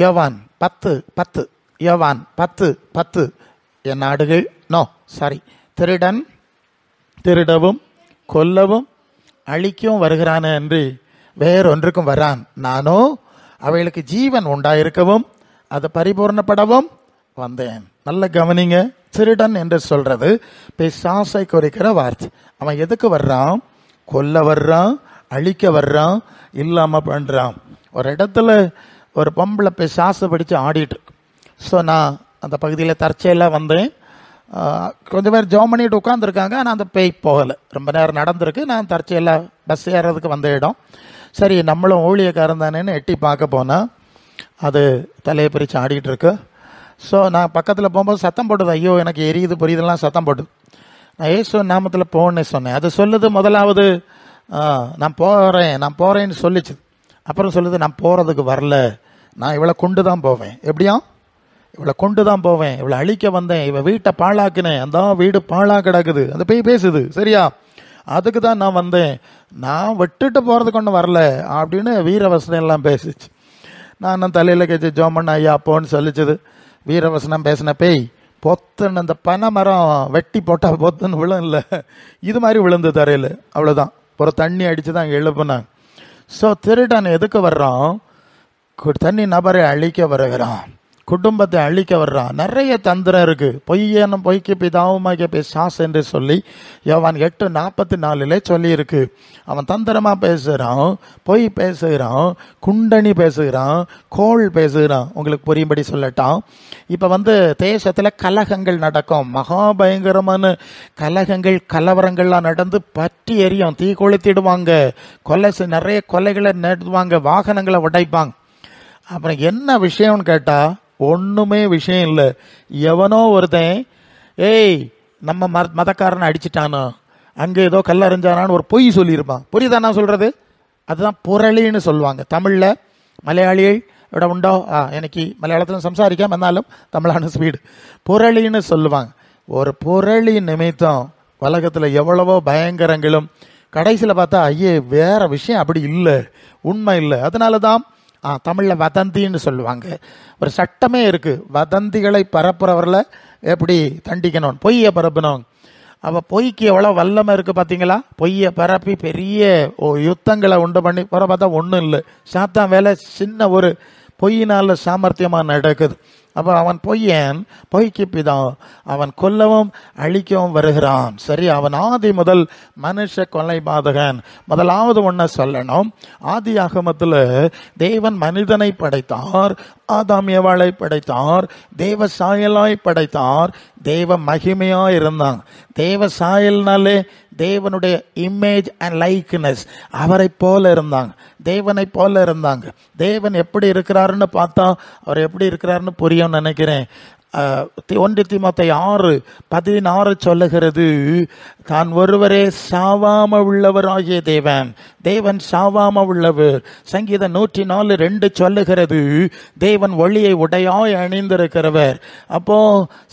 யோவான் 10:10. யோவான் 10:10. என் ஆடுகள் திருடன் திருடவும் கொல்லவும் அழிக்கவும் வருகிறான் என்று வேறொன்றுக்கும் வரான். நானோ அவைகளுக்கு ஜீவன் உண்டாயிருக்கவும் அது பரிபூர்ணப்படவும் வந்தேன். நல்ல கவனிங்க. திருடன் என்று சொல்றது பிசாசை குறிக்கிற வார்த்தை. அவன் எதுக்கு வர்றான்? கொல்ல வர்றான், அழிக்க வர்றான், இல்லாம பண்றான். ஒரு இடத்துல ஒரு பொம்பளை பிசாசை பிடிச்சு ஆடிட்டு இருக்கு. ஸோ நான் அந்த பகுதியில் தற்செயலாக வந்தேன். கொஞ்சம் பேர் ஜோம் பண்ணிட்டு உட்காந்துருக்காங்க. ஆனால் அந்த பேய் போகலை. ரொம்ப நேரம் நடந்திருக்கு. நான் தற்செயலாக பஸ் ஏறதுக்கு வந்த இடம். சரி, நம்மளும் ஊழியக்காரன் தானேன்னு எட்டி பார்க்க போனால் அது தலையை பிரித்து ஆடிக்கிட்டு இருக்கு. ஸோ நான் பக்கத்தில் போகும்போது சத்தம் போட்டுது. ஐயோ எனக்கு எரியுது புரியுதெல்லாம் சத்தம் போட்டுது. நான் ஏசு நாமத்தில் போன்னு சொன்னேன். அது சொல்லுது முதலாவது நான் போகிறேன்னு சொல்லிச்சு. அப்புறம் சொல்லுது நான் போகிறதுக்கு வரல, நான் இவளை கொண்டு தான் போவேன். எப்படியா? இவளை கொண்டு தான் போவேன், இவளை அழிக்க வந்தேன், இவள் வீட்டை பாழாக்குனேன், அந்த வீடு பாழா கிடக்குது. அந்த பேய் பேசுது. சரியா? அதுக்கு தான் நான் வந்தேன், நான் விட்டுட்டு போகிறதுக்கு ஒன்றும் வரல அப்படின்னு வீரவசனம் எல்லாம் பேசிச்சு. நான் தலையில் கேச்சு ஜோம் பண்ண ஐயா அப்போன்னு சொல்லிச்சுது. வீரவசனம் பேசின பேய் பொத்துன்னு அந்த பனை மரம் வெட்டி போட்டால் பொத்துன்னு விழும் இல்லை, இது மாதிரி விழுந்து தரையில். அவ்வளோதான். ஒரு தண்ணி அடித்து தான் எழுப்புனாங்க. ஸோ திருடன் எதுக்கு வர்றான்? தண்ணி நபரை அழிக்க வருகிறான், குடும்பத்தை அழிக்க வர்றான். நிறைய தந்திரம் இருக்கு. பொய்யனும் பொய்க்கு பிதாவுமாகிய பிசாசு என்று சொல்லி யோவான் 8:44 சொல்லி இருக்கு. அவன் தந்திரமா பேசுகிறான், பொய் பேசுகிறான், குண்டனி பேசுகிறான், கோள் பேசுகிறான். உங்களுக்கு புரியும்படி சொல்லட்டான். இப்ப தேசத்துல கலகங்கள் நடக்கும். மகா பயங்கரமான கலகங்கள், கலவரங்கள்லாம் நடந்து பற்றி எரியும், தீ கொளுத்திடுவாங்க, நிறைய கொலைகளை நடத்துவாங்க, வாகனங்களை உடைப்பாங்க. அப்புறம் என்ன விஷயம்னு கேட்டா ஒண்ணுமே விஷயம் இல்லை. எவனோ ஒருத்தன் ஏய் நம்ம மதக்காரனை அடிச்சிட்டானோ, அங்க ஏதோ கல்லறிஞ்சானான்னு ஒரு பொய் சொல்லியிருப்பான். புரியுதா நான் சொல்றது? அதுதான் புரளின்னு சொல்லுவாங்க. தமிழ்ல மலையாளியை விட உண்டோ? எனக்கு மலையாளத்தில் சம்சாரிக்காம இருந்தாலும் தமிழான ஸ்பீடு. புரளின்னு சொல்லுவாங்க. ஒரு புரளி நிமித்தம் உலகத்துல எவ்வளவோ பயங்கரங்களும் கடைசியில் பார்த்தா ஐயே வேற விஷயம் அப்படி இல்லை, உண்மை இல்லை. அதனாலதான் தமிழ்ல வதந்தின்னு சொல்லுவாங்க. ஒரு சட்டமே இருக்கு. வதந்திகளை பரப்புறவர்ல எப்படி தண்டிக்கணும், பொய்யை பரப்பணும். அப்ப பொய்க்கு எவ்வளவு வல்லமை இருக்கு பாத்தீங்களா? பொய்யை பரப்பி பெரிய யுத்தங்களை உண்டு பண்ணி பார்த்தா ஒன்றும் இல்லை. சாத்தான் வேலை சின்ன ஒரு பொய்யினால சாமர்த்தியமா நடக்குது. அப்ப அவன் பொய்க்கு பிதான், அவன் கொல்லவும் அழிக்கவும் வருகிறான். சரி, அவன் ஆதி முதல் மனுஷ கொலை பாதகன். முதலாவது ஒன்ன சொல்லணும். ஆதி ஆகமத்துல தேவன் மனிதனை படைத்தார், ஆதாம் ஏவாளை படைத்தார், தேவ சாயலாய் படைத்தார், தேவ மகிமையா இருந்தாங்க. தேவ சாயல்னாலே தேவனுடைய இமேஜ் அண்ட் லைக்னஸ், அவரை போல இருந்தாங்க, தேவனை போல இருந்தாங்க. தேவன் எப்படி இருக்கிறாருன்னு பார்த்தா அவர் எப்படி இருக்கிறாருன்னு புரியும் நினைக்கிறேன். 1 தீமோத்தேயு 6:16 சொல்லுகிறது, தான் ஒருவரே சாவாம உள்ளவர் ஆகிய தேவன் சாவாம உள்ளவர். சங்கீதம் 104:2 சொல்லுகிறது, தேவன் ஒளியை உடையாய் அணிந்திருக்கிறவர். அப்போ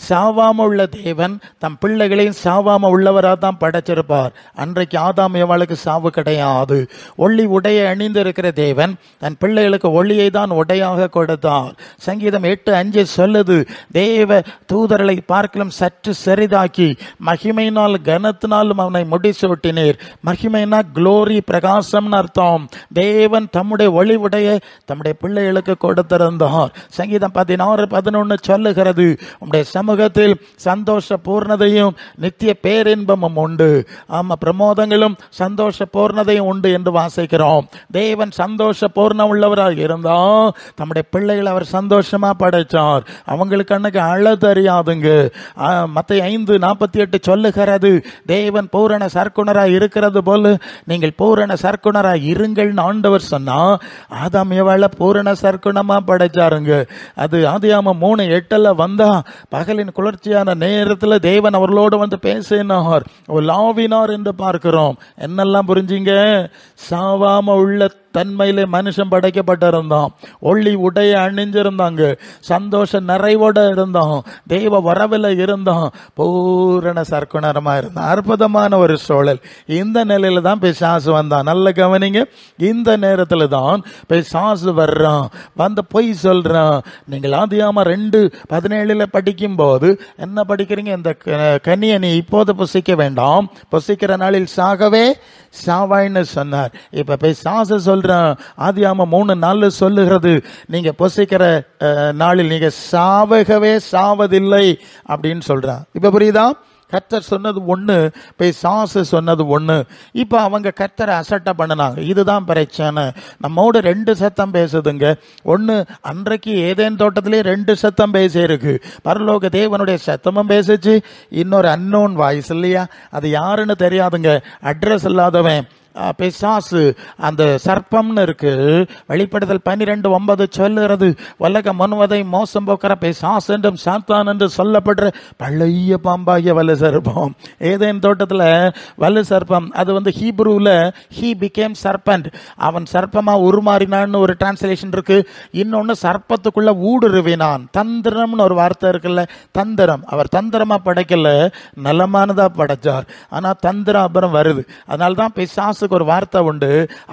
சாவாம உள்ள தேவன் தம் பிள்ளைகளையும் சாவாம உள்ளவரா தான் படைச்சிருப்பார். அன்றைக்கு ஆதாம் ஏவாளுக்கு சாவு கிடையாது. ஒளி உடைய அணிந்திருக்கிற தேவன் தன் பிள்ளைகளுக்கு ஒளியை தான் உடையாக கொடுத்தார். சங்கீதம் 8:5 சொல்லுது, தேவ தூதர்களை பார்க்கலாம் சற்று செறிதாக்கி மகிமையினால் கனத்தினாலும் அவனை முடிசூட்டினீர். மகிமைனா குளோரி, பிரகாசம் அர்த்தம். தேவன் தம்முடைய ஒளிவுடைய தம்முடைய பிள்ளைகளுக்கு கொடுத்திருந்தார். சங்கீதம் 16:11 சொல்லுகிறது, உம்முடைய சமூகத்தில் சந்தோஷ பூர்ணதையும் நித்திய பேரின்பமும் உண்டு. ஆமா, பிரமோதங்களும் சந்தோஷ பூர்ணதையும் உண்டு என்று வாசிக்கிறோம். தேவன் சந்தோஷ பூர்ணம் உள்ளவராக இருந்தா தம்முடைய பிள்ளைகளை அவர் சந்தோஷமா படைச்சார். அவங்களுக்கு அன்னைக்கு அழ தெரியாதுங்க. மத்தேயு 5:48 சொல்லுகிறது, தேவன் பூரண சர்க்குணராய் இருக்கிறது போல நீங்கள் பூரண சர்க்குணராய் இருங்கள் ஆண்டவர் சொன்னா ஆதாம் ஏவாளை பூரண சர்க்குணமா படைச்சாருங்க. அது ஆதியாகமம் 3:8 வந்தா பகலின் குளிர்ச்சியான நேரத்தில் தேவன் அவர்களோடு வந்து பேசினார், லாவினார் என்று பார்க்கிறோம். என்னெல்லாம் புரிஞ்சிங்க? சாவாம உள்ள தன்மையிலே மனுஷன் படைக்கப்பட்டிருந்தான். ஒளி உடைய அணிஞ்சிருந்தாங்க. சந்தோஷ நிறைவோட இருந்தோம். தெய்வ வரவில் இருந்தோம். பூரண சர்க்குணரமா இருந்தோம். அற்புதமான ஒரு சூழல். இந்த நிலையில தான் பிசாசு வந்தான். நல்ல கவனிங்க. இந்த நேரத்தில் தான் பிசாசு வர்றான். வந்து பொய் சொல்றான். நீங்கள் ஆதியாகமம் 2:17 படிக்கும் போது என்ன படிக்கிறீங்க? இந்த கனியை நீ இப்போது புசிக்க வேண்டாம், புசிக்கிற நாளில் சாகவே சாவாய்ன்னு சொன்னார். இப்ப பிசாசு சொல்றான். ஆதியாகமம் 3:4 சொல்லுகிறது, நீங்க புசிக்கிற நாளில் நீங்க சாவகவே சாவதில்லை அப்படின்னு சொல்றான். இப்ப புரியுதா? கர்த்தர் சொன்னது ஒண்ணு, பிசாசு சொன்னது ஒண்ணு. இப்ப அவங்க கர்த்தரை அசட்டை பண்ணினாங்க. இதுதான் பிரச்சனை. நம்மோடு 2 சத்தம் பேசுதுங்க. ஒண்ணு, அன்றைக்கு ஏதேன் தோட்டத்திலே 2 சத்தம் பேசியிருக்கு. பரலோக தேவனுடைய சத்தமும் பேசுச்சு. இன்னொரு அன்னோன் வாய்ஸ் இல்லையா, அது யாருன்னு தெரியாதுங்க. அட்ரஸ் இல்லாதவன் பிசாசு, அந்த சர்ப்பம்னு இருக்கு. வெளிப்படுத்தல் 12:9 சொல்லுகிறது, உலகம் முழுவதை மோசம் போக்கிற பிசாசு என்றும் சாத்தான் என்று சொல்லப்படுற பழைய பாம்பாகிய வலு சர்ப்பம். ஏதேன் தோட்டத்தில் வலு சர்ப்பம், அது ஹீப்ரூல ஹீ பிகேம் சர்பண்ட், அவன் சர்ப்பமா உருமாறினான்னு ஒரு டிரான்ஸ்லேஷன் இருக்கு. இன்னொன்னு சர்ப்பத்துக்குள்ள ஊடுருவினான். தந்திரம்னு ஒரு வார்த்தை இருக்குல்ல, தந்திரம். அவர் தந்திரமா படைக்கல, நலமானதா படைச்சார். ஆனா தந்திரம் அப்புறம் வருது. அதனால்தான் பிசாசு ஒரு வார்த்தை உண்டு,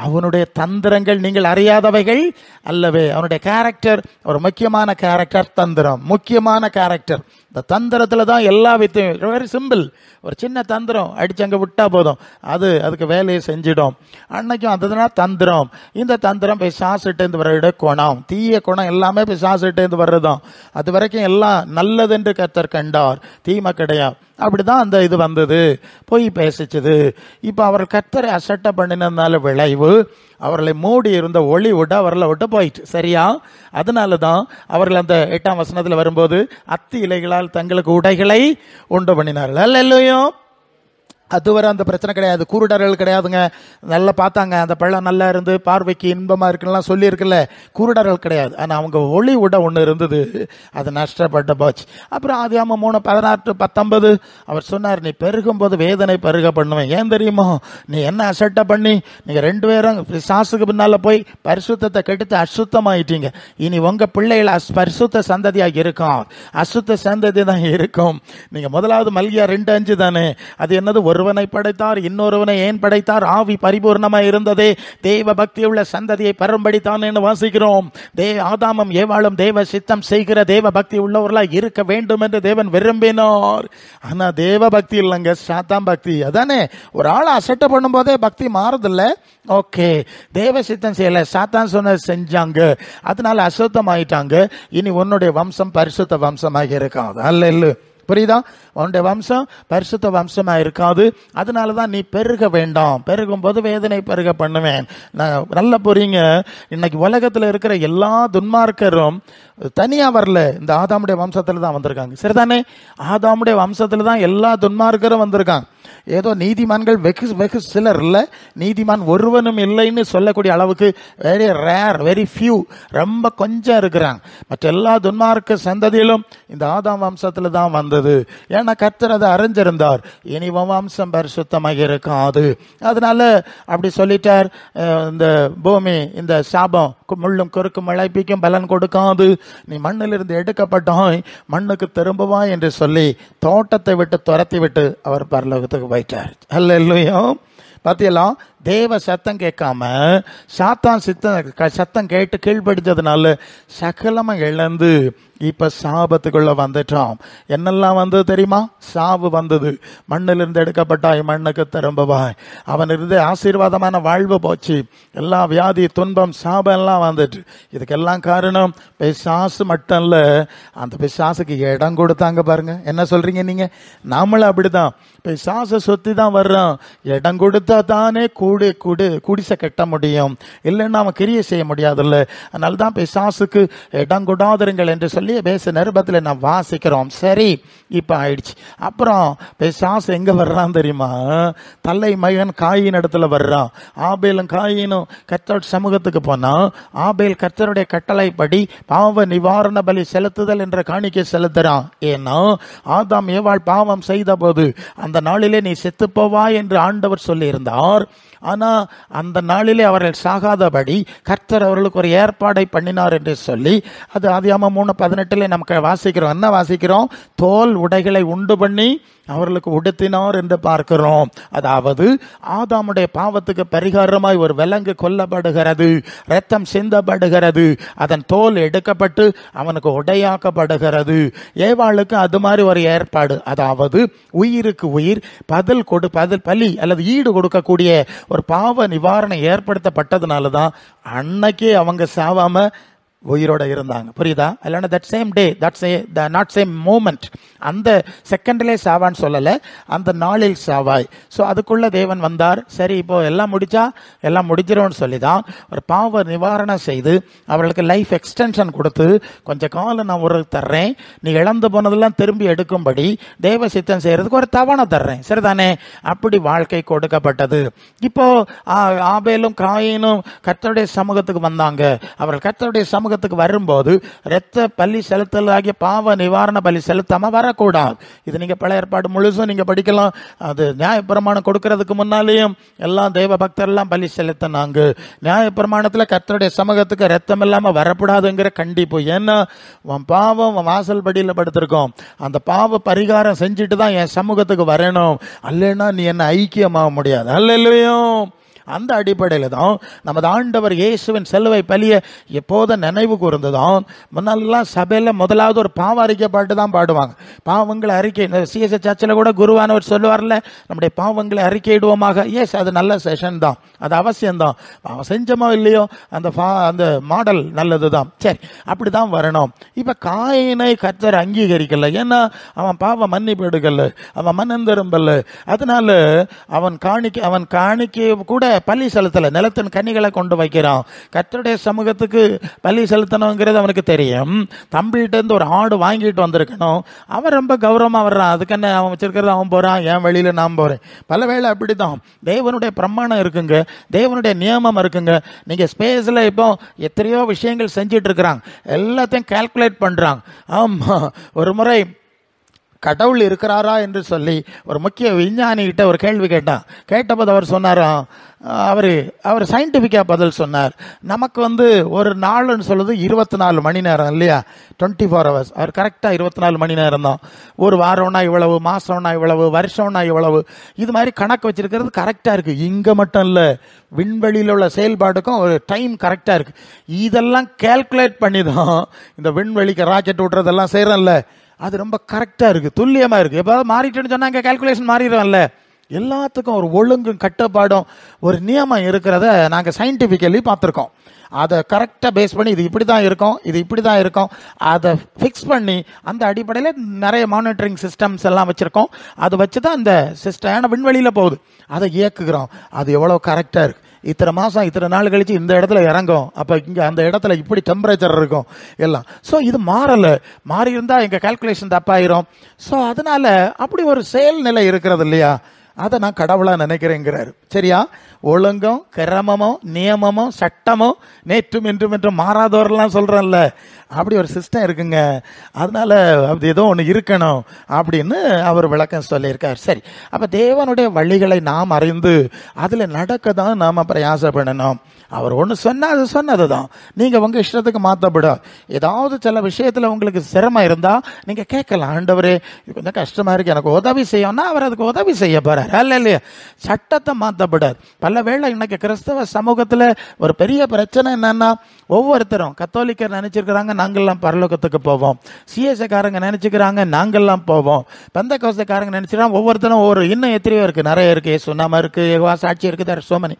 அவனுடைய தந்திரங்கள் நீங்கள் அறியாதவைகள் அல்லவே. அவனுடைய கேரக்டர், ஒரு முக்கியமான கேரக்டர் தந்திரம், முக்கியமான கேரக்டர். இந்த தந்திரத்துல தான் எல்லா வித்தையும். Very simple. ஒரு சின்ன தந்திரம் அடிச்சு அங்க விட்டா போதும், அதுக்கு வேலையை செஞ்சிடும். அன்னைக்கும் அதுதான் தந்திரம். இந்த தந்திரம் பிசாசுட்டேந்து வர குணம், தீய குணம் எல்லாமே பிசாசுட்டேந்து வர்றதும். அது வரைக்கும் எல்லாம் நல்லதென்று கர்த்தர் கண்டார், தீமை கிடையாது. அப்படிதான் அந்த இது வந்தது, பொய் பேசிச்சது. இப்ப அவர் கர்த்தரை அசட்டை பண்ணினதுனால விளைவு, அவர்களை மூடி இருந்த ஒளி விட்டு அவர்களை விட்டு போயிட்டு. சரியா? அதனாலதான் அவர்கள் அந்த 8ஆம் வசனத்தில் வரும்போது அத்தி இலைகளால் தங்களுக்கு உடைகளை உண்டு பண்ணினார்கள். அல்லேலூயா. அதுவரை அந்த பிரச்சனை கிடையாது. குருடர்கள் கிடையாதுங்க. நல்லா பார்த்தாங்க, அந்த பழம் நல்லா இருந்து பார்வைக்கு இன்பமா இருக்குலாம் சொல்லி இருக்குல்ல. குருடர்கள் கிடையாது. ஆனா அவங்க ஒளி விட ஒண்ணு இருந்தது, அது நஷ்டப்பட்ட போச்சு. அப்புறம் ஆதியாகமம் 3:18-19 அவர் சொன்னார், நீ பெருகும் போது வேதனை பெருக பண்ணுவேன். ஏன் தெரியுமோ? நீ என்ன அசட்டை பண்ணி நீங்க 2 பேரும் பிசாசுக்கு பின்னால போய் பரிசுத்தத்தை கெடுத்து அசுத்தமாயிட்டீங்க. இனி உங்க பிள்ளைகள் பரிசுத்த சந்ததியாக இருக்கும், அசுத்த சந்ததி தான் இருக்கும். நீங்க முதலாவது மல்கியா 2:5 தானே, அது என்னது? ஒருவனை படைத்தார், இன்னொருவனை ஏன் படைத்தார்? ஆவி பரிபூர்ணமாய் இருந்ததே, தேவ பக்தி உள்ள சந்ததியை பரும்படித்தான் என்று வாசிக்கிறோம். ஆதாமும் ஏவாளும் தேவ சித்தம் செய்கிற தேவ பக்தி உள்ளவர்களாய் இருக்க வேண்டும் என்று தேவன் விரும்பினார். ஆனா தேவ பக்தி இல்லைங்க, சாத்தான் பக்தி. அதானே, ஒரு ஆளை அசட்டை பண்ணும் போதே பக்தி மாறுதில்ல. ஓகே, தேவ சித்தம் செய்யல, சாத்தான் சொன்ன செஞ்சாங்க, அதனால அசுத்தம் ஆயிட்டாங்க. இனி உன்னுடைய வம்சம் பரிசுத்த வம்சமாக இருக்காது. அல்ல, புரியுதா? உன்னுடைய வம்சம் பரிசுத்த வம்சமா இருக்காது. அதனாலதான் நீ பெருக வேண்டாம், பெருகும் போது வேதனை பெருக பண்ணுவேன். நல்ல புரியுங்க. இன்னைக்கு உலகத்துல இருக்கிற எல்லா துன்மார்க்கரும் தனியா வரல, இந்த ஆதாமுடைய வம்சத்துல தான் வந்திருக்காங்க. சரிதானே? ஆதாமுடைய வம்சத்துல தான் எல்லா துன்மார்க்கரும் வந்திருக்காங்க. ஏதோ நீதிமான்கள் வெகு வெகு சிலர் இல்ல, நீதிமான் ஒருவனும் இல்லைன்னு சொல்லக்கூடிய அளவுக்கு வெரி ரேர், வெரி ஃபியூ, ரொம்ப கொஞ்சம் இருக்கிறாங்க. மற்ற எல்லா துன்மார்க்க சந்ததியிலும் இந்த ஆதாம் வம்சத்துல தான் வந்தது. ஏன்னா கர்த்தர் அதை அறிஞ்சிருந்தார், இனி வம்சம் பரிசுத்தமாக இருக்காது. அதனால அப்படி சொல்லிட்டார். இந்த பூமி, இந்த சாபம் முள்ளும் குறுக்கும் இழைப்பிக்கும் பலன் கொடுக்காது, நீ மண்ணிலிருந்து எடுக்கப்பட்டாய், மண்ணுக்கு திரும்புவாய் என்று சொல்லி தோட்டத்தை விட்டு துரத்தி விட்டு அவர் பரலோகத்துக்கு போயிட்டார். அல்லேலூயா. பாத்தீங்களா? தேவ சத்தம் கேட்காம சாத்தான் சத்தம் கேட்டு கீழ்படிச்சதுனால சகலமா இழந்து இப்ப சாபத்துக்குள்ள வந்துட்டோம். என்னெல்லாம் வந்தது தெரியுமா? சாவு வந்தது. மண்ணிலிருந்து எடுக்கப்பட்டாய், மண்ணுக்கு திரும்பவாய். அவன் இருந்து ஆசீர்வாதமான வாழ்வு போச்சு. எல்லா வியாதி, துன்பம், சாபம் எல்லாம் வந்துட்டு. இதுக்கெல்லாம் காரணம் பிசாசு மட்டும் இல்ல, அந்த பிசாசுக்கு இடம் கொடுத்தாங்க பாருங்க. என்ன சொல்றீங்க நீங்க? நாமளும் அப்படிதான் பிசாசை சுத்தி தான் வர்றோம். இடம் கொடுத்தா தானே குடிசை கட்ட முடியும், இல்லைன்னா அவன் கிரியை செய்ய முடியாதுல்ல. அதனால்தான் பிசாசுக்கு இடம் கொடாதிருங்கள் என்று சொல்லி பேச நிருபத்தில் நான் வாசிக்கிறோம். சரி, இப்ப ஆயிடுச்சு. அப்புறம் பிசாசு எங்க வர்றான் தெரியுமா? தலை மகன் காயின் இடத்துல வர்றான். ஆபேலும் காயினும் கர்த்தருடைய சமூகத்துக்கு போனா, ஆபேல் கர்த்தருடைய கட்டளைப்படி பாவ நிவாரண பலி செலுத்துதல் என்ற காணிக்கை செலுத்துறான். ஏன்னா ஆதாம் ஏவாள் பாவம் செய்த போது அந்த நாளிலே நீ செத்து போவாய் என்று ஆண்டவர் சொல்லி இருந்தார். ஆனா அந்த நாளிலே அவர்கள் சாகாதபடி கர்த்தர் அவர்களுக்கு ஒரு ஏற்பாடை பண்ணினார் என்று சொல்லி, அது ஆதியாகமம் 3:18 நமக்கு வாசிக்கிறோம். என்ன வாசிக்கிறோம்? தோல் உடைகளை உண்டு பண்ணி அவர்களுக்கு உடுத்தினார் என்று பார்க்கிறோம். அதாவது ஆதாமுடைய பாவத்துக்கு பரிகாரமாய் ஒரு விலங்கு கொல்லப்படுகிறது, ரத்தம் சிந்தப்படுகிறது, அதன் தோல் எடுக்கப்பட்டு அவனுக்கு உடையாக்கப்படுகிறது. ஏவாளுக்கு அது மாதிரி ஒரு ஏற்பாடு, அதாவது உயிருக்கு உயிர் பதில் பலி அல்லது ஈடு கொடுக்கக்கூடிய ஒரு பாவ நிவாரணம் ஏற்படுத்தப்பட்டதுனால தான் அன்னைக்கே அவங்க சாவாம உயிரோட இருந்தாங்க. புரியுதா? இல்லைன்னா that same day, not same moment, அந்த செகண்ட்லேயே சாவான்னு சொல்லலை, அந்த நாளில் சாவாய். ஸோ அதுக்குள்ள தேவன் வந்தார். சரி, இப்போ எல்லாம் முடிச்சா எல்லாம் முடிஞ்சிரும்னு சொல்லி தான் ஒரு பாவ நிவாரணம் செய்து அவர்களுக்கு லைஃப் எக்ஸ்டென்ஷன் கொடுத்து, கொஞ்ச காலம் நான் ஒரு தர்றேன், நீ இழந்து போனதெல்லாம் திரும்பி எடுக்கும்படி தேவ சித்தம் செய்யறதுக்கு ஒரு தவணை தர்றேன். சரிதானே? அப்படி வாழ்க்கை கொடுக்கப்பட்டது. இப்போ ஆபேலும் காயினும் கர்த்தருடைய சமூகத்துக்கு வந்தாங்க. அவர்கள் கர்த்தருடைய சமூகத்துக்கு வரும்போது இரத்த பலி செலுத்தல் ஆகிய பாவ நிவாரண பலி செலுத்தாம வரக்கூடாது. இது நீங்க பழைய ஏற்பாடு முழுசும் நீங்க படிக்கலாம். அது நியாயப்பிரமாணம் கொடுக்கறதுக்கு முன்னாலேயும் எல்லாம் தேவ பக்தர் எல்லாம் பலி செலுத்தினாங்க. நியாயப்பிரமாணத்துல கர்த்தருடைய சமூகத்துக்கு ரத்தம் இல்லாம வரக்கூடாதுங்கிற கண்டிப்பு. ஏன்னா உன் பாவம் வாசல் படியில படுத்திருக்கோம், அந்த பாவ பரிகாரம் செஞ்சுட்டு தான் என் சமூகத்துக்கு வரணும், அல்லைன்னா நீ என்ன ஐக்கியமாக முடியாது. அல்லையும் அந்த அடிப்படையில் தான் நமது ஆண்டவர் இயேசுவின் சிலுவை பலியை எப்போதும் நினைவு கூர்ந்துதான். முன்னாலெல்லாம் சபையில் முதலாவது ஒரு பாவ அறிக்கை பாட்டு தான் பாடுவாங்க. பாவங்களை அறிக்கை, சிஎஸ்ஐ சர்ச்சில் கூட குருவானவர் சொல்லுவார்ல, நம்முடைய பாவங்களை அறிக்கையிடுவோமாக. எஸ், அது நல்ல செஷன் தான், அது அவசியம்தான். அவன் செஞ்சமோ இல்லையோ அந்த மாடல் நல்லது தான். சரி, அப்படி தான் வரணும். இப்போ காயினை கர்த்தர் அங்கீகரிக்கல, ஏன்னா அவன் பாவ மன்னிப்பு எடுக்கல, அவன் மனம் திரும்பல. அதனால அவன் காணிக்கை கூட பலி செலுத்தல, நிலத்தின் கனிகளை கொண்டு வைக்கிறான். கர்த்தருடைய சமூகத்துக்கு பலி செலுத்தணுங்கிறது அவனுக்கு தெரியும். தம்பிகிட்ட இருந்து ஒரு ஆடு வாங்கிட்டு வந்திருக்கணும், அவன் ரொம்ப கௌரவமா வர்றான். அதுக்கு என்ன, அவன் வச்சிருக்கிறது அவன் போறான், என் வழியில நான் போறேன். பல வேளை அப்படிதான் தேவனுடைய பிரமாணம் இருக்குங்க, தேவனுடைய நியமம் இருக்குங்க. நீங்க ஸ்பேஸ்ல இப்போ எத்தனையோ விஷயங்கள் செஞ்சிட்டு இருக்கிறாங்க, எல்லாத்தையும் கால்குலேட் பண்றாங்க. ஆமா, ஒரு முறை கடவுள் இருக்கிறாரா என்று சொல்லி ஒரு முக்கிய விஞ்ஞானிகிட்ட ஒரு கேள்வி கேட்டபோது அவர் சொன்னாராம், அவர் சயின்டிஃபிக்காக பதில் சொன்னார். நமக்கு ஒரு நாள்னு சொல்லுது 24 மணி நேரம் இல்லையா, 24 hours. அவர் கரெக்டாக 24 மணி நேரம் தான். ஒரு வாரம்னா இவ்வளவு, மாசம்னா இவ்வளவு, வருஷம்னா இவ்வளவு, இது மாதிரி கணக்கு வச்சிருக்கிறது கரெக்டாக இருக்கு. இங்கே மட்டும் இல்லை, விண்வெளியில் உள்ள செயல்பாடுக்கும் ஒரு டைம் கரெக்டாக இருக்கு. இதெல்லாம் கேல்குலேட் பண்ணி தான் இந்த விண்வெளிக்கு ராக்கெட் விட்டுறதெல்லாம் செய்கிறோம்ல, அது ரொம்ப கரெக்டாக இருக்குது, துல்லியமாக இருக்குது. எப்போதாவது மாறிட்டுன்னு சொன்னால் இங்கே கேல்குலேஷன் மாறிடும்ல. எல்லாத்துக்கும் ஒரு ஒழுங்கும் கட்டுப்பாடும் ஒரு நியமம் இருக்கிறத நாங்கள் சயின்டிஃபிக்கலி பார்த்துருக்கோம். அதை கரெக்டாக பேஸ் பண்ணி இது இப்படி தான் இருக்கும், இது இப்படி தான் இருக்கும், அதை ஃபிக்ஸ் பண்ணி அந்த அடிப்படையில் நிறைய மானிட்டரிங் சிஸ்டம்ஸ் எல்லாம் வச்சுருக்கோம். அதை வச்சு தான் இந்த சிஸ்டம் ஏன்னா விண்வெளியில் போகுது, அதை இயக்குகிறோம். அது எவ்வளோ கரெக்டாக இருக்குது. இத்தனை மாதம் இத்தனை நாள் கழிச்சு இந்த இடத்துல இறங்கும், அப்போ இங்கே அந்த இடத்துல இப்படி டெம்பரேச்சர் இருக்கும் எல்லாம். ஸோ இது மாறி இருந்தால் எங்கள் கால்குலேஷன் தப்பாயிரும். ஸோ அதனால அப்படி ஒரு செயல்நிலை இருக்கிறது இல்லையா, அதை நான் கடவுளாக நினைக்கிறேங்கிறாரு. சரியா? ஒழுங்கும் கிரமமும் நியமமும் சட்டமும் நேற்றும் என்றும் மாறாதவரெல்லாம் சொல்கிறேன்ல, அப்படி ஒரு சிஸ்டம் இருக்குங்க. அதனால அது ஏதோ ஒன்று இருக்கணும் அப்படின்னு அவர் விளக்கம் சொல்லியிருக்கார். சரி, அப்போ தேவனுடைய வழிகளை நாம் அறிந்து அதில் நடக்க தான் நாம் பிரயாசப்படணும். அவர் ஒன்று சொன்னால் அது சொன்னது தான், நீங்கள் உங்கள் இஷ்டத்துக்கு மாற்றப்பட. ஏதாவது சில விஷயத்தில் உங்களுக்கு சிரமம் இருந்தால் நீங்கள் கேட்கலாம், ஆண்டவரே கொஞ்சம் கஷ்டமாக இருக்குது, எனக்கு உதவி செய்யணும்னா அவர் அதுக்கு உதவி செய்ய போகிறார். அல்ல இல்லையா? சட்டத்தை மாற்றப்படாது. பல வேளை இன்னைக்கு கிறிஸ்தவ சமூகத்தில் ஒரு பெரிய பிரச்சனை என்னன்னா, ஒவ்வொருத்தரும் கத்தோலிக்கர் நினைச்சிருக்கிறாங்க நாங்கள்லாம் பரலோகத்துக்கு போவோம், சிஎஸ்ஐக்காரங்க நினைச்சுக்கிறாங்க நாங்கள்லாம் போவோம், பெந்தகோஸ்தக்காரங்க நினைச்சுக்கிறாங்க ஒவ்வொருத்தரும் இன்னும் எத்தனையோ இருக்கு, நிறைய இருக்கு, சுண்ணாம இருக்கு, யெகோவா சாட்சி இருக்கு, தேர் சோ மெனி.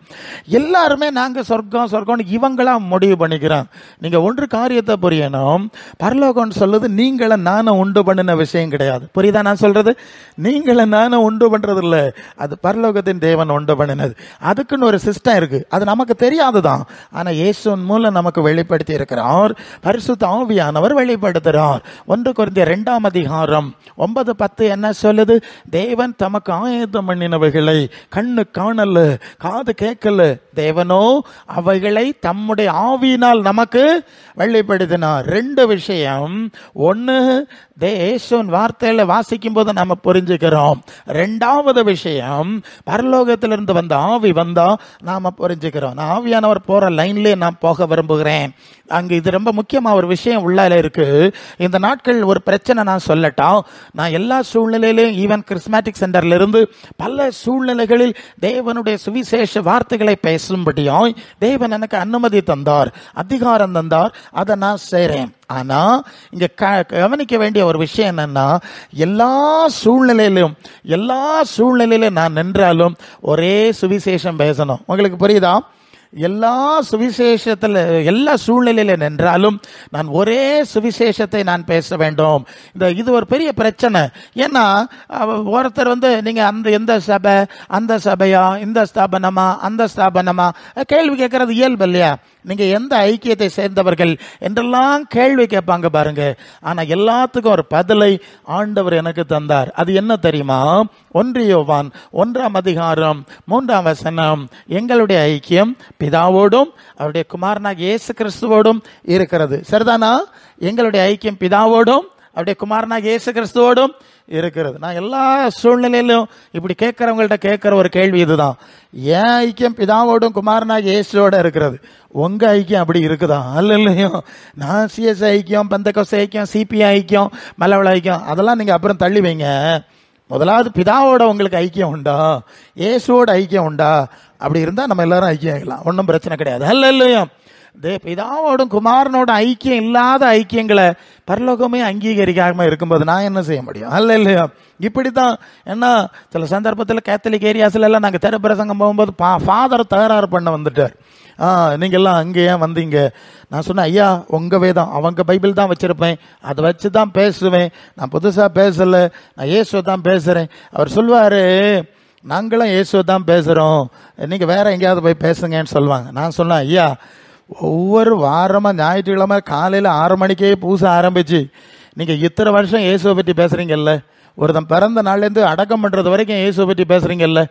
எல்லாருமே நாங்கள் சொர்க்கம் இவங்களாம் முடிவு பண்ணிக்கிறாங்க. நீங்க ஒன்று காரியத்தை புரியணும், பரலோகம்னு சொல்லுது நீங்களை நானும் உண்டு பண்ணின விஷயம் கிடையாது. புரியுதா நான் சொல்றது? நீங்களை நானும் உண்டு பண்றது இல்லை, அது பரலோகத்தின் தேவன் உண்டு பண்ணினது. அதுக்குன்னு ஒரு சிஸ்டம் இருக்கு, அது நமக்கு தெரியாதுதான். ஆனா இயேசுவின் மூலம் நமக்கு வெளிப்படுத்தி இருக்கிறார், பரிசுத்த ஆவியானவர் வெளிப்படுத்துகிறார். 1 கொரிந்தியர் 2ஆம் அதிகாரம் 9-10 என்ன சொல்லுது? தேவன் தமக்கு ஆயத்தம் பண்ணினவைகளை கண்ணு காணல, காது கேட்கல, தேவனோ அவைகளை தம்முடைய ஆவியினால் நமக்கு வெளிப்படுத்தினார். 2 விஷயம். ஒன்னு, இயேசுவின் வார்த்தையில வாசிக்கும் போது நம்ம புரிஞ்சுக்கிறோம். 2வது விஷயம், பரலோகத்திலிருந்து வந்த ஆவி வந்தா நாம புரிஞ்சுக்கிறோம். நான் ஆவியானவர் போற லைன்லயே நான் போக விரும்புகிறேன். அங்க இது ரொம்ப முக்கியமா ஒரு விஷயம் உள்ளால இருக்கு. இந்த நாட்கள் ஒரு பிரச்சனை நான் சொல்லட்டா, நான் எல்லா சூழ்நிலையிலும் ஈவன் கிறிஸ்மேட்டிக் சென்டர்ல இருந்து பல சூழ்நிலைகளில் தேவனுடைய சுவிசேஷ வார்த்தைகளை பேசும்படியாய் தேவன் எனக்கு அனுமதி தந்தார், அதிகாரம் தந்தார். அதை நான் செய்றேன். ஆனா இங்க கவனிக்க வேண்டிய ஒரு விஷயம் என்னன்னா, எல்லா சூழ்நிலையிலும் நான் நின்றாலும் ஒரே சுவிசேஷம் பேசணும். உங்களுக்கு புரியுதா? எல்லா சூழ்நிலையில நின்றாலும் நான் ஒரே சுவிசேஷத்தை நான் பேச வேண்டும். இது ஒரு பெரிய பிரச்சனை. ஏன்னா ஒருத்தர் நீங்க எந்த சபை, அந்த சபையா, இந்த ஸ்தாபனமா, அந்த ஸ்தாபனமா கேள்வி கேட்கறது இயல்பு இல்லையா? நீங்க எந்த ஐக்கியத்தை சேர்ந்தவர்கள் என்றெல்லாம் கேள்வி கேட்பாங்க பாருங்க. ஆனா எல்லாத்துக்கும் ஒரு பதிலை ஆண்டவர் எனக்கு தந்தார். அது என்ன தெரியுமா? 1 யோவான் 1ஆம் அதிகாரம் 3ஆம் வசனம். எங்களுடைய ஐக்கியம் பிதாவோடும் அவருடைய குமாரனாகிய இயேசு கிறிஸ்துவோடும் இருக்கிறது. சரிதானா? எங்களுடைய ஐக்கியம் பிதாவோடும் அவருடைய குமாரனாகிய இயேசு கிறிஸ்துவோடும் இருக்கிறது. நான் எல்லா சூழ்நிலையிலும் இப்படி கேட்கிறவங்கள்ட்ட கேட்கிற ஒரு கேள்வி இதுதான். ஏன் ஐக்கியம் பிதாவோடும் குமாரனாகிய இயேசுவோட இருக்கிறது? உங்க ஐக்கியம் அப்படி இருக்குதா? இல்லையோ? நான் சிஎஸ் ஐக்கியம், பெந்தகோஸ்தே ஐக்கியம், சிபிஐ ஐக்கியம், மலவள ஐக்கியம், அதெல்லாம் நீங்க அப்புறம் தள்ளி வைங்க. முதலாவது பிதாவோட உங்களுக்கு ஐக்கியம் உண்டா? இயேசுவோட ஐக்கியம் உண்டா? அப்படி இருந்தா நம்ம எல்லாரும் ஐக்கியம் ஆகலாம், ஒன்றும் பிரச்சனை கிடையாது. இல்லையோ? பிதாவோடும் குமாரனோட ஐக்கியம் இல்லாத ஐக்கியங்களை பரலோகமே அங்கீகரிக்காம இருக்கும்போது நான் என்ன செய்ய முடியும்? இல்லையா? இப்படித்தான். ஏன்னா சில சந்தர்ப்பத்தில் கேத்தலிக் ஏரியாஸ்ல எல்லாம் நாங்கள் தெரு பிரசங்கம் போகும்போது ஃபாதர் தகராறு பண்ண வந்துட்டார். நீங்க எல்லாம் அங்கே ஏன் வந்தீங்க? நான் சொன்னேன், ஐயா உங்க வேதம், அவங்க பைபிள் தான் வச்சிருப்பேன், அதை வச்சு தான் பேசுவேன், நான் புதுசா பேசல, நான் இயேசுவை தான் பேசுறேன். அவர் சொல்வாரு, நாங்களும் இயேசுவை தான் பேசுறோம், நீங்க வேற எங்கேயாவது போய் பேசுங்கன்னு சொல்லுவாங்க. நான் சொன்னேன், ஐயா ஒவ்வொரு வாரமா ஞாயிற்றுக்கிழமை காலையில 6 மணிக்கே பூச ஆரம்பிச்சு நீங்க இத்தனை வருஷம் இயேசுவை பற்றி பேசுறீங்கல்ல, ஒருத்தன் பிறந்த நாள்லேருந்து அடக்கம் பண்றது வரைக்கும் இயேசுவை பற்றி பேசுறீங்கல்ல,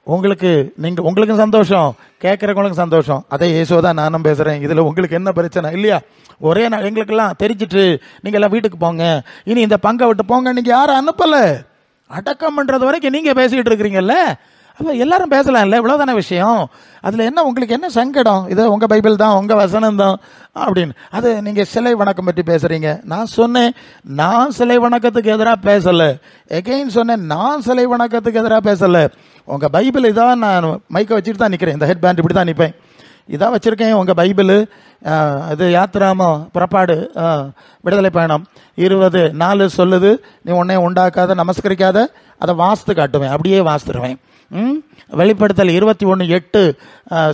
உங்களுக்கும் சந்தோஷம், கேட்கறவங்களுக்கும் சந்தோஷம். அதே இயேசுவை தான் நானும் பேசுறேன், இதுல உங்களுக்கு என்ன பிரச்சனை? இல்லையா? ஒரே நாள் எங்களுக்கெல்லாம் தெரிஞ்சிட்டு நீங்க எல்லாம் வீட்டுக்கு போங்க, இனி இந்த பங்கை விட்டு போங்க, நீங்க யாரும் அனுப்பல, அடக்கம் பண்றது வரைக்கும் நீங்க பேசிக்கிட்டு இருக்கிறீங்கல்ல, அப்ப எல்லாரும் பேசலாம் இல்ல? இவ்வளவுதான விஷயம். அதுல என்ன உங்களுக்கு என்ன சங்கடம்? இது உங்க பைபிள் தான், உங்க வசனம் தான் அப்படின்னு. அது நீங்க சிலை வணக்கம் பற்றி பேசுறீங்க. நான் சொன்னேன், நான் சிலை வணக்கத்துக்கு எதிராக பேசல. எகைன் சொன்னேன், நான் சிலை வணக்கத்துக்கு எதிராக பேசல. உங்க பைபிள் இதான். நான் மைக்கை வச்சுட்டு தான் நிக்கிறேன், இந்த ஹெட் பேண்ட் இப்படி தான் நிற்பேன், இதான் வச்சிருக்கேன். உங்க பைபிள் இது யாத்திராமோ புறப்பாடு விடுதலை பயணம் 20:4 சொல்லுது, நீ உன்னை உண்டாக்காத நமஸ்கரிக்காத, அதை வாஸ்து காட்டுவேன், அப்படியே வாஸ்துருவேன். வெளிப்படுத்தல் 21:8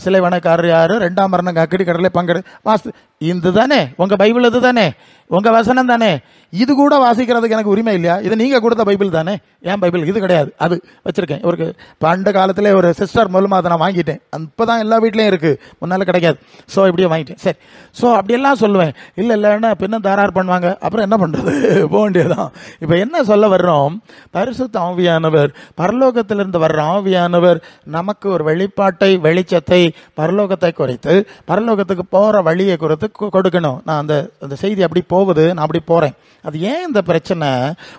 சிலை வணக்காரர் யாரு, 2ஆம் மரணம் அக்கடி கடலை பங்கெடு வாஸ்து. இது தானே உங்க பைபிள், இது தானே உங்க வசனம் தானே, இது கூட வாசிக்கிறதுக்கு எனக்கு உரிமை இல்லையா? இது நீங்க கொடுத்த பைபிள் தானே, என் பைபிள் இது கிடையாது. அது வச்சிருக்கேன். ஒரு பண்ட காலத்திலே ஒரு சிஸ்டர் மூலமா அதை நான் வாங்கிட்டேன், இப்பதான் எல்லா வீட்லயும் இருக்கு, முன்னால கிடைக்காது. ஸோ இப்படியே வாங்கிட்டேன். சரி, ஸோ அப்படியெல்லாம் சொல்லுவேன். இல்லைன்னா பின்னும் தாரார் பண்ணுவாங்க, அப்புறம் என்ன பண்றது, போக வேண்டியதான். இப்ப என்ன சொல்ல வர்றோம்? பரிசுத்த ஆவியானவர், பரலோகத்திலிருந்து வர்ற ஆவியானவர் நமக்கு ஒரு வெளிப்பாட்டை, வெளிச்சத்தை, பரலோகத்தை குறித்து, பரலோகத்துக்கு போற வழியை குறித்து கொடுக்கணும். நான் அந்த செய்தி அப்படி போகுது, நான் அப்படி போறேன். அது ஏன் இந்த பிரச்சனை?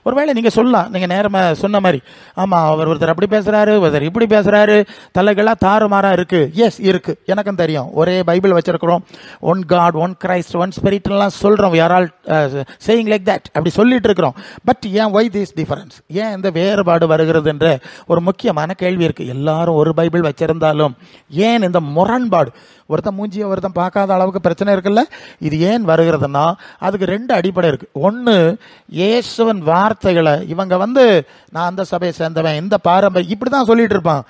ஒருவேளை நீங்க சொல்லலாம், நீங்க நேரமா சொன்ன மாதிரி, ஆமா அவர் ஒருத்தர் அப்படி பேசுறாரு, ஒருத்தர் இப்படி பேசுறாரு, தலைகளா தாறுமாறா இருக்கு. எஸ் இருக்கு, எனக்கும் தெரியும். ஒரே பைபிள் வச்சிருக்கிறோம், one God, one Christ, one spirit எல்லாம் சொல்றோம். we are all saying like that, அப்படி சொல்லிட்டு இருக்கிறோம். பட் ஏன் why this difference? ஏன் இந்த வேறுபாடு வருகிறது என்ற ஒரு முக்கியமான கேள்வி இருக்கு. எல்லாரும் ஒரு பைபிள் வச்சிருந்தாலும் ஏன் இந்த முரண்பாடு? ஒருத்தன் மூஞ்சியை ஒருத்தன் பார்க்காத அளவுக்கு பிரச்சனை இருக்குல்ல. இது ஏன் வருகிறதுனா அதுக்கு 2 அடிப்படை இருக்கு. ஒன்னு, இயேசுவின் வார்த்தைகளை இவங்க நான் அந்த சபையை சேர்ந்தவன், இந்த பாரம்பரியம் இப்படிதான் சொல்லிட்டு இருப்பான்.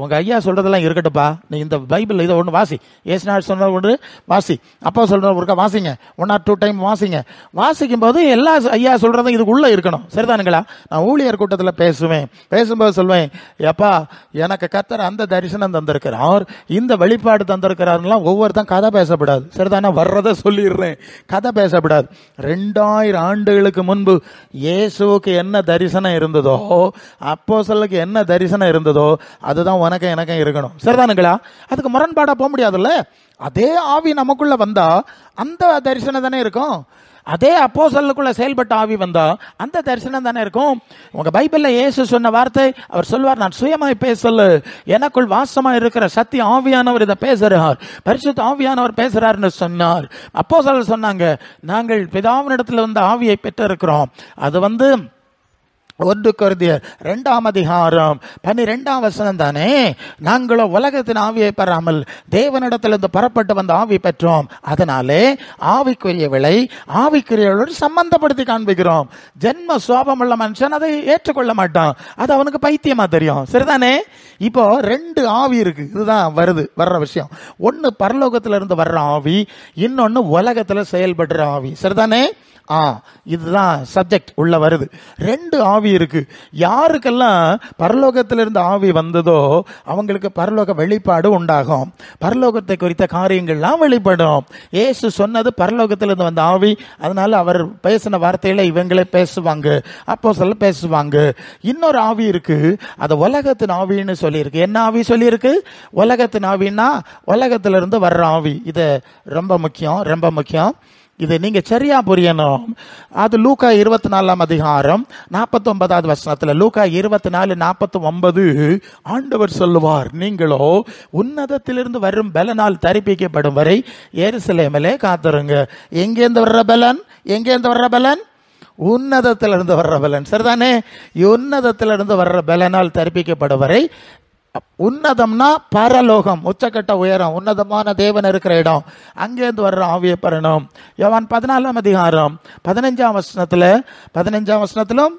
உங்க ஐயா சொல்றதெல்லாம் இருக்கட்டுப்பா, நீ இந்த பைபிள் இதை ஒன்று வாசி, ஏசுநாள் சொன்ன ஒன்று வாசி, அப்பா சொல்ற ஒருக்கா வாசிங்க, 1 or 2 டைம் வாசிங்க. வாசிக்கும் போது எல்லா ஐயா சொல்றதும் இதுக்குள்ள இருக்கணும். சரிதானுங்களா? நான் ஊழியர் கூட்டத்தில் பேசும்போது சொல்வேன், எப்பா எனக்கு கர்த்தர் அந்த தரிசனம் தந்திருக்கிறார், இந்த வெளிப்பாடு தந்திருக்கிறார், ஒவ்வொருத்தன் கதை பேசப்படாது. சரிதானே? வர்றதை சொல்லிடுறேன், கதை பேசப்படாது. 2000 ஆண்டுகளுக்கு முன்பு இயேசுவுக்கு என்ன தரிசனம் இருந்ததோ, அப்போஸ்தலருக்கு என்ன தரிசனம் இருந்ததோ, அதுதான் உனக்கு எனக்கு இருக்கணும். சரிதானுங்களா? அதுக்கு முரண்பாடா போக முடியாதுல்ல. அதே ஆவி நமக்குள்ள வந்தா அந்த தரிசனம் தானே இருக்கும். அதே அப்போஸ்தலருக்குள்ள செயல்பட்ட ஆவி வந்தா அந்த தரிசனம் தானே இருக்கும். உங்க பைபிள்ல இயேசு சொன்ன வார்த்தை, அவர் சொல்வார், நான் சுயமாய் பேசல, எனக்குள் வாசமா இருக்கிற சத்திய ஆவியானவர் இதை பேசுறார், பரிசுத்த ஆவியானவர் பேசுறாருன்னு சொன்னார். அப்போஸ்தலர் சொன்னாங்க, நாங்கள் பிதாவினிடத்துல வந்து ஆவியை பெற்றிருக்கிறோம். அது 1 கொரிந்தியர் 2ஆம் அதிகாரம் 12ஆம் வசனம் தானே. நாங்களோ உலகத்தின் ஆவியை பெறாமல் தேவனிடத்திலிருந்து புறப்பட்டு வந்த ஆவி பெற்றோம். அதனாலே ஆவிக்குரியவளை ஆவிக்குரியவளோடு சம்பந்தப்படுத்தி காண்பிக்கிறோம். ஜென்ம சுவாபமுள்ள மனுஷன் அதை ஏற்றுக்கொள்ள மாட்டான், அது அவனுக்கு பைத்தியமா தெரியும். சரிதானே? இப்போ 2 ஆவி இருக்கு. இதுதான் வர்ற விஷயம். ஒன்னு பரலோகத்திலிருந்து வர்ற ஆவி, இன்னொன்னு உலகத்துல செயல்படுற ஆவி. சரிதானே? இதுதான் சப்ஜெக்ட் உள்ள வருது. 2 ஆவி இருக்கு. யாருக்கெல்லாம் பரலோகத்திலிருந்து ஆவி வந்ததோ அவங்களுக்கு பரலோக வெளிப்பாடு உண்டாகும், பரலோகத்தை குறித்த காரியங்கள்லாம் வெளிப்படும். இயேசு சொன்னது பரலோகத்திலிருந்து வந்த ஆவி, அதனால அவர் பேசின வார்த்தையில இவங்களே பேசுவாங்க, அப்போஸ்தலர் பேசுவாங்க. இன்னொரு ஆவி இருக்கு, அது உலகத்தின் ஆவின்னு சொல்லியிருக்கு. என்ன ஆவி சொல்லியிருக்கு? உலகத்தின் ஆவின்னா உலகத்திலிருந்து வர்ற ஆவி. இது ரொம்ப முக்கியம், ரொம்ப முக்கியம். இது நீங்க சரியா புரியணும். அது லூக்கா 24ஆம் அதிகாரம் 49வது வசனத்துல, லூக்கா 24:49 ஆண்டவர் சொல்லுவார், நீங்களோ உன்னதத்திலிருந்து வரும் பலனால் தரிப்பிக்கப்படும் வரை எருசலேமிலே காத்திருங்க. எங்கேருந்து வர்ற பலன்? எங்கேருந்து வர்ற பலன்? உன்னதத்திலிருந்து வர்ற பலன். சரிதானே? உன்னதத்திலிருந்து வர்ற பலனால் தரிப்பிக்கப்படும் வரை. உன்னதம்னா பரலோகம், உச்சக்கட்ட உயரம், உன்னதமான தேவன் இருக்கிற இடம். அங்கேருந்து வர்ற ஆவியை பெறணும். யோவான் 14ஆம் அதிகாரம் 15ஆம் வசனத்துல, 15ஆம் வசனத்திலும்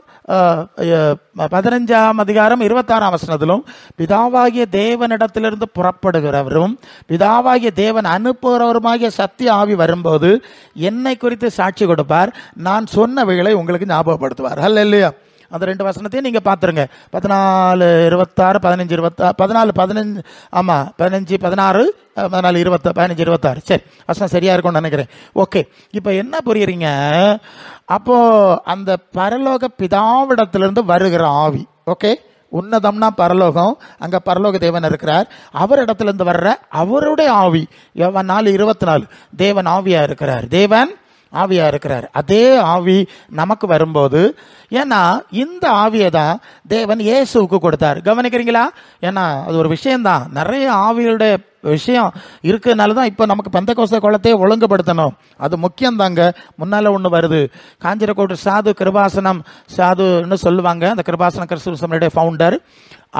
15ஆம் அதிகாரம் 26ஆம் வசனத்திலும், பிதாவாகிய தேவனிடத்திலிருந்து புறப்படுகிறவரும் பிதாவாகிய தேவன் அனுப்புகிறவருமாகிய சத்திய ஆவி வரும்போது என்னை குறித்து சாட்சி கொடுப்பார், நான் சொன்னவைகளை உங்களுக்கு ஞாபகப்படுத்துவார். ஹல்லேலூயா. அந்த 2 வசனத்தையும் நீங்க பாத்துருங்க. 14:26, 15:15, ஆமா 15:16, 14:20, 15:26. சரி, வசனம் சரியா இருக்கும்னு நினைக்கிறேன். ஓகே, இப்ப என்ன புரியுறீங்க? அப்போ அந்த பரலோக பிதாவிடத்திலிருந்து வருகிற ஆவி, ஓகே, உன்னதம்னா பரலோகம், அங்க பரலோக தேவன் இருக்கிறார், அவர் இடத்திலிருந்து வர்ற அவருடைய ஆவி. யோவான் 4:24, தேவன் ஆவியா இருக்கிறார், தேவன் ஆவியா இருக்கிறார். அதே ஆவி நமக்கு வரும்போது, ஏன்னா இந்த ஆவியை தான் தேவன் இயேசுவுக்கு கொடுத்தார். கவனிக்கிறீங்களா? ஏன்னா அது ஒரு விஷயம்தான், நிறைய ஆவியுடைய விஷயம் இருக்கிறதுனால தான் இப்போ நமக்கு பெந்தெகோஸ்தே குலத்தையே ஒழுங்குபடுத்தணும். அது முக்கியம் தாங்க. முன்னால ஒன்று வருது, காஞ்சிரக்கோட்டு சாது கிருபாசனம் சாதுன்னு சொல்லுவாங்க. அந்த கிருபாசன கிறிஸ்துவனுடைய ஃபவுண்டர்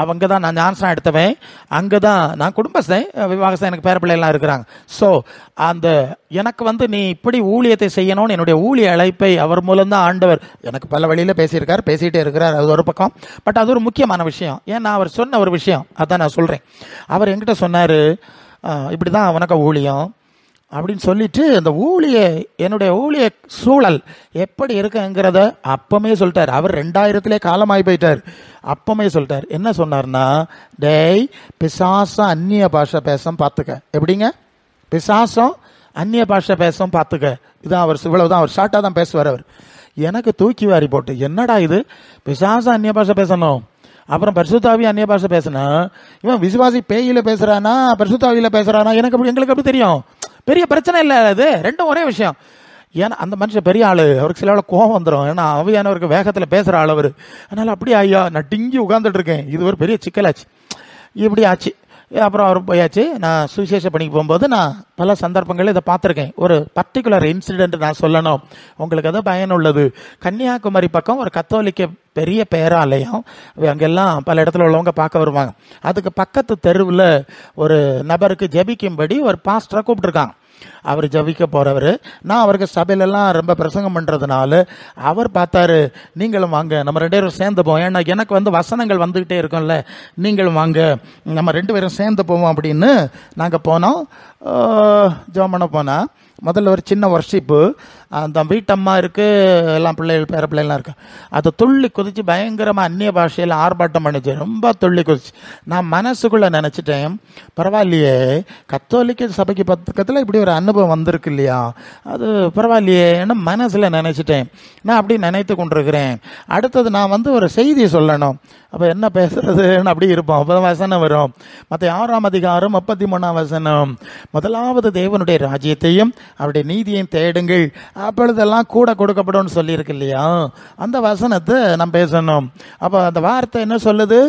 அவங்க தான். நான் ஞானஸ்நானம் எடுத்தவன், அங்கே தான் நான் குடும்பஸ்தன், விவாகஸ்தன், எனக்கு பேர பிள்ளைலாம் இருக்கிறாங்க. ஸோ அந்த எனக்கு நீ இப்படி ஊழியத்தை செய்யணும்னு என்னுடைய ஊழிய அழைப்பை அவர் மூலம்தான் ஆண்டவர் எனக்கு பல வழியில் பேசியிருக்கார், பேசிகிட்டே இருக்கிறார். அது ஒரு பக்கம். பட் அது ஒரு முக்கியமான விஷயம். ஏன்னா அவர் சொன்ன ஒரு விஷயம், அதான் நான் சொல்கிறேன். அவர் என்கிட்ட சொன்னார், இப்படி தான் உனக்கு ஊழியம் அப்படின்னு சொல்லிட்டு, அந்த என்னுடைய ஊழிய சூழல் எப்படி இருக்குங்கிறத அப்பமே சொல்லிட்டார். அவர் 2000 காலமாகி போயிட்டார். அப்பமே சொல்லிட்டார். என்ன சொன்னார்னா, டேய் பிசாசம் அந்நிய பாஷை பேசும் பார்த்துக்க. எப்படிங்க? பிசாசம் அந்நிய பாஷை பேசும் பார்த்துக்க. இதான் அவர், இவ்வளவுதான். அவர் ஷார்ட்டாக தான் பேசுவார். அவர் எனக்கு தூக்கி வாரி போட்டு, என்னடா இது பிசாசம் அந்நிய பாஷை பேசணும், அப்புறம் பரிசுத்தாவி அந்நிய பாஷை பேசினா, இவன் விசுவாசி பேயில பேசுறானா பரிசுத்தாவியில பேசுறானா, எங்களுக்கு எப்படி தெரியும்? பெரிய பிரச்சனை இல்லை, அது ரெண்டும் ஒரே விஷயம். ஏன்னா அந்த மனுஷன் பெரிய ஆளு, அவருக்கு சில கோபம் வந்துடும். ஏன்னா ஆவியானவருக்கு வேகத்தில் பேசுகிற ஆள் அவர். அதனால அப்படியே ஐயா நான் டிங்கி உட்காந்துட்டு இருக்கேன், இது ஒரு பெரிய சிக்கலாச்சு. இப்படி ஆச்சு. அப்புறம் அவர் போயாச்சு. நான் சுவிசேஷ பணிக்கு போகும்போது நான் பல சந்தர்ப்பங்களில் இதை பார்த்துருக்கேன். ஒரு பர்டிகுலர் இன்சிடென்ட் நான் சொல்லணும், உங்களுக்கு அது பயனுள்ளது. கன்னியாகுமரி பக்கம் ஒரு கத்தோலிக்க பெரிய பேராலயம், அங்கெல்லாம் பல இடத்துல உள்ளவங்க பார்க்க வருவாங்க. அதுக்கு பக்கத்து தெருவில் ஒரு நபருக்கு ஜெபிக்கும்படி ஒரு பாஸ்டரை கூப்பிட்டுருக்காங்க. அவர் ஜபிக்க போறவர். நான் அவருக்கு சபையிலெல்லாம் ரொம்ப பிரசங்கம் பண்றதுனால அவர் பார்த்தாரு, நீங்களும் வாங்க நம்ம 2 பேரும் சேர்ந்து போவோம், ஏன்னா எனக்கு வசனங்கள் வந்துகிட்டே இருக்கும்ல, நீங்களும் வாங்க நம்ம 2 பேரும் சேர்ந்து போவோம் அப்படின்னு நாங்கள் போனோம். ஜெபம் பண்ண போனால் முதல்ல ஒரு சின்ன வர்ஷிப்பு, அந்த வீட்டம்மா இருக்கு, எல்லாம் பிள்ளைகள் பேர பிள்ளைகள்லாம் இருக்கு. அதை துள்ளி குதிச்சு பயங்கரமாக அந்நிய பாஷையில் ஆர்ப்பாட்டம் பண்ணிச்சு, ரொம்ப துள்ளி குதிச்சு. நான் மனசுக்குள்ளே நினச்சிட்டேன், பரவாயில்லையே கத்தோலிக்க சபைக்கு பக்கத்தில் இப்படி ஒரு அனுபவம் வந்திருக்கு இல்லையா, அது பரவாயில்லையே என்ன மனசில் நினச்சிட்டேன். நான் அப்படி நினைத்து கொண்டிருக்கிறேன். அடுத்தது நான் ஒரு செய்தி சொல்லணும். அப்போ என்ன பேசுறதுன்னு அப்படி இருப்போம். அப்போ வசனம் வரும், மற்ற 6ஆம் அதிகாரம் 33ஆம் வசனம், முதலாவது தேவனுடைய ராஜ்யத்தையும் அவருடைய நீதியையும் தேடுங்கள், அப்பொழுதெல்லாம் கூட கொடுக்கப்படும் சொல்லியிருக்கு இல்லையா, அந்த வசனத்தை நம்ம பேசணும். அப்போ அந்த வார்த்தை என்ன சொல்லுது,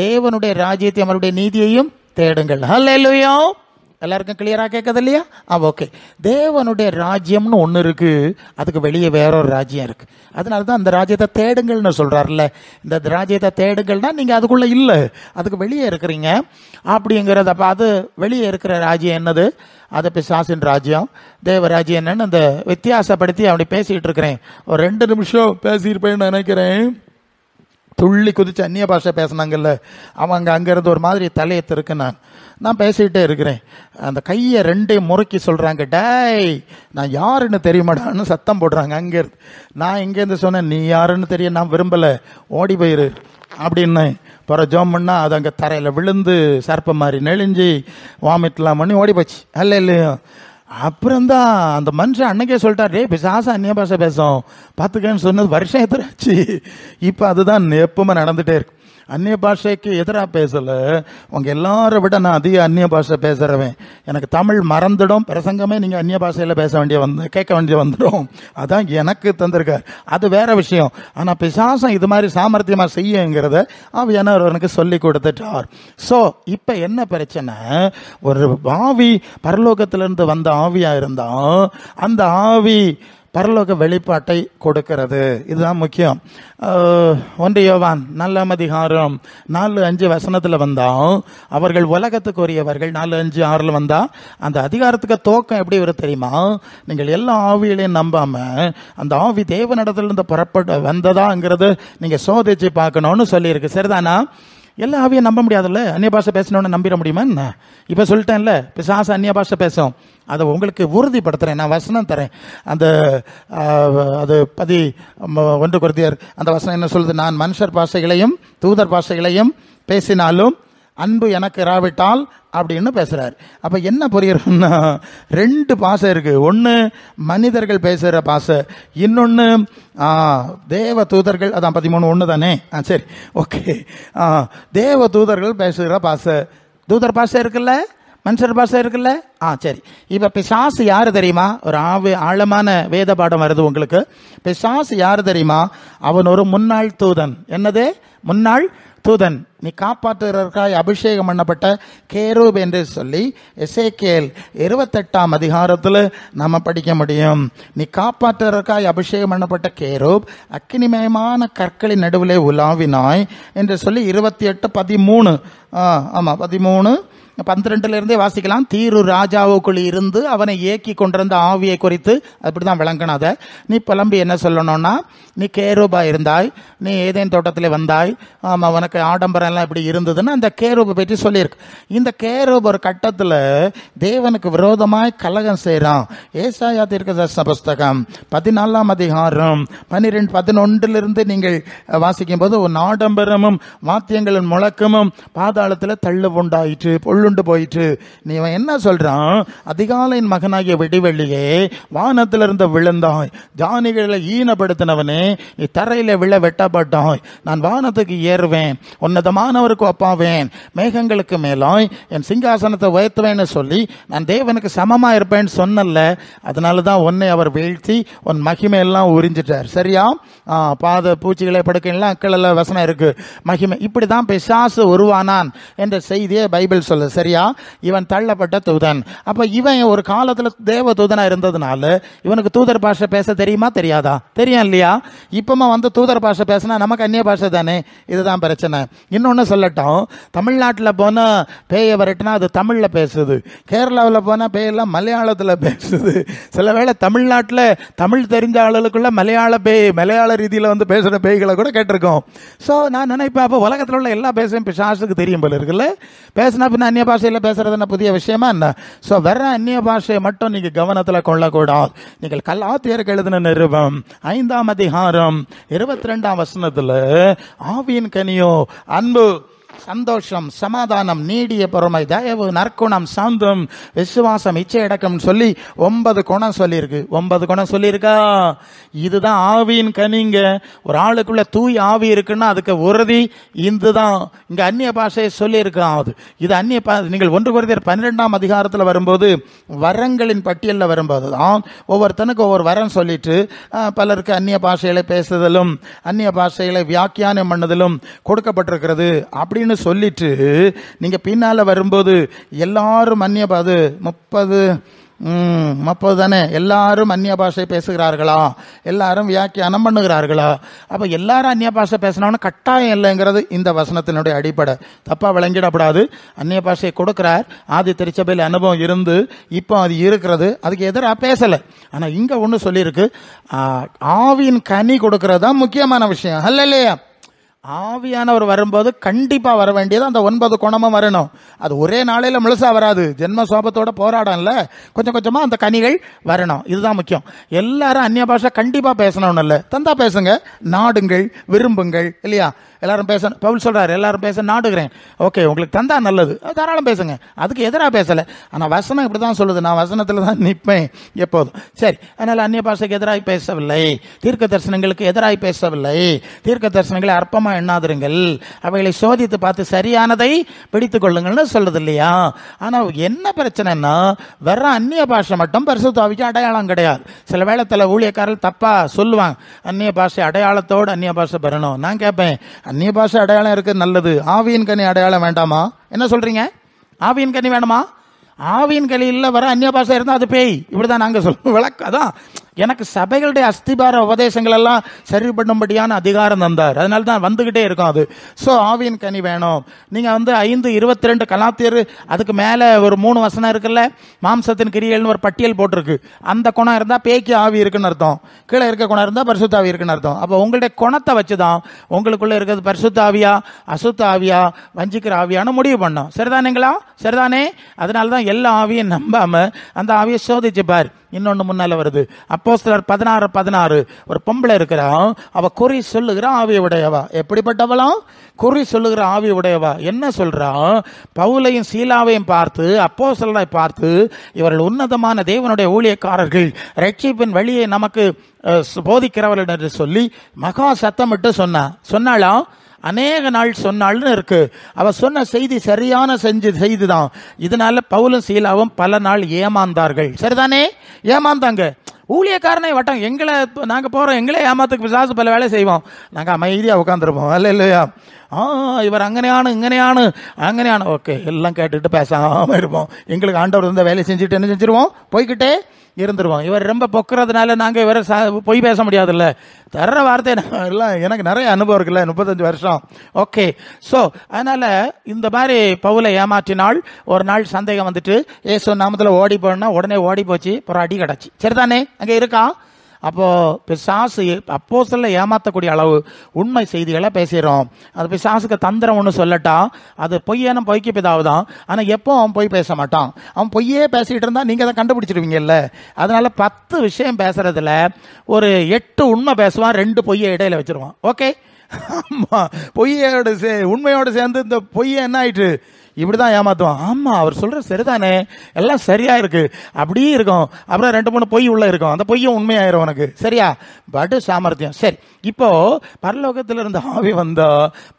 தேவனுடைய ராஜ்யத்தையும் அவருடைய நீதியையும் தேடுங்கள். ஹல்லேலூயா. எல்லாருக்கும் கிளியரா கேட்குது இல்லையா? ஓகே. தேவனுடைய ராஜ்யம்னு ஒன்று இருக்கு, அதுக்கு வெளியே வேற ஒரு ராஜ்யம் இருக்கு. அதனால தான் அந்த ராஜ்யத்தை தேடுங்கள்னு சொல்றாருல்ல. இந்த ராஜ்யத்தை தேடுங்கள்னா நீங்க அதுக்குள்ள இல்லை, அதுக்கு வெளியே இருக்கிறீங்க அப்படிங்கிறது. அப்போ அது வெளியே இருக்கிற ராஜ்யம் என்னது? அது பிசாசின் ராஜ்யம். தேவ ராஜ்யம் என்னன்னு அந்த வித்தியாசப்படுத்தி அப்படி பேசிட்டு இருக்கிறேன். ஒரு 2 நிமிஷம் பேசியிருப்பேன்னு நினைக்கிறேன். துள்ளி குதிச்சு அந்நிய பாஷை பேசினாங்கல்ல, அவங்க அங்கிருந்து ஒரு மாதிரி தலையை திருக்குனாங்க. நான் பேசிக்கிட்டே இருக்கிறேன், அந்த கையை 2ஐயும் முறுக்கி சொல்றாங்க, டேய் நான் யாருன்னு தெரியுமாடான்னு சத்தம் போடுறாங்க அங்கேருந்து. நான் இங்கேருந்து சொன்னேன், நீ யாருன்னு தெரிய நான் விரும்பலை, ஓடி போயிரு அப்படின்னு. பிற ஜோம் பண்ணா அது அங்கே தரையில் விழுந்து சர்ப்ப மாதிரி நெளிஞ்சு வாமிட்லாம் பண்ணி ஓடி போச்சு. அல்ல இல்லையா? அப்புறம்தான் அந்த மனுஷன் அன்னைக்கே சொல்லிட்டார், டே பிசாசு அந்நிய பாஷை பேசும் பார்த்துக்கன்னு சொன்னது வருஷம் எதிராச்சு. இப்போ அதுதான் எப்பவுமே நடந்துகிட்டே இருக்கு. அந்நிய பாஷைக்கு எதிராக பேசலை, உங்க எல்லாரும் விட நான் அதிக அந்நிய பாஷை பேசுறவன். எனக்கு தமிழ் மறந்துடும், பிரசங்கமே நீங்கள் அந்நிய பாஷையில் பேச வேண்டிய கேட்க வேண்டிய வந்துடும். அதான் எனக்கு தந்திருக்கார், அது வேற விஷயம். ஆனால் பிசாசம் இது மாதிரி சாமர்த்தியமாக செய்யுங்கிறத ஆவியானவர் சொல்லி கொடுத்துட்டார். ஸோ இப்போ என்ன பிரச்சனை, ஒரு ஆவி பரலோகத்திலிருந்து வந்த ஆவியாக இருந்தா அந்த ஆவி பரலோக வெளிப்பாட்டை கொடுக்கிறது. இதுதான் முக்கியம். 1 யோவான் 4ஆம் அதிகாரம் 4-5 வசனத்தில் வந்தா, அவர்கள் உலகத்துக்குரியவர்கள் 4-5-6 வந்தா, அந்த அதிகாரத்துக்கு துவக்கம் எப்படி வரும் தெரியுமா? நீங்கள் எல்லா ஆவிகளையும் நம்பாம அந்த ஆவி தேவனிடத்திலிருந்து புறப்பட்டு வந்ததாங்கிறது நீங்க சோதிச்சு பார்க்கணும்னு சொல்லியிருக்கு. சரிதானா? எல்லா ஆவியும் நம்ப முடியாதுல்ல. அந்நிய பாஷை பேசணும்னு நம்பிட முடியுமா என்ன? இப்போ சொல்லிட்டேன்ல, பிசாசு அந்நிய பாஷை பேசும். அதை உங்களுக்கு உறுதிப்படுத்துறேன், நான் வசனம் தரேன். அந்த அது 1 கொரிந்தியர் அந்த வசனம் என்ன சொல்லுது? நான் மனுஷர் பாஷைகளையும் தூதர் பாஷைகளையும் பேசினாலும் அன்பு எனக்கு இராவிட்டால் அப்படின்னு பேசுறாரு. அப்ப என்ன புரியுறோம்னா, 2 பாஷை இருக்கு. ஒன்று மனிதர்கள் பேசுகிற பாஷை, இன்னொன்று தேவ தூதர்கள். அதான் 13:1 தானே? சரி, ஓகே. தேவ தூதர்கள் பேசுகிற பாஷை, தூதர் பாஷை இருக்குல்ல, மனுஷர் பாஷை இருக்குல்ல. சரி. இப்ப பிசாசு யாரு தெரியுமா? ஒரு ஆழமான வேத பாடம் வருது உங்களுக்கு. பிசாசு யாரு தெரியுமா? அவன் ஒரு முன்னாள் தூதன். என்னது? முன்னாள் தூதன். நீ காப்பாற்றுவதற்காய் அபிஷேகம் பண்ணப்பட்ட கேரூப் என்று சொல்லி எசேக்கியேல் 28ஆம் அதிகாரத்தில் நம்ம படிக்க முடியும். நீ காப்பாற்றுவதற்காய் அபிஷேகம் பண்ணப்பட்ட கேரூப் அக்கினிமயமான கற்களின் நடுவிலே உலாவினாய் என்று சொல்லி 28:13. ஆமா, 13:12 வாசிக்கலாம். தீரு ராஜாவுக்குள் இருந்து அவனை ஏக்கி கொண்டிருந்த ஆவியை குறித்து அப்படிதான் விளங்கணும். அதை நீ புலம்பி என்ன சொல்லணும்னா, நீ கேரூபா இருந்தாய், நீ ஏதேன் தோட்டத்தில் வந்தாய், உனக்கு ஆடம்பரம் எல்லாம் இப்படி இருந்ததுன்னு அந்த கேரூபை பற்றி சொல்லியிருக்கு. இந்த கேரூப் ஒரு கட்டத்தில் தேவனுக்கு விரோதமாய் கலகம் செய்கிறான். ஏசாயா தீர்க்கதரிசன புஸ்தகம் 14ஆம் அதிகாரம் 12-11 நீங்கள் வாசிக்கும் போது, உன் ஆடம்பரமும் வாத்தியங்களின் முழக்கமும் பாதாளத்தில் தள்ளு உண்டாயிற்று, பொள்ளுண்டு போயிற்று. நீ என்ன சொல்றான்? அதிகாலையின் மகனாகிய விடிவெள்ளியே, வானத்திலிருந்து விழுந்தாய், ஜானிகளை ஈனப்படுத்தினவனே, நீ தரையில விழ வெட்டப்பட்டாய். நான் வானத்துக்கு ஏறுவேன், உன்னதமானவருக்கு ஒப்பாவேன், மேகங்களுக்கு மேலாய் என் சிங்காசனத்தை உயர்த்துவேன்னு சொல்லி நான் தேவனுக்கு சமமா இருப்பேன்னு சொன்னல. அதனாலதான் உன்னை அவர் வீழ்த்தி உன் மகிமையெல்லாம் உறிஞ்சிட்டார். சரியா? பாத பூச்சிகளை படுக்கலாம் அக்கள் வசனம் இருக்கு. மகிமை. இப்படிதான் பிசாசு உருவானான் என்ற செய்தியை பைபிள் சொல்லு. சரியா? இவன் தள்ளப்பட்ட தூதன். அப்ப இவன் ஒரு காலத்துல தேவ தூதனா இருந்ததுனால இவனுக்கு தூதர் பாஷை பேச தெரியுமா தெரியாதா? தெரியும் இல்லையா? இப்பமா தூதர் பாஷை பேசினா நமக்கு அந்நிய பாஷை தானே. இதுதான் பிரச்சனை. இன்னொன்னு சொல்லட்டும், தமிழ்நாட்டில் போனா பேய வரட்டுனா அது தமிழ்ல பேசுது, கேரளாவில் போனா பேயெல்லாம் மலையாளத்தில் பேசுது. சில வேளை தமிழ்நாட்டில் தமிழ் தெரிஞ்ச ஆளுக்குள்ள மலையாள ரீதியில் பேசுற பேய்களை கூட கேட்டிருக்கோம். ஸோ நான் நினைப்பேன், அப்போ உலகத்தில் உள்ள எல்லா பேசையும் பிசாசுக்கு தெரியும் போல இருக்குல்ல. பேசினா பின்ன அந்நிய அந்நிய பாஷையில பேசுறது என்ன புதிய விஷயமா என்ன? சோ வர அந்நிய பாஷையை மட்டும் நீங்க கவனத்துல கொள்ளக்கூடாது. நீங்கள் கலாத்தியருக்கு எழுதின நிருபம் 5ஆம் அதிகாரம் 22ஆம் வசனத்துல ஆவியின் கனியோ அன்பு, சந்தோஷம், சமாதானம், நீடிய பொறுமை, தயவு, நற்குணம், சாந்தம், விசுவாசம், இச்சையடக்கம் சொல்லி 9 குணம் சொல்லியிருக்கு. 9 குணம் சொல்லியிருக்கா? இதுதான் ஆவியின் கனிங்க. ஒரு ஆளுக்குள்ள தூய் ஆவி இருக்குன்னா அதுக்கு உறுதி இதுதான். இங்க அந்நிய பாஷையை சொல்லியிருக்காது. இது அந்நிய நீங்கள் 1 கொரிந்தியர் 12ஆம் அதிகாரத்தில் வரும்போது வரங்களின் பட்டியலில் வரும்போது தான் ஒவ்வொருத்தனுக்கு ஒவ்வொரு வரம் சொல்லிட்டு பலருக்கு அந்நிய பாஷைகளை பேசுதலும் அந்நிய பாஷைகளை வியாக்கியானம் பண்ணதிலும் கொடுக்கப்பட்டிருக்கிறது அப்படின்னு சொல்லிட்டு நீங்க பின்னால வரும்போது எல்லாரும் அந்நிய 30 தானே, எல்லாரும் அந்நிய பாஷை பேசுகிறார்களா, எல்லாரும் வியாக்கியானம் பண்ணுகிறார்களா? அப்ப எல்லாரும் அந்நிய பாஷை பேசினவனு கட்டாயம் இல்லைங்கிறது இந்த வசனத்தினுடைய அடிப்படை. தப்பா விளங்கிடப்படாது. அந்நிய பாஷையை கொடுக்கிறார். ஆதி திருச்சபையில் அனுபவம் இருந்து இப்போ அது இருக்கிறது, அதுக்கு எதிராக பேசல. ஆனா இங்க ஒண்ணு சொல்லியிருக்கு, ஆவியின் கனி கொடுக்கறது தான் முக்கியமான விஷயம். அல்லையா? ஆவியானவர் வரும்போது கண்டிப்பா வர வேண்டியது அந்த 9 குணமும் வரணும். அது ஒரே நாளையில முழுசா வராது. ஜென்ம சோபத்தோட போராடம்ல, கொஞ்சம் கொஞ்சமா அந்த கனிகள் வரணும். இதுதான் முக்கியம். எல்லாரும் அந்நிய பாஷை கண்டிப்பா பேசணும்னு இல்ல, தந்தா பேசுங்க, நாடுங்கள், விரும்புங்கள். இல்லையா? எல்லாரும் பேச பவுல் சொல்றாரு, எல்லாரும் பேச நாடுகிறேன். ஓகே, உங்களுக்கு தந்தா நல்லது, தாராளம் பேசுங்க, அதுக்கு எதிராக பேசல. ஆனா வசனம் இப்படிதான் சொல்லுது, நான் வசனத்துல தான் நிற்பேன் எப்போதும். சரி, அதனால அந்நிய பாஷைக்கு எதிராக பேசவில்லை, தீர்க்க தரிசனங்களுக்கு எதிராக பேசவில்லை. தீர்க்க தரிசனங்களை அற்பமா எண்ணாதிருங்கள், அவைகளை சோதித்து பார்த்து சரியானதை பிடித்துக் கொள்ளுங்கள்னு சொல்றது இல்லையா? ஆனா என்ன பிரச்சனைன்னா, வர அந்நிய பாஷை மட்டும் பரிசுத்த ஆவிக்கு அடையாளம் கிடையாது. சில வேளை ஊழியக்காரர்கள் தப்பா சொல்லுவாங்க, அந்நிய பாஷை அடையாளத்தோடு அந்நிய பாஷை பெறணும். நான் கேட்பேன், அந்நிய பாஷை அடையாளம் இருக்கு, நல்லது, ஆவியின் கனி அடையாளம் வேண்டாமா? என்ன சொல்றீங்க? ஆவியின் கனி வேணுமா? ஆவியின் கனியில வர அந்நிய பாஷை இருந்தா அது பேய். இப்படிதான் நாங்க சொல்லுவோம். விளக்கம் அதான். எனக்கு சபைகளுடைய அஸ்திபார உபதேசங்கள் எல்லாம் சரி பண்ணும்படியான அதிகாரம் தந்தார். அதனால தான் வந்துகிட்டே இருக்கும் அது. சோ ஆவியின் கனி வேணும். நீங்க 5:22 கலாத்தியர், அதுக்கு மேல ஒரு 3 வசனம் இருக்குல்ல, மாம்சத்தின் கிரியைகள்னு ஒரு பட்டியல் போட்டிருக்கு. அந்த குணம் இருந்தா பேய்க்கு ஆவி இருக்குன்னு அர்த்தம், கீழே இருக்க குணம் இருந்தா பரிசுத்த ஆவி இருக்குன்னு அர்த்தம். அப்ப உங்களுடைய குணத்தை வச்சுதான் உங்களுக்குள்ள இருக்கிறது பரிசுத்த ஆவியா அசுத்த ஆவியா வஞ்சிக்கிற ஆவியான முடிவு பண்ணோம். சரிதானேங்களா? சரிதானே? அதனாலதான் எல்லா ஆவியும் நம்பாம அந்த ஆவியை சோதிச்சு பாரு. இன்னொன்னு முன்னால வருது, அப்போஸ்தலர் 16:16. ஒரு பொம்பளை இருக்கிறான், அவ குறி சொல்லுகிற ஆவி உடையவா. எப்படிப்பட்டவளாம்? குறி சொல்லுகிற ஆவி உடையவா. என்ன சொல்றான்? பவுலையும் சீலாவையும் பார்த்து, அப்போஸ்தலரை பார்த்து, இவர்கள் உன்னதமான தேவனுடைய ஊழியக்காரர்கள், ரட்சிப்பின் வழியை நமக்கு போதிக்கிறவர்கள் என்று சொல்லி மகா சத்தமிட்டு சொன்னாலாம். அநேக நாள் சொன்னாள்னு இருக்கு. அவ சொன்ன செய்தி சரியான செய்திதான். இதனால பவுலும் சீலாவும் பல நாள் ஏமாந்தார்கள். சரிதானே? ஏமாந்தாங்க. ஊழியக்காரனை வட்டம் எங்களை, நாங்க போறோம், எங்களே ஏமாத்துக்கு பிசாசு பல வேலை செய்வோம், நாங்க அமைதியா உட்காந்துருப்போம். அல்ல இல்லையா? இவர் அங்கனையானு ஓகே எல்லாம் கேட்டுட்டு பேசாம இருப்போம். எங்களுக்கு ஆண்டவர் இருந்த வேலை செஞ்சுட்டு என்ன செஞ்சிருவோம்? போய்கிட்டே இருந்துருவோம். இவர் ரொம்ப பொக்குறதுனால நாங்க இவரை பொய் பேச முடியாதுல்ல. தர்ற வார்த்தை எல்லாம் எனக்கு நிறைய அனுபவம் இருக்குல்ல, 35 வருஷம். ஓகே, சோ அதனால இந்த மாதிரி பவுலை ஏமாற்றினாள். ஒரு நாள் சந்தேகம் வந்துட்டு ஏசு நாமத்துல ஓடி போனா உடனே ஓடி போச்சு, அப்புறம் அடி கிடச்சி. சரிதானே? அங்க இருக்கா? அப்போ பிசாசு அப்போஸ்தலரை ஏமாத்தக்கூடிய அளவு உண்மை செய்திகளை பேசுறோம். அது பிசாசுக்கு தந்திரம் ஒன்று சொல்லட்டா, அது பொய்யான பொய்க்கு பிதாவுதான். ஆனா எப்போ அவன் பொய் பேச மாட்டான். அவன் பொய்யே பேசிட்டு இருந்தா நீங்க அதை கண்டுபிடிச்சிருவீங்கல்ல. அதனால 10 விஷயம் பேசுறதுல ஒரு 8 உண்மை பேசுவான், 2 பொய்யை இடையில வச்சிருவான். ஓகே, ஆமா, பொய்யோடு உண்மையோடு சேர்ந்து இந்த பொய்யை என்ன ஆயிட்டு இப்படிதான் ஏமாத்துவான். ஆமா, அவர் சொல்ற சரிதானே, எல்லாம் சரியா இருக்கு, அப்படியே இருக்கும். அப்புறம் 2-3 பொய் உள்ள இருக்கும், அந்த பொய்யும் உண்மையாயிரும் உனக்கு. சரியா? படு சாமர்த்தியம். சரி, இப்போ பரலோகத்தில் இருந்து ஆவி வந்தா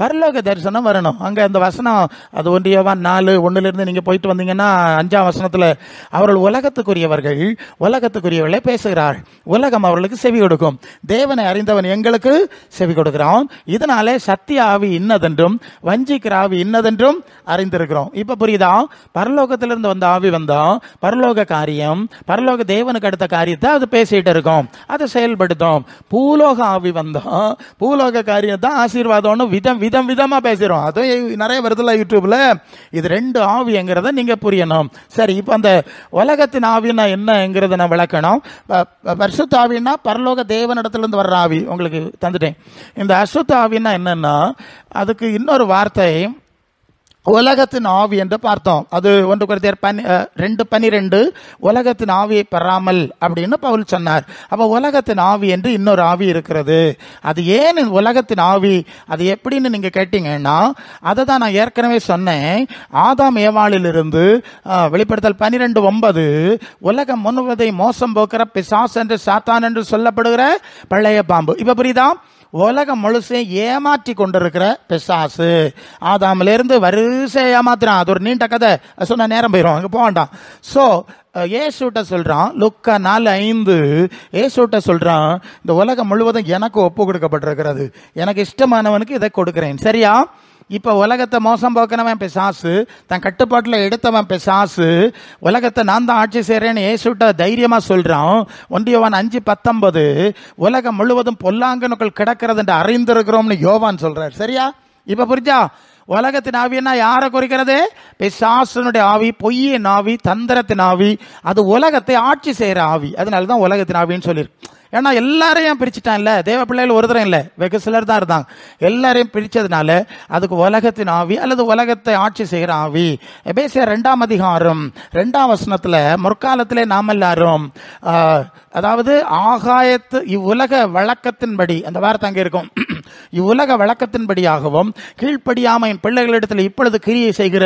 பரலோக தரிசனம் வரணும். அங்க அந்த வசனம், அது 1 யோவான் 4:1 நீங்க போயிட்டு வந்தீங்கன்னா 5ஆம் வசனத்துல, அவர்கள் உலகத்துக்குரியவர்களே பேசுகிறார், உலகம் அவர்களுக்கு செவி கொடுக்கும், தேவனை அறிந்தவன் எங்களுக்கு செவி கொடுக்கிறான், இதனாலே சத்திய ஆவி இன்னதென்றும் வஞ்சிக்கிற ஆவி இன்னதென்றும் அறிந்திருக்கிறோம். இப்ப புரியுதா? பரலோகத்திலிருந்து வந்த ஆவி வந்தா பரலோக காரியம், பரலோக தேவனுக்கு அடுத்த காரியத்தை அது பேசிட்டு இருக்கும், அதை செயல்படுத்தும். பூலோக ஆவி வந்தா பூலோக காரியத்தை ஆசீர்வாதம்னு விதமா பேசுறோம். அது நிறைய வருதுல யூடியூப்ல. இது 2 ஆவிங்கிறத நீங்க புரியணும். சரி, இப்ப அந்த உலகத்தின் ஆவினா என்னங்கிறத நான் விளக்கணும். பரிசுத்த ஆவினா பரலோக தேவனிடத்திலிருந்து வர்ற ஆவி உங்களுக்கு தந்துட்டேன். இந்த அசுத்த ஆவினா என்னன்னா, அதுக்கு இன்னொரு வார்த்தை உலகத்தின் ஆவி என்று பார்த்தோம். அது 1 கொரிந்தியர் 2:12 உலகத்தின் ஆவியை பெறாமல் அப்படின்னு பவுல் சொன்னார். அப்ப உலகத்தின் ஆவி என்று இன்னொரு ஆவி இருக்கிறது. அது ஏன் உலகத்தின் ஆவி, அது எப்படின்னு நீங்க கேட்டீங்கன்னா, அதை தான் நான் ஏற்கனவே சொன்னேன். ஆதாம் ஏவாளிலிருந்து வெளிப்படுத்தல் 12:9 உலகம் முழுவதை மோசம் போக்குற பிசாசு என்று சாத்தான் என்று சொல்லப்படுகிற பழைய பாம்பு. இப்ப புரியுதா? உலகம் முழுசையும் ஏமாற்றி கொண்டிருக்கிற பிசாசு ஆதாமிலிருந்து வரிசை ஏமாத்துறான். அது ஒரு நீண்ட கதை, சொன்ன நேரம் போயிடும், அங்கே போக வேண்டாம். ஸோ ஏசுட்ட சொல்றான், லுக்கா 4:5 ஏசுட்ட சொல்றான், இந்த உலகம் முழுவதும் எனக்கு ஒப்பு கொடுக்கப்பட்டிருக்கிறது, எனக்கு இஷ்டமானவனுக்கு இதை கொடுக்கிறேன். சரியா? இப்ப உலகத்தை மோசம் போக்கினவன் பிசாசு, தன் கட்டுப்பாட்டில் எடுத்தவன் பிசாசு. உலகத்தை நான் தான் ஆட்சி செய்யறேன்னு ஏசுட்ட தைரியமா சொல்றான். 1 யோவான் 5:19 உலகம் முழுவதும் பொல்லாங்கனுக்குள் கிடக்கிறது என்று அறிந்திருக்கிறோம்னு யோவான் சொல்றார். சரியா? இப்ப புரிஞ்சா? உலகத்தின் ஆவின்னா யாரை குறிக்கிறது? பிசாசனுடைய ஆவி, பொய்யின் ஆவி, தந்திரத்தின் ஆவி. அது உலகத்தை ஆட்சி செய்யற ஆவி. அதனாலதான் உலகத்தின் ஆவின்னு சொல்லியிருக்கு. ஏன்னா எல்லாரையும் பிரிச்சுட்டான்ல, தேவ பிள்ளைகள் ஒரு தரம் இல்லை, வெகு சிலர் தான் இருந்தாங்க. எல்லாரையும் பிரிச்சதுனால அதுக்கு உலகத்தின் ஆவி அல்லது உலகத்தை ஆட்சி செய்கிற ஆவி. எபேசியர் 2:2 முற்காலத்திலே நாம் எல்லாரும் அதாவது ஆகாயத்து இவ்வுலக வழக்கத்தின்படி, அந்த வார்த்தை அங்கே இருக்கும், இவ்வுலக வழக்கத்தின்படியாகவும் கீழ்ப்படியாமையின் பிள்ளைகளிடத்தில் இப்பொழுது கிரியை செய்கிற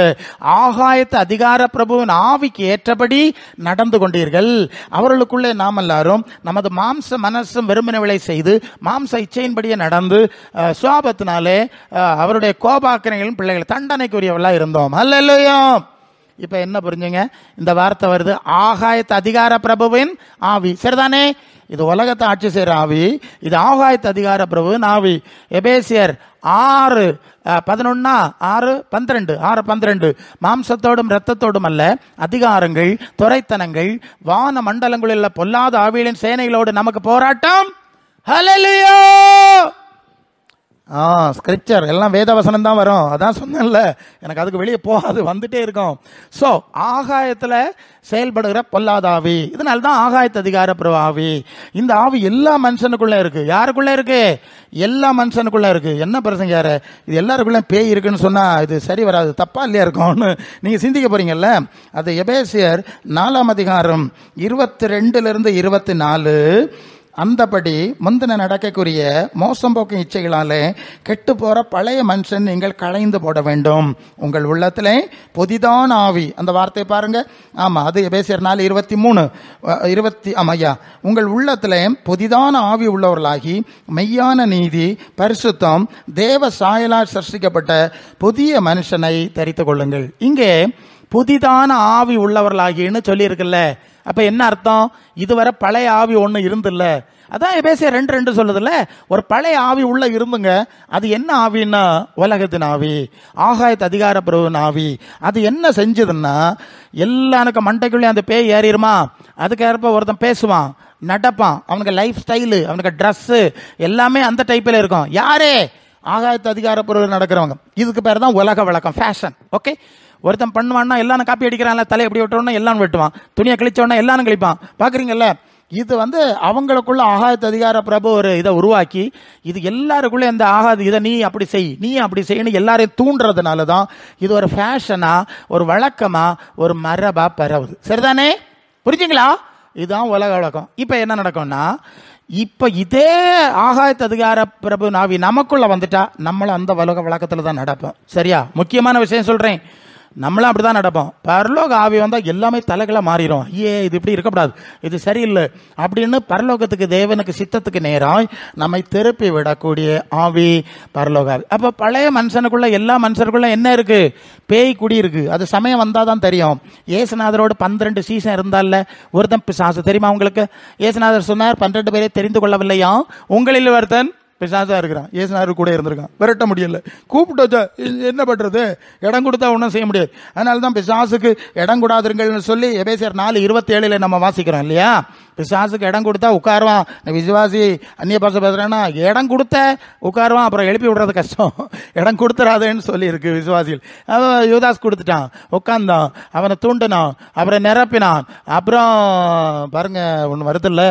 ஆகாயத்து அதிகார பிரபுவின் ஆவிக்கு ஏற்றபடி நடந்து கொண்டீர்கள். அவர்களுக்குள்ளே நாம் எல்லாரும் நமது மாம்ச மனசும் வெறுமனவிலை செய்து மாம்ச இச்சையின்படியே நடந்து சுவாபத்தினாலே அவருடைய கோபாக்கினைகளின் பிள்ளைகள் தண்டனைக்குரியவர்களா இருந்தோம். அல்லேலூயா. இப்ப என்ன புரிஞ்சுங்க? இந்த வார்த்தை வருது, ஆகாயத்து அதிகார பிரபுவின் ஆவி. சரிதானே? இது உலகத்தை ஆட்சி செய்யற ஆவி, இது ஆகாயத்து அதிகார பிரபுவின் ஆவி. எபேசியர் 6:12 மாம்சத்தோடும் இரத்தத்தோடும் அல்ல, அதிகாரங்கள், துரைத்தனங்கள், வான மண்டலங்களில் உள்ள பொல்லாத ஆவிகளின் சேனைகளோடு நமக்கு போராட்டம். ஹல்லேலூயா. ஸ்கிரிப்சர் எல்லாம் வேத வசனம் தான் வரும். அதான் சொன்னேன்ல, எனக்கு அதுக்கு வெளியே போகாது, வந்துட்டே இருக்கும். ஸோ ஆகாயத்தில் செயல்படுகிற பொல்லாத ஆவி, இதனால தான் ஆகாயத்து அதிகார ஆவி. இந்த ஆவி எல்லா மனுஷனுக்குள்ள இருக்கு. யாருக்குள்ள இருக்கு? எல்லா மனுஷனுக்குள்ள இருக்கு. என்ன பிரசங்க யாரு, இது எல்லாருக்குள்ள பேய் இருக்குன்னு சொன்னா இது சரி வராது, தப்பா இல்லையா இருக்கும்னு நீங்க சிந்திக்க போறீங்கல்ல. அது எபேசியர் 4:22-24 அந்தபடி முந்தின நடக்கக்கூடிய மோசம் போக்கும் இச்சைகளாலே கெட்டு போற பழைய மனுஷன் நீங்கள் களைந்து போட வேண்டும். உங்கள் உள்ளத்திலே புதிதான ஆவி, அந்த வார்த்தை பாருங்க. ஆமா, அது எபேசியர் 4:23 ஐயா, உங்கள் உள்ளத்திலே புதிதான ஆவி உள்ளவர்களாகி மெய்யான நீதி, பரிசுத்தம், தேவ சாயலால் சிருஷ்டிக்கப்பட்ட புதிய மனுஷனை தரித்துக் கொள்ளுங்கள். இங்கே புதிதான ஆவி உள்ளவர்களாகின்னு சொல்லி இருக்குல்ல. அப்ப என்ன அர்த்தம்? இதுவரை பழைய ஆவி ஒண்ணு இருந்தில்ல. அதான் எபேசியர் 2:2 சொல்லுதுல்ல, ஒரு பழைய ஆவி உள்ள இருந்துங்க. அது என்ன ஆவின்னா உலகத்தின் ஆவி, ஆகாயத்து அதிகார பிரபுவின் ஆவி. அது என்ன செஞ்சதுன்னா, எல்லாருக்கும் மண்டைக்குள்ளே அந்த பேய் ஏறிடுமா, அதுக்கேற்ப ஒருத்தன் பேசுவான், நடப்பான், அவனுக்கு லைஃப் ஸ்டைலு, அவனுக்கு ட்ரெஸ்ஸு எல்லாமே அந்த டைப்பில் இருக்கும். யாரே? ஆகாயத்து அதிகார பிரபுவில் நடக்கிறவங்க. இதுக்கு பேர் தான் உலக வழக்கம், ஃபேஷன். ஓகே, ஒருத்தன் பண்ணுவான்னா எல்லாரும் காப்பி அடிக்கிறான்ல, தலை எப்படி வெட்டோன்னா எல்லாரும் வெட்டுவான், துணியை கிழிச்சோன்னா எல்லாரும் கிழிப்பான். பார்க்குறீங்கல்ல, இது அவங்களுக்குள்ள ஆகாயத்து அதிகார பிரபு ஒரு இதை உருவாக்கி இது எல்லாருக்குள்ள இந்த ஆகாது, இதை நீ அப்படி செய், நீ அப்படி செய்யணும் எல்லாரையும் தூண்டுறதுனால தான் இது ஒரு ஃபேஷனா, ஒரு வழக்கமா, ஒரு மரபா பரவுது. சரிதானே? புரிஞ்சுங்களா? இதுதான் உலக வழக்கம். இப்ப என்ன நடக்கும்னா, இப்ப இதே ஆகாயத்து அதிகார பிரபு நாவி நமக்குள்ள வந்துட்டா நம்மளும் அந்த உலக வழக்கத்துல தான் நடப்போம். சரியா? முக்கியமான விஷயம் சொல்றேன், நம்மளும் அப்படிதான் நடப்போம். பரலோக ஆவி வந்தா எல்லாமே தலைகளை மாறிடும். இது இப்படி இருக்கக்கூடாது, இது சரியில்லை அப்படின்னு பரலோகத்துக்கு, தேவனுக்கு சித்தத்துக்கு நேராய் நம்மை திருப்பி விடக்கூடிய ஆவி பரலோக ஆவி. அப்ப பழைய மனுஷனுக்குள்ள, எல்லா மனுஷனுக்குள்ள என்ன இருக்கு? பேய் குடி இருக்கு. அது சமயம் வந்தாதான் தெரியும். ஏசுநாதரோடு 12 சீசன் இருந்தால ஒருத்தன் பிசாசு, தெரியுமா உங்களுக்கு? ஏசுநாதர் சொன்னார் 12 பேரை தெரிந்து கொள்ளவில்லையா, உங்களில் ஒருத்தன் பிசாசா இருக்கிறான். ஏசுநாதர் கூட இருந்திருக்கான், விரட்ட முடியல, கூப்பிட்டு வச்சா என்ன பண்றது, இடம் கொடுத்தா ஒன்றும் செய்ய முடியாது. அதனால தான் பிசாசுக்கு இடம் கூடாதுங்கள்னு சொல்லி எபேசியர் 4:27 நம்ம வாசிக்கிறோம் இல்லையா? பிசாசுக்கு இடம் கொடுத்தா உட்காருவான். விசுவாசி அந்நிய பாஷை பேசுறேன்னா இடம் கொடுத்த உட்காருவான், அப்புறம் எழுப்பி விடுறது கஷ்டம். இடம் கொடுத்துறாதுன்னு சொல்லி இருக்கு விசுவாசிகள். அவன் யூதாஸ் கொடுத்துட்டான், உட்காந்தான், அவனை தூண்டினான், அப்புறம் நிரப்பினான். அப்புறம் பாருங்க ஒன்று வருதுல்ல,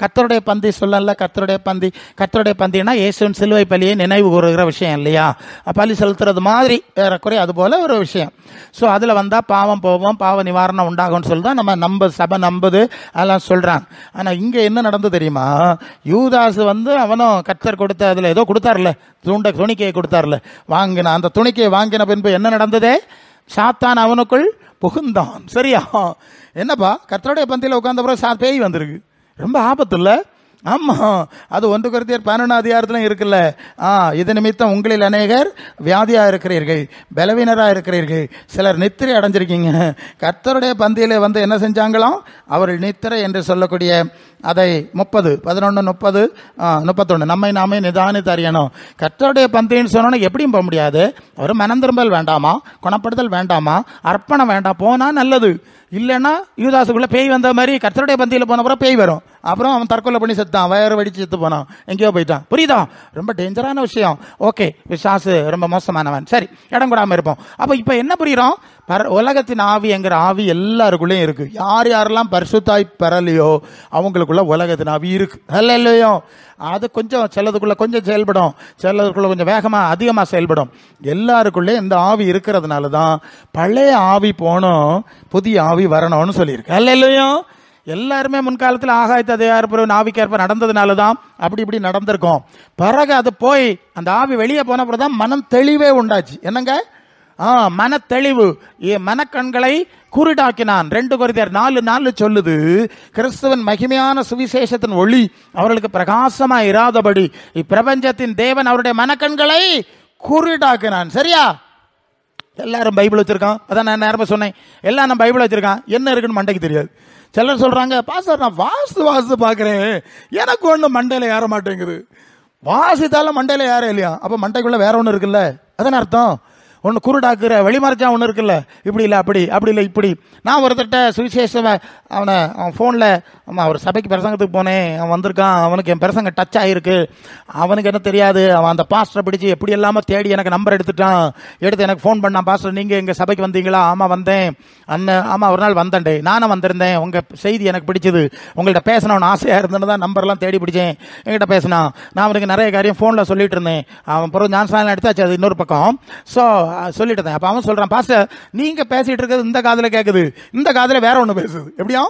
கர்த்தருடைய பந்தி சொல்லல, கர்த்தருடைய பந்தினா இயேசுவின் சிலுவை பலியை நினைவு கூறுகிற விஷயம் இல்லையா, பலி செலுத்துறது மாதிரி ஏறக்குறைய அது போல ஒரு விஷயம். ஸோ அதில் வந்தால் பாவம் போவோம், பாவ நிவாரணம் உண்டாகும்னு சொல்லி தான் நம்ம சபை நம்புது, அதெல்லாம் சொல்கிறாங்க. ஆனால் இங்கே என்ன நடந்து தெரியுமா, யூதாஸ் அவனும் கர்த்தர் கொடுத்த அதில் ஏதோ கொடுத்தார்ல, துணிக்கையை கொடுத்தார்ல, வாங்கின அந்த துணிக்கையை வாங்கின பின்பு என்ன நடந்ததே, சாத்தான் அவனுக்குள் புகுந்தான். சரியா? என்னப்பா கர்த்தருடைய பந்தியில் உட்கார்ந்த பிறகு பேய் வந்திருக்கு, ரொம்ப ஆபத்து இல்லை? ஆமா, அது 1 கொரிந்தியர் 11 இருக்குல்ல. இது நிமித்தம் உங்களில் அநேகர் வியாதியா இருக்கிறீர்கள், பலவீனரா இருக்கிறீர்கள், சிலர் நித்திரை அடைஞ்சிருக்கீங்க. கர்த்தருடைய பந்தியில என்ன செஞ்சாங்களாம், அவர்கள் நித்திரை என்று சொல்லக்கூடிய அதை 30, 11, 30, 31 நம்மை நாமே நிதானித்து அறியணும். கர்த்தருடைய பந்தின்னு சொன்னோன்னா எப்படியும் போக முடியாது. அவர் மனந்திரும்பல் வேண்டாமா, குணப்படுதல் வேண்டாமா, அர்ப்பணம் வேண்டாம், போனா நல்லது. இல்லைன்னா யூதாசுக்குள்ள பேய் வந்த மாதிரி கர்த்தருடைய பந்தியில் போன அப்புறம் பேய் வரும், அப்புறம் அவன் தற்கொலை பண்ணி செத்தான், வயறு வடிச்சு செத்து போனான், எங்கேயோ போயிட்டான். புரியுதா? ரொம்ப டேஞ்சரான விஷயம். ஓகே, விசாசு ரொம்ப மோசமானவன். சரி, இடம் கூடாம இருப்போம். அப்போ இப்போ என்ன புரியுறோம், உலகத்தின் ஆவி என்கிற ஆவி எல்லாருக்குள்ளேயும் இருக்கு. யாரெல்லாம் பரிசுத்தாய் பெறலையோ அவங்களுக்குள்ள உலகத்தின் ஆவி இருக்கு. இல்லையோ, அது கொஞ்சம் சிலதுக்குள்ள கொஞ்சம் செயல்படும், சிலதுக்குள்ள கொஞ்சம் வேகமாக அதிகமாக செயல்படும். எல்லாருக்குள்ளே இந்த ஆவி இருக்கிறதுனால தான் பழைய ஆவி போனோம், புதிய ஆவி வரணும்னு சொல்லியிருக்கு. இல்லையோ, எல்லாருமே முன்காலத்தில் ஆகாயத்தை அதிகாரப்பூர்வ ஆவிக்கேற்ப நடந்ததுனால தான் அப்படி இப்படி நடந்திருக்கோம். பிறகு அது போய் அந்த ஆவி வெளியே போன பிறகு தான் மனம் தெளிவே உண்டாச்சு. என்னங்க, மன தெளிவு, மனக்கண்களை குருடாக்கினான். 2 கொரிந்தியர் 4:4 சொல்லுது, கிறிஸ்துவின் மகிமையான சுவிசேஷத்தின் ஒளி அவர்களுக்கு பிரகாசமா இராதபடி இப்பிரபஞ்சத்தின் தேவன் அவருடைய மனக்கண்களை குருடாக்கினான். சரியா? எல்லாரும் பைபிள் வச்சிருக்கான், அதான் நான் நேரமா சொன்னேன், எல்லாம் நான் பைபிள் வச்சிருக்கான், என்ன இருக்குன்னு மண்டைக்கு தெரியாது. சிலர் சொல்றாங்க, பாஸ்டர் நான் வாசித்து பாக்குறேன், எனக்கு ஒண்ணு மண்டையில ஏற மாட்டேங்குது. வாசித்தாலும் மண்டையில ஏற இல்லையா, அப்ப மண்டைக்குள்ள வேற ஒண்ணு இருக்குல்ல, அதான் அர்த்தம். ஒன்று குருடாக்குற வெளிமறைச்சா ஒன்று இருக்குல்ல, இப்படி இல்லை அப்படி, அப்படி இல்லை இப்படி. நான் ஒருத்தட்ட சுவிசேஷம் அவன் ஃபோனில் அவர் சபைக்கு பிரசங்கத்துக்கு போனேன், அவன் வந்திருக்கான், அவனுக்கு என் பிரசங்க டச் ஆகிருக்கு, அவனுக்கு என்ன தெரியாது, அவன் அந்த பாஸ்டரை பிடிச்சி எப்படி எல்லாமோ தேடி எனக்கு நம்பர் எடுத்துட்டான், எடுத்து எனக்கு ஃபோன் பண்ணான், பாஸ்டர் நீங்கள் எங்கள் சபைக்கு வந்தீங்களா? ஆமாம் வந்தேன், ஆமாம் ஒரு நாள் வந்தேன்டே, நானும் வந்திருந்தேன், உங்கள் செய்தி எனக்கு பிடிச்சது, உங்கள்கிட்ட பேசணும்னு ஆசையாக இருந்தது தான் நம்பர்லாம் தேடி பிடிச்சேன், என்கிட்ட பேசினான், நான் அவனுக்கு நிறைய காரியம் ஃபோனில் சொல்லிட்டு இருந்தேன், அவன் பிறகு ஞானஸ்நானம் எடுத்தாச்சு, அது இன்னொரு பக்கம். ஸோ சொல்லிட்டு இருந்தேன். அப்போ அவன் சொல்கிறான், பாஸ்டர் நீங்கள் பேசிகிட்டு இருக்கிறது இந்த காதில் கேட்குது, இந்த காதில் வேற ஒன்று பேசுது. எப்படியா?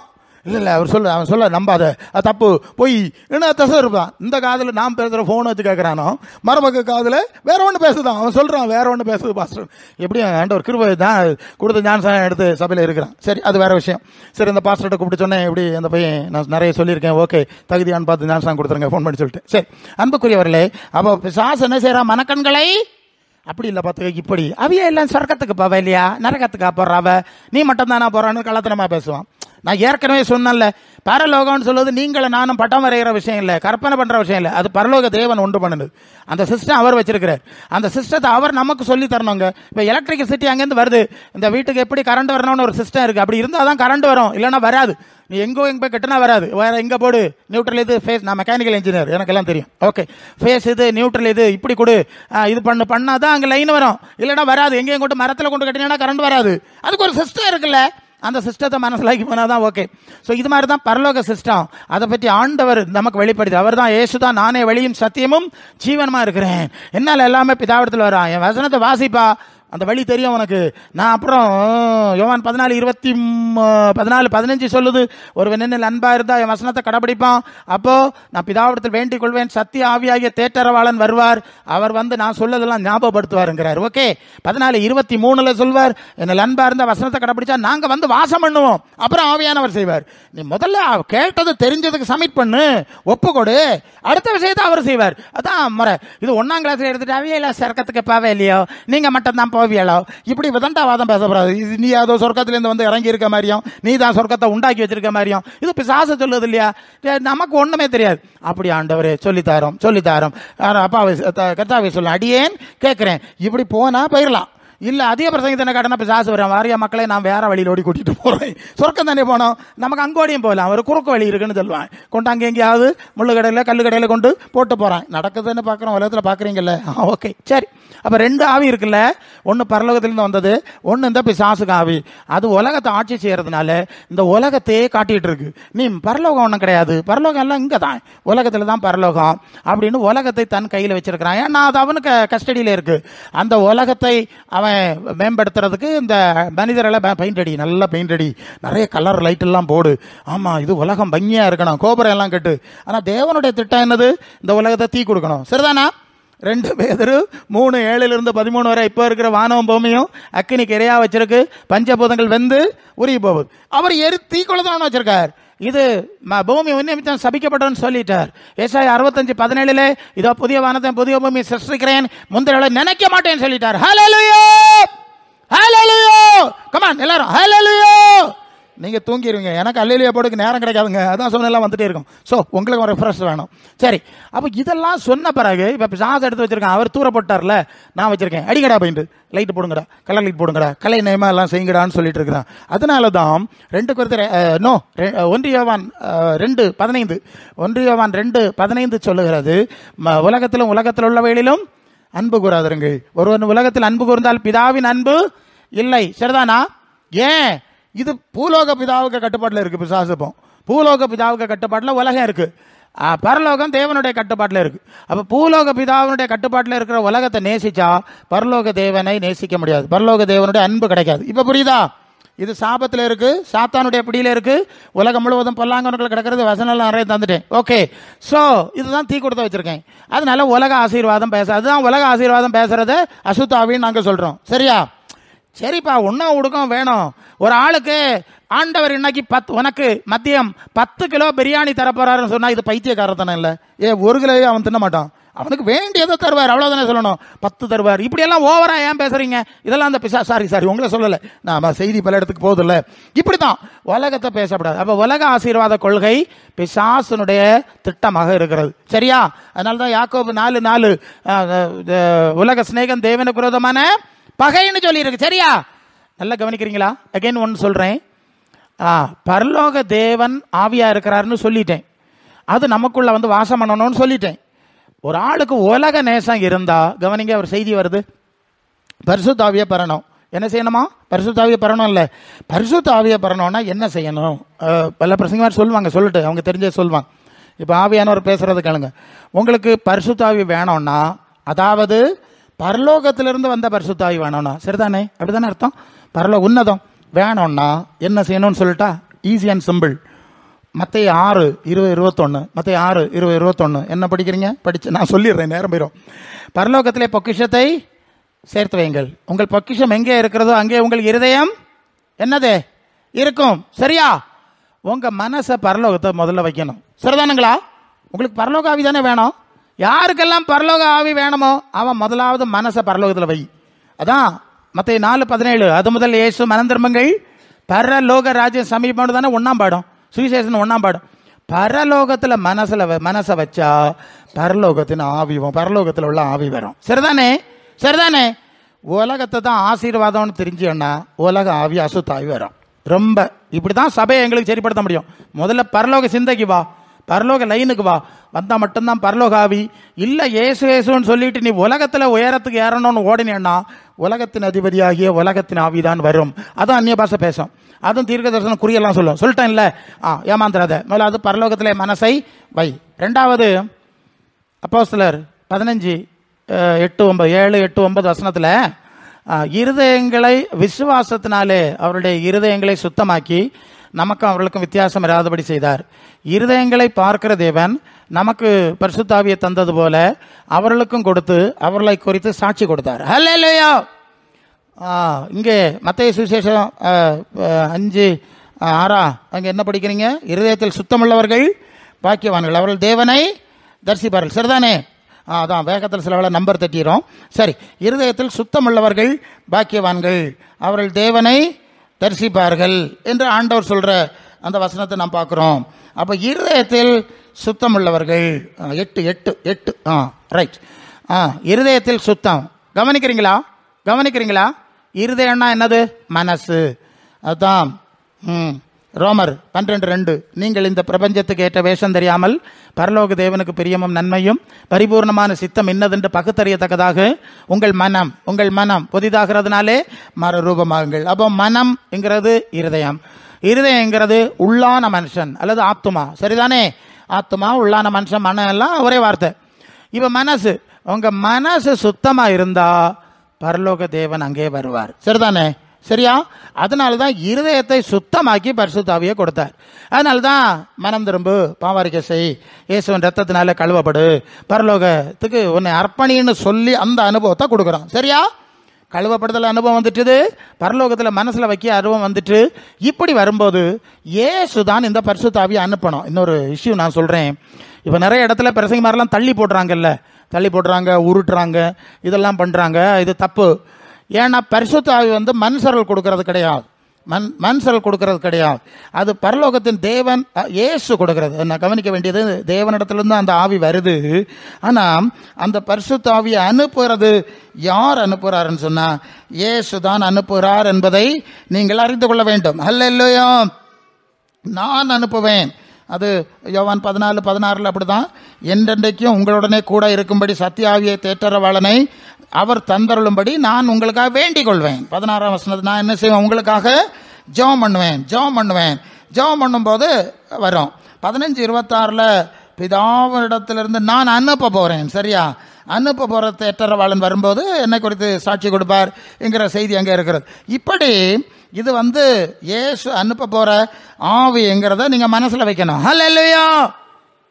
இல்லை அவன் சொல்ல நம்பாத, அது தப்பு, போய் என்ன தசை இருப்பான். இந்த காதில் நான் பேசுகிற ஃபோன் வச்சு கேட்குறானோ, மறுபக்க காதில் வேற ஒன்று பேசுதான், அவன் சொல்கிறான் வேற ஒன்று பேசுது பாஸ்டர். எப்படியும் ஆண்டவர் கிருபை தான் கொடுத்த ஞானஸ்நானம் எடுத்து சபையில் இருக்கிறான். சரி, அது வேற விஷயம். சரி, இந்த பாஸ்டர்கிட்ட கூப்பிட்டு சொன்னேன், எப்படி அந்த பையன் நான் நிறைய சொல்லியிருக்கேன், ஓகே தகுதியான்னு பார்த்து ஞானஸ்நானம் கொடுத்துருங்க ஃபோன் பண்ணி சொல்லிட்டு. சரி, அன்புக்குரியவர்களே, அப்போ பிசாசு என்ன செய்யறான், மனக்கண்களை அப்படி இல்லை பார்த்துக்க, இப்படி அவையே எல்லாம் சொர்க்கத்துக்கு போவ இல்லையா, நரகத்துக்கா போடுறாவ, நீ மட்டும் தானா போறான்னு கள்ளத்தனமா பேசுவான். நான் ஏற்கனவே சொன்னேன்ல, பரலோகம்னு சொல்வது நீங்களும் நானும் பட்டம் வரைகிற விஷயம் இல்லை, கற்பனை பண்ற விஷயம் இல்லை, அது பரலோக தேவன் ஒன்று பண்ணுது. அந்த சிஸ்டம் அவர் வச்சிருக்கிறார், அந்த சிஸ்டத்தை அவர் நமக்கு சொல்லி தரணுங்க. இப்போ எலக்ட்ரிசிட்டி அங்கேருந்து வருது, இந்த வீட்டுக்கு எப்படி கரண்ட் வரணும்னு ஒரு சிஸ்டம் இருக்கு, அப்படி இருந்தால் தான் கரண்ட் வரும், இல்லைன்னா வராது. நீ எங்கே போய் கட்டினா வராது, வேற எங்கே போடு, நியூட்ரல் இது ஃபேஸ், நான் மெக்கானிக்கல் இன்ஜினியர் எனக்கெல்லாம் தெரியும், ஓகே ஃபேஸ் இது நியூட்ரல் இது இப்படி கொடு, இது பண்ணாதான் அங்கே லைன் வரும், இல்லைன்னா வராது. எங்கேயும் கொண்டு மரத்தில் கொண்டு கட்டினா கரண்ட் வராது, அதுக்கு ஒரு சிஸ்டம் இருக்குல்ல, அந்த சிஸ்டத்தை மனசிலாக்கி போனாதான் ஓகே. ஸோ இது மாதிரி தான் பரலோக சிஸ்டம், அதை பற்றி ஆண்டவர் நமக்கு வெளிப்படுத்தி, அவர் தான் இயேசுதான் நானே வழியும் சத்தியமும் ஜீவனுமா இருக்கிறேன், என்னால் எல்லாமே பிதாவிடத்தில் வரான், என் வசனத்தை வாசிப்பா, அந்த வழி தெரியும் உனக்கு. நான் அப்புறம் யோவான் 14:15 சொல்லுது, ஒருவன் என்னில் அன்பா இருந்தா என் வசனத்தை கடைபிடிப்பான், அப்போ நான் பிதாவிடத்தில் வேண்டிக் கொள்வேன், சத்திய ஆவியாகிய தேற்றரவாளன் வருவார், அவர் வந்து நான் சொல்லதெல்லாம் ஞாபகப்படுத்துவாருங்கிறார். ஓகே, 14:23 சொல்வார், என்னில் அன்பா இருந்தா வசனத்தை கடைபிடிச்சா நாங்க வந்து வாசம் பண்ணுவோம், அப்புறம் ஆவியானவர் செய்வார். நீ முதல்ல கேட்டது தெரிஞ்சதுக்கு சப்மிட் பண்ணு, ஒப்புக்கொடு, அடுத்த விஷயத்தை அவர் செய்வார். அதான் முறை. இது 1ஆம் கிளாஸ்ல எடுத்துட்டு அவையில சர்க்கத்துக்கு பாவே இல்லையோ, நீங்க மட்டும் தான் போவியலோ, இப்படி விதண்டாவாதம் பேசப்படாது. நீ ஏதோ சொர்க்கத்திலேருந்து வந்து இறங்கி இருக்க மாதிரியும், நீ தான் சொர்க்கத்தை உண்டாக்கி வச்சிருக்க மாதிரியும், இது பிசாசு சொல்லுது இல்லையா, நமக்கு ஒண்ணுமே தெரியாது. அப்படி ஆண்டவரே சொல்லித்தாரோம். அப்பாவை கர்த்தாவை சொல்ல, அடியேன் கேட்கிறேன், இப்படி போனா போயிடலாம், இல்லை அதிக பிரசங்கத்தின காட்டினா பிசாசு வரும். வாரியா மக்களை நான் வேற வழியில் ஓடி கூட்டிட்டு போறேன், சொர்க்கம் தானே போனோம், நமக்கு அங்கோடியும் போகலாம், ஒரு குறுக்கு வழி இருக்குன்னு சொல்லுவான். கொண்டு அங்கே எங்கேயாவது முள்ளு கடையில் கல்லு கடையில் கொண்டு போட்டு போறான். நடக்குதுன்னு பார்க்குறோம், உலகத்தில் பார்க்குறீங்கல்ல. ஓகே சரி. அப்போ ரெண்டு ஆவி இருக்குல்ல, ஒன்று பரலோகத்திலிருந்து வந்தது, ஒன்று இந்த பிசாசுக்கு ஆவி. அது உலகத்தை ஆட்சி செய்யறதுனால இந்த உலகத்தையே காட்டிட்டு இருக்கு. நீ பரலோகம் ஒன்றும் கிடையாது, பரலோகம் எல்லாம் இங்கே தான், உலகத்தில் தான் பரலோகம் அப்படின்னு உலகத்தை தன் கையில் வச்சிருக்கிறான். ஏன்னா அது அவனுக்கு கஸ்டடியில் இருக்கு. அந்த உலகத்தை அவன் மேம்படுத்துறதுக்கு இந்த மனிதர்களை பெயிண்ட் அடி, நல்லா பெயிண்ட் அடி, நிறைய கலர் லைட் எல்லாம் போடு, ஆமா இது உலகம் பங்கியா இருக்கணும், கோபுரம் எல்லாம் கட்டு. ஆனால் தேவனுடைய திட்டம் என்னது? இந்த உலகத்தை தீ கொடுக்கணும். சரிதானா? 2 பேதுரு 3:7-13 வரை இப்போ இருக்கிற வானமும் பூமியும் அக்கினிக்கு இரையா வச்சிருக்கு, பஞ்சபூதங்கள் வெந்து உருகி போகுது. அவர் தீக்குள்ளதான் வச்சிருக்கார். இது பூமி உன்னிமித்தம் சபிக்கப்பட்டவன்னு சொல்லிட்டார். ஏசாயா 65:17 இதோ புதிய வானத்தை புதிய பூமி சிருஷ்டிக்கிறேன், முந்திர நினைக்க மாட்டேன்னு சொல்லிட்டார். ஹல்லேலூயா, ஹல்லேலூயா, கம் ஆன் எல்லாரும் ஹல்லேலூயா. நீங்க தூங்கிடுவீங்க, எனக்கு அல்லேலூயா போடுக்கு நேரம் கிடைக்காதுங்க, அதான் சொன்னெல்லாம் வந்துட்டே இருக்கும். ஸோ உங்களுக்கு ஒரு ரெஃப்ரெஷ் வேணும். சரி, அப்போ இதெல்லாம் சொன்ன பிறகு இப்போ பிசாசு எடுத்து வச்சிருக்கேன், அவர் தூர போட்டார்ல, நான் வச்சிருக்கேன், அடிக்கடா போயிட்டு லைட்டு போடுங்கடா, கலர் லைட் போடுங்கடா, கலை நயமா எல்லாம் செய்யுங்கடான்னு சொல்லிட்டு இருக்கிறான். அதனால தான் 2 Corinthians 1 யோவான் 2:15 1 யோவான் 2:15 சொல்லுகிறது, உலகத்திலும் உலகத்தில் உள்ளவைகளிலும் அன்பு கூறாதருங்கள். ஒருவன் உலகத்தில் அன்பு கூர்ந்தால் பிதாவின் அன்பு இல்லை. சரிதானா? ஏன்? இது பூலோக பிதாவுக்கு கட்டுப்பாட்டில் இருக்கு. பிசாசுப்போம் பூலோக பிதாவுக்கு கட்டுப்பாட்டில் உலகம் இருக்கு, பரலோகம் தேவனுடைய கட்டுப்பாட்டில் இருக்கு. அப்ப பூலோக பிதாவினுடைய கட்டுப்பாட்டில் இருக்கிற உலகத்தை நேசிச்சா பரலோக தேவனை நேசிக்க முடியாது, பரலோக தேவனுடைய அன்பு கிடைக்காது. இப்ப புரியுதா? இது சாபத்தில் இருக்கு, சாத்தானுடைய பிடியில இருக்கு, உலகம் முழுவதும் பொல்லாங்கவர்கள் கிடக்கிறது, வசனம் நிறைய தந்துட்டேன். ஓகே, சோ இதுதான் தீ கொடுத்து வச்சிருக்கேன். அதனால உலக ஆசீர்வாதம் பேச, அதுதான் உலக ஆசீர்வாதம் பேசுறத அசுத்தாவின்னு நாங்க சொல்றோம். சரியா? சரிப்பா, ஒன்னும் உடுக்கம் வேணும். ஒரு ஆளுக்கு ஆண்டவர் இன்னைக்கு உனக்கு மதியம் 10 கிலோ பிரியாணி தரப்போறாருன்னு சொன்னா இது பைத்தியக்காரத்தனம் இல்லை. 1 கிலோவே அவன் தின்ன மாட்டான், அவனுக்கு வேண்டியதை தருவார், அவ்வளவுதானே சொல்லணும். 10 தருவார். இப்படி எல்லாம் ஓவரா ஏன் பேசுறீங்க? இதெல்லாம் அந்த சாரி உங்களை சொல்லல, நாம செய்தி பல இடத்துக்கு போதில்ல. இப்படித்தான் உலகத்தை பேசப்படாது. அப்ப உலக ஆசீர்வாத கொள்கை பிசாசனுடைய திட்டமாக இருக்கிறது. சரியா? அதனாலதான் யாக்கோபு 4:4 உலக சிநேகம் தேவனுக்கு விரோதமான பகைன்னு சொல்லி இருக்கு. சரியா? நல்லா கவனிக்கிறீங்களா? அகைன் ஒன்னு சொல்றேன், பரலோக தேவன் ஆவியா இருக்கிறாருன்னு சொல்லிட்டேன், அது நமக்குள்ள வந்து வாசம் பண்ணணும்னு சொல்லிட்டேன். ஒரு ஆளுக்கு உலக நேசம் இருந்தா கவனிங்க, அவர் செய்தி வருது, பரிசுத்த ஆவியை பெறணும். என்ன செய்யணுமா? பரிசுத்த ஆவியை பெறணும். இல்ல, பரிசுத்த ஆவியை பெறணும்னா என்ன செய்யணும்? பல பிரசங்கமார் சொல்லுவாங்க, சொல்லிட்டு அவங்க தெரிஞ்சே சொல்லுவாங்க. இப்ப ஆவியானவர் பேசுறது கேளுங்க. உங்களுக்கு பரிசுத்த ஆவி வேணும்னா, அதாவது பரலோகத்திலிருந்து வந்த பரிசுத்த ஆவி வேணும்னா, சரிதானே? அப்படித்தானே அர்த்தம்? பரலோக உன்னதம் வேணும்னா என்ன செய்யணும்னு சொல்லிட்டா ஈஸி அண்ட் சிம்பிள். மத்தேயு 6:20-21 மத்தேயு 6:20-21 என்ன படிக்கிறீங்க? படிச்சு நான் சொல்லிடுறேன், நேரம் போயிடும். பரலோகத்திலே பொக்கிஷத்தை சேர்த்து வைங்கள், உங்கள் பொக்கிஷம் எங்கே இருக்கிறதோ அங்கே உங்கள் இருதயம் என்னது இருக்கும். சரியா? உங்க மனசை பரலோகத்தை முதல்ல வைக்கணும். சரிதானுங்களா? உங்களுக்கு பரலோக ஆவி தானே வேணும். யாருக்கெல்லாம் பரலோக ஆவி வேணுமோ அவன் முதலாவது மனசை பரலோகத்தில் வை. அதான் மத்தேயு 4:17 அது முதல் இயேசு மனம் திரும்புங்கள் பரலோக ராஜ்யம் சமீபம் தானே 1ஆம் பாடம், சுவிசேஷன் 1ஆம் பாடம். பரலோகத்துல மனசை வச்சா பரலோகத்தின் ஆவி, பரலோகத்தில் உள்ள ஆவி வரும். சரிதானே? சரிதானே? உலகத்தை தான் ஆசீர்வாதம்னு தெரிஞ்சோன்னா உலக ஆவி அசுத்த ஆவி வரும். ரொம்ப இப்படிதான் சபையை எங்களுக்கு சரிப்படுத்த முடியும். முதல்ல பரலோக சிந்தைக்கு வா, பரலோக லைனுக்கு வா, வந்தா மட்டும்தான் பரலோக ஆவி. இல்ல இயேசு இயேசுன்னு சொல்லிட்டு நீ உலகத்துல உயரத்துக்கு ஏறணும்னு ஓடினேன்னா உலகத்தின் அதிபதியாகிய உலகத்தின் ஆவிதான் வரும். அதான் அந்நிய பாஷை பேசும், அதுவும் தீர்க்க தரிசனம் குறியெல்லாம் சொல்லும். சொல்லிட்டேன் இல்ல, ஏமாந்துடாத. முதலாவது பரலோகத்திலே மனசை வை. 2வது அப்போஸ்தலர் 15:7-8-9 வசனத்துல இருதயங்களை விசுவாசத்தினாலே அவருடைய இருதயங்களை சுத்தமாக்கி நமக்கும் அவர்களுக்கும் வித்தியாசம் இராதபடி செய்தார். இருதயங்களை பார்க்கிற தேவன் நமக்கு பரிசுத்த ஆவியை தந்தது போல அவர்களுக்கும் கொடுத்து அவர்களை குறித்து சாட்சி கொடுத்தார். ஹல்லேலூயா. இங்கே மத்தேயு சுவிசேஷம் 5:6 அங்க என்ன படிக்கிறீங்க? இருதயத்தில் சுத்தமுள்ளவர்கள் பாக்கியவான்கள், அவர்கள் தேவனை தரிசிப்பார்கள். சரிதானே? அதான் வேகத்தில் சில வேளை நம்பர் தட்டிடும். சரி, இருதயத்தில் சுத்தமுள்ளவர்கள் பாக்கியவான்கள், அவர்கள் தேவனை தரிசிப்பார்கள் என்று ஆண்டவர் சொல்ற அந்த வசனத்தை நாம் பார்க்கிறோம். அப்ப இருதயத்தில் சுத்தம் உள்ளவர்கள் 8 ரைட். இருதயத்தில் சுத்தம். கவனிக்கிறீங்களா? கவனிக்கிறீங்களா? இருதயம்னா என்னது? மனசு. அதான் ரோமர் 12:2, நீங்கள் இந்த பிரபஞ்சத்துக்கு ஏற்ற வேஷம் தெரியாமல் பரலோக தேவனுக்கு பிரியமும் நன்மையும் பரிபூர்ணமான சித்தம் இன்னதென்று பகுத்தறியத்தக்கதாக உங்கள் மனம் புதிதாகிறதுனாலே மறுரூபமாகுங்கள். அப்போ மனம்ங்கிறது இருதயம், இருதயங்கிறது உள்ளான மனுஷன் அல்லது ஆத்துமா. சரிதானே? ஆத்துமா, உள்ளான மனுஷன், மனம் எல்லாம் ஒரே வார்த்தை. இப்ப மனசு, உங்க மனசு சுத்தமா இருந்தா பரலோக தேவன் அங்கே வருவார். சரிதானே? சரியா? அதனாலதான் இருதயத்தை சுத்தமாக்கி பரிசுத்த ஆவியை கொடுத்தார். அதனால்தான் மனம் திரும்பு, பாவரிக்கை செய், இயேசுவின் ரத்தத்தினால கழுவப்படு, பரலோகத்துக்கு உன்னை அர்ப்பணின்னு சொல்லி அந்த அனுபவத்தை கொடுக்குறோம். சரியா? கழுவப்படுதல் அனுபவம் வந்துட்டு, பரலோகத்தில் மனசுல வைக்க அனுபவம் வந்துட்டு, இப்படி வரும்போது இயேசுதான் இந்த பரிசுத்த ஆவியை அனுப்பணும். இன்னொரு இஷ்யூ நான் சொல்றேன். இப்ப நிறைய இடத்துல பிரசங்க மாதிரிலாம் தள்ளி போடுறாங்க, உருட்டுறாங்க, இதெல்லாம் பண்றாங்க. இது தப்பு. ஏன்னா பரிசுத்த ஆவி மனுஷர்கள் கொடுக்கறது கிடையாது, மனுஷர்கள் கொடுக்கறது கிடையாது. அது பரலோகத்தின் தேவன் இயேசு கொடுக்கிறது. நான் கவனிக்க வேண்டியது, தேவனிடத்திலிருந்து அந்த ஆவி வருது. ஆனா அந்த பரிசுத்த ஆவியை அனுப்புகிறது யார் அனுப்புகிறாருன்னு சொன்னா இயேசு தான் அனுப்புகிறார் என்பதை நீங்கள் அறிந்து கொள்ள வேண்டும். அல்லேலூயா. நான் அனுப்புவேன். அது யோவான் 14:16 அப்படிதான். என்றென்றைக்கும் உங்களுடனே கூட இருக்கும்படி சத்திய ஆவியை தேற்றரவாளனை அவர் தந்தருளும்படி நான் உங்களுக்காக வேண்டிக் கொள்வேன். 16ஆம் வசனத்தில் நான் என்ன செய்வேன்? உங்களுக்காக ஜெபம் பண்ணுவேன். ஜெபம் பண்ணும்போது வரும். 15:26 பிதாவிடத்திலிருந்து நான் அனுப்ப போறேன். சரியா? அனுப்ப போற தேற்றரவாளன் வரும்போது என்னை குறித்து சாட்சி கொடுப்பார் என்கிற செய்தி அங்கே இருக்கிறது. இப்படி இது இயேசு அனுப்ப போற ஆவிங்கிறத நீங்க மனசுல வைக்கணும். ஹல்லேலூயா.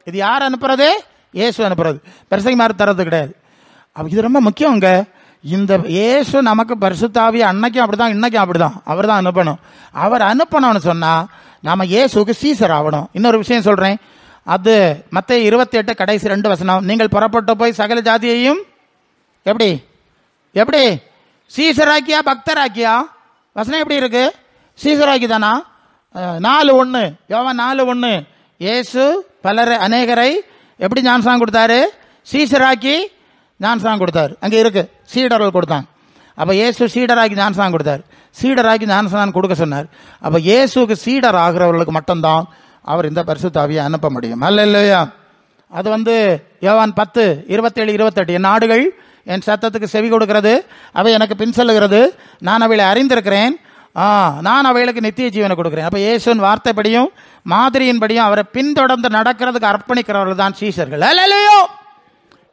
இது யார் அனுப்புறது? இயேசு அனுப்புறது. பிரசங்கமார் தரது கிடையாது. இது ரொம்ப முக்கியங்க. இந்த இயேசு நமக்கு பரிசுத்த ஆவியை அன்னைக்கும் அப்படிதான் இன்னைக்கும் அப்படிதான் அவர் தான் அனுப்பணும். அவர் அனுப்பணும்னு சொன்னா நாம இயேசுக்கு சீசர் ஆகணும். இன்னொரு விஷயம் சொல்றேன். அது மத்தேயு 28 கடைசி 2 வசனம். நீங்கள் புறப்பட்டு போய் சகல ஜாதியையும் எப்படி சீசராக்கியா பக்தராக்கியா? வசனம் எப்படி இருக்கு? சீசராக்கி தானா? 4:1 யோவான் 4:1 இயேசு அநேகரை எப்படி ஞானஸ்நானம் கொடுத்தாரு? சீசராக்கி ஞானஸ்நானம் கொடுத்தாரு. அங்கே இருக்கு, சீடர்கள் கொடுத்தாங்க. அப்ப இயேசு சீடராக்கி ஞானஸ்நானம் கொடுத்தாரு. சீடராக்கி ஞானஸ்நானம் கொடுக்க சொன்னார். அப்ப இயேசுக்கு சீடர் ஆகிறவர்களுக்கு மட்டும்தான் அவர் இந்த பரிசுத்த ஆவியை அனுப்ப முடியும். அல்லேலூயா. அது யோவான் 10:27-28 என் ஆடுகள் என் சத்தத்துக்கு செவி கொடுக்கிறது, அவை எனக்கு பின் செல்லுகிறது, நான் அவைகளை அறிந்திருக்கிறேன், நான் அவைகளுக்கு நித்திய ஜீவனை கொடுக்கிறேன். அப்ப இயேசுவின் வார்த்தைப்படியும் மாதிரியின்படியும் அவரை பின்தொடர்ந்து நடக்கிறதுக்கு அர்ப்பணிக்கிறவர்கள் தான் சீசர்கள். அல்லேலூயா.